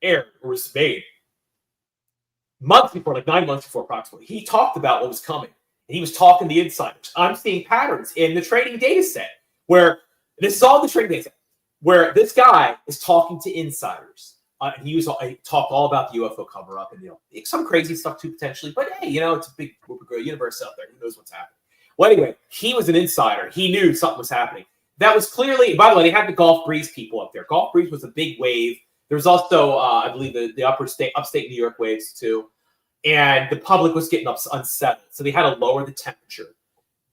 aired or was made. Months before, like 9 months before approximately, he talked about what was coming. And he was talking to the insiders. I'm seeing patterns in the trading data set where this is all the trading data set, where this guy is talking to insiders. He talked all about the UFO cover-up and some crazy stuff too potentially. But hey, it's a big universe out there. Who knows what's happening? Well, anyway, he was an insider. He knew something was happening. That was clearly. By the way, they had the Gulf Breeze people up there. Gulf Breeze was a big wave. There was also, I believe, the upstate New York waves too. And the public was getting unsettled. So they had to lower the temperature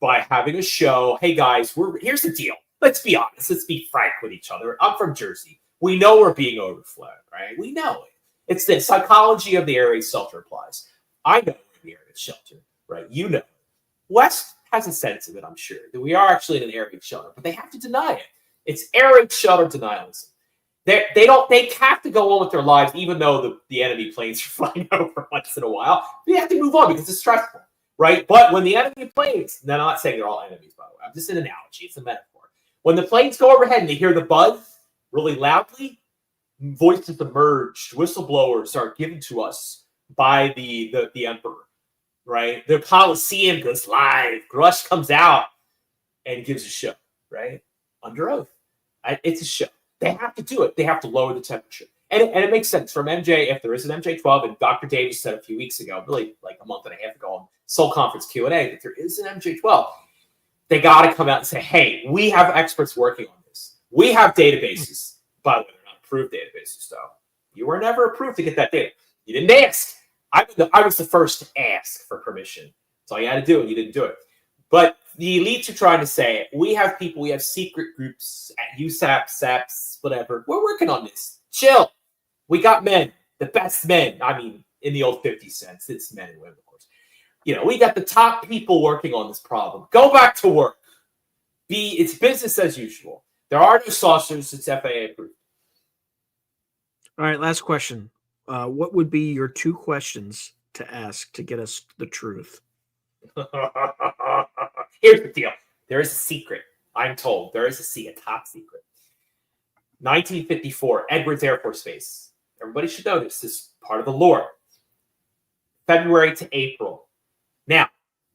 by having a show. Hey, guys, here's the deal. Let's be honest. Let's be frank with each other. I'm from Jersey. We know we're being overflowed, right? We know it. It's the psychology of the air raid shelter applies. I know we're in the air raid shelter, right? You know. West has a sense of it, I'm sure, that we are actually in an air raid shelter, but they have to deny it. It's air raid shelter denialism. They have to go on with their lives, even though the enemy planes are flying over once in a while. They have to move on because it's stressful, right? But when the enemy planes, and I'm not saying they're all enemies, by the way, I'm just an analogy, it's a metaphor. When the planes go overhead and they hear the buzz really loudly, voices emerge, whistleblowers are given to us by the emperor, right? The Coliseum goes live, Grush comes out and gives a show, right? Under oath. It's a show. They have to do it. They have to lower the temperature. And it makes sense from MJ, if there is an MJ-12, and Dr. Davis said a few weeks ago, really like a month and a half ago on Soul Conference Q&A, that there is an MJ-12. they got to come out and say, hey, we have experts working on this. We have databases. By the way, they're not approved databases, though. You were never approved to get that data. You didn't ask. I was the first to ask for permission. That's all you had to do, and you didn't do it. But the elites are trying to say, we have people, we have secret groups at USAP, SAPs, whatever. We're working on this. Chill. We got men, the best men. I mean, in the old 50 cents, it's men and women, of course. We got the top people working on this problem. Go back to work. It's business as usual. There are no saucers. It's FAA approved. All right, last question. What would be your 2 questions to ask to get us the truth? Here's the deal. There is a secret. I'm told there is a top secret. 1954, Edwards Air Force Base. Everybody should know this. This is part of the lore. February to April. Now,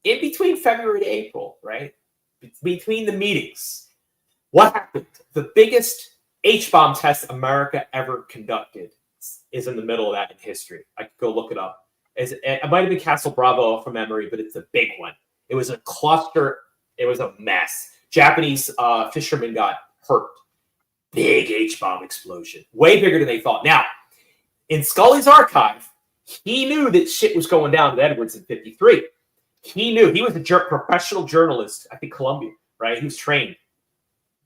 in between February to April, right? Between the meetings, what happened? The biggest H-bomb test America ever conducted is in the middle of that in history. I could go look it up. It might have been Castle Bravo from memory, but it's a big one. It was a cluster. It was a mess. Japanese fishermen got hurt. Big H-bomb explosion. Way bigger than they thought. Now, in Scully's archive, he knew that shit was going down with Edwards in 53. He knew. He was a professional journalist, I think Columbia, right? He was trained.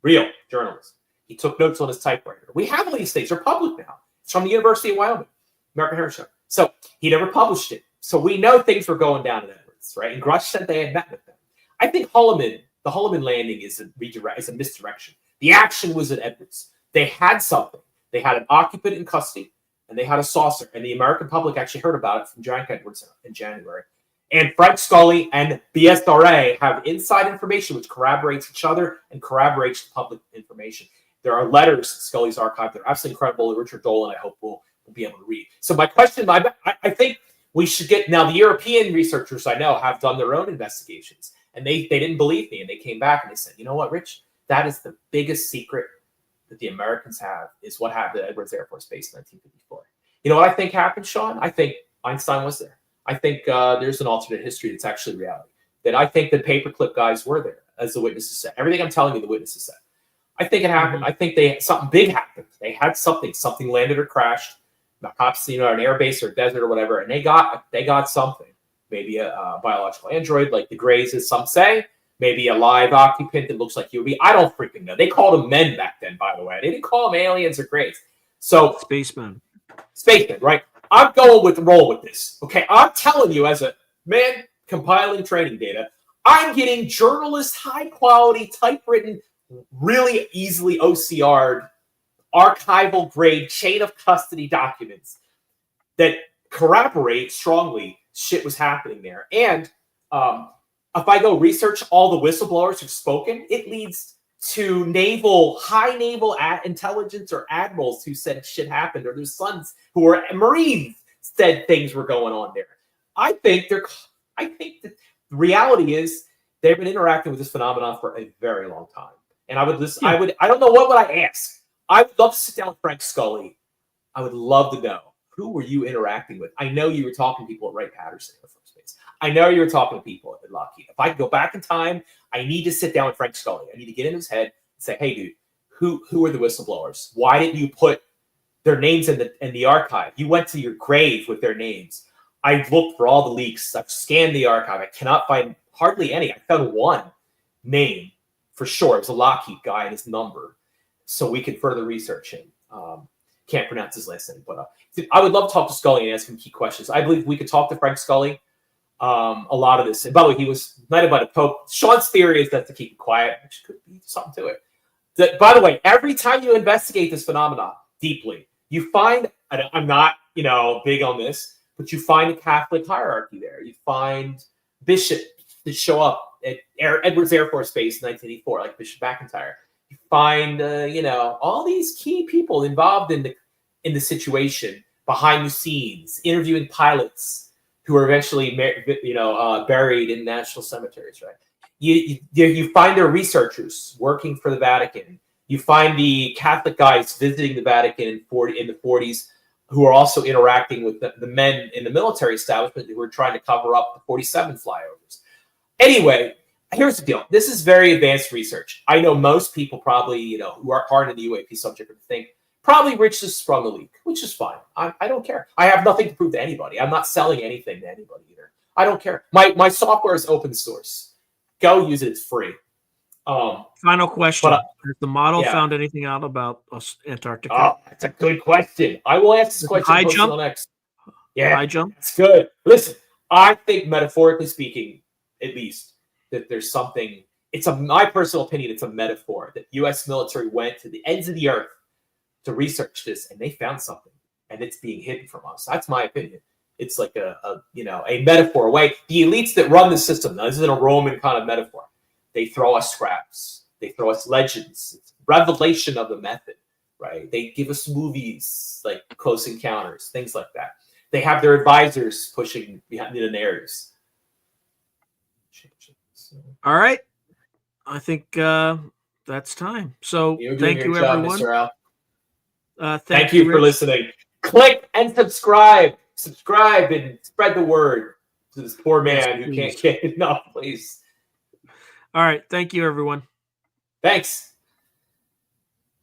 Real journalist. He took notes on his typewriter. We have all these things. They're public now. It's from the University of Wyoming, American Heritage Center. So he never published it. So we know things were going down at Edwards, right? And Grush said they had met with them. I think the Hulliman landing is a misdirection. The action was at Edwards. They had something. They had an occupant in custody, and they had a saucer. And the American public actually heard about it from Jack Edwards in January. And Frank Scully and BSRA have inside information which corroborates each other and corroborates the public information. There are letters in Scully's archive that are absolutely incredible. Richard Dolan, I hope, will be able to read. So my question, I think we should get, now the European researchers I know have done their own investigations, and they didn't believe me, and they came back and they said, you know what, Rich, that is the biggest secret that the Americans have, is what happened at Edwards Air Force Base in 1954. You know what I think happened, Sean? I think Einstein was there. I think there's an alternate history that's actually reality. That I think the paperclip guys were there, as the witnesses said. Everything I'm telling you, the witnesses said. I think it happened. I think something big happened. They had something landed or crashed. Perhaps, an air base or desert or whatever, and they got something. Maybe a biological android, like the Greys, as some say. Maybe a live occupant that looks like UAP. I don't freaking know. They called them men back then, by the way. They didn't call them aliens or Greys. So Spacemen, right? I'm going with the roll with this. Okay, I'm telling you, as a man compiling training data, I'm getting journalist, high quality, typewritten, really easily OCR'd, archival grade chain of custody documents that corroborate strongly shit was happening there. And if I go research all the whistleblowers who've spoken, it leads to high naval intelligence or admirals who said shit happened, or their sons who were Marines said things were going on there. I think that the reality is they've been interacting with this phenomenon for a very long time. And I would listen. I don't know what would I ask. I would love to sit down with Frank Scully. I would love to know, who were you interacting with? I know you were talking to people at Wright-Patterson Air Force Base. I know you were talking to people at Lockheed. If I could go back in time, I need to sit down with Frank Scully. I need to get in his head and say, hey, dude, who are the whistleblowers? Why didn't you put their names in the archive? You went to your grave with their names. I looked for all the leaks. I've scanned the archive. I cannot find hardly any. I found one name for sure. It was a Lockheed guy and his number. So we can further research him. Can't pronounce his last name, but I would love to talk to Scully and ask him key questions. I believe we could talk to Frank Scully. A lot of this, and by the way, he was knighted by the Pope. Sean's theory is that to keep it quiet, which could be something to it. By the way, every time you investigate this phenomenon deeply, you find, I'm not, big on this, but you find a Catholic hierarchy there. You find bishops that show up at Edwards Air Force Base in 1984, like Bishop McIntyre. You find, all these key people involved in the situation behind the scenes, interviewing pilots who are eventually, buried in national cemeteries, right? You find their researchers working for the Vatican. You find the Catholic guys visiting the Vatican in the 40s who are also interacting with the men in the military establishment who are trying to cover up the 47 flyovers. Anyway, here's the deal. This is very advanced research. I know most people probably, who are hard in the UAP subject would think probably Rich just sprung a leak, which is fine. I don't care. I have nothing to prove to anybody. I'm not selling anything to anybody either. I don't care. My software is open source. Go use it. It's free. Final question. But, Has the model yeah. found anything out about Antarctica? Oh, that's a good question. I will ask this question. High jump? On X. Yeah, High jump? it's good. Listen, I think metaphorically speaking, at least, that there's something. My personal opinion, it's a metaphor that U.S. military went to the ends of the earth to research this, and they found something, and it's being hidden from us. That's my opinion. It's like a metaphor away. The elites that run the system, now this isn't a Roman kind of metaphor. They throw us scraps. They throw us legends. It's revelation of the method, right? They give us movies like Close Encounters, things like that. They have their advisors pushing behind the narratives. All right. I think that's time. So thank you, everyone. Mr. Al. Thank you for Rich. listening. Click and subscribe. Subscribe and spread the word to this poor man who can't get enough, please. All right. Thank you, everyone. Thanks.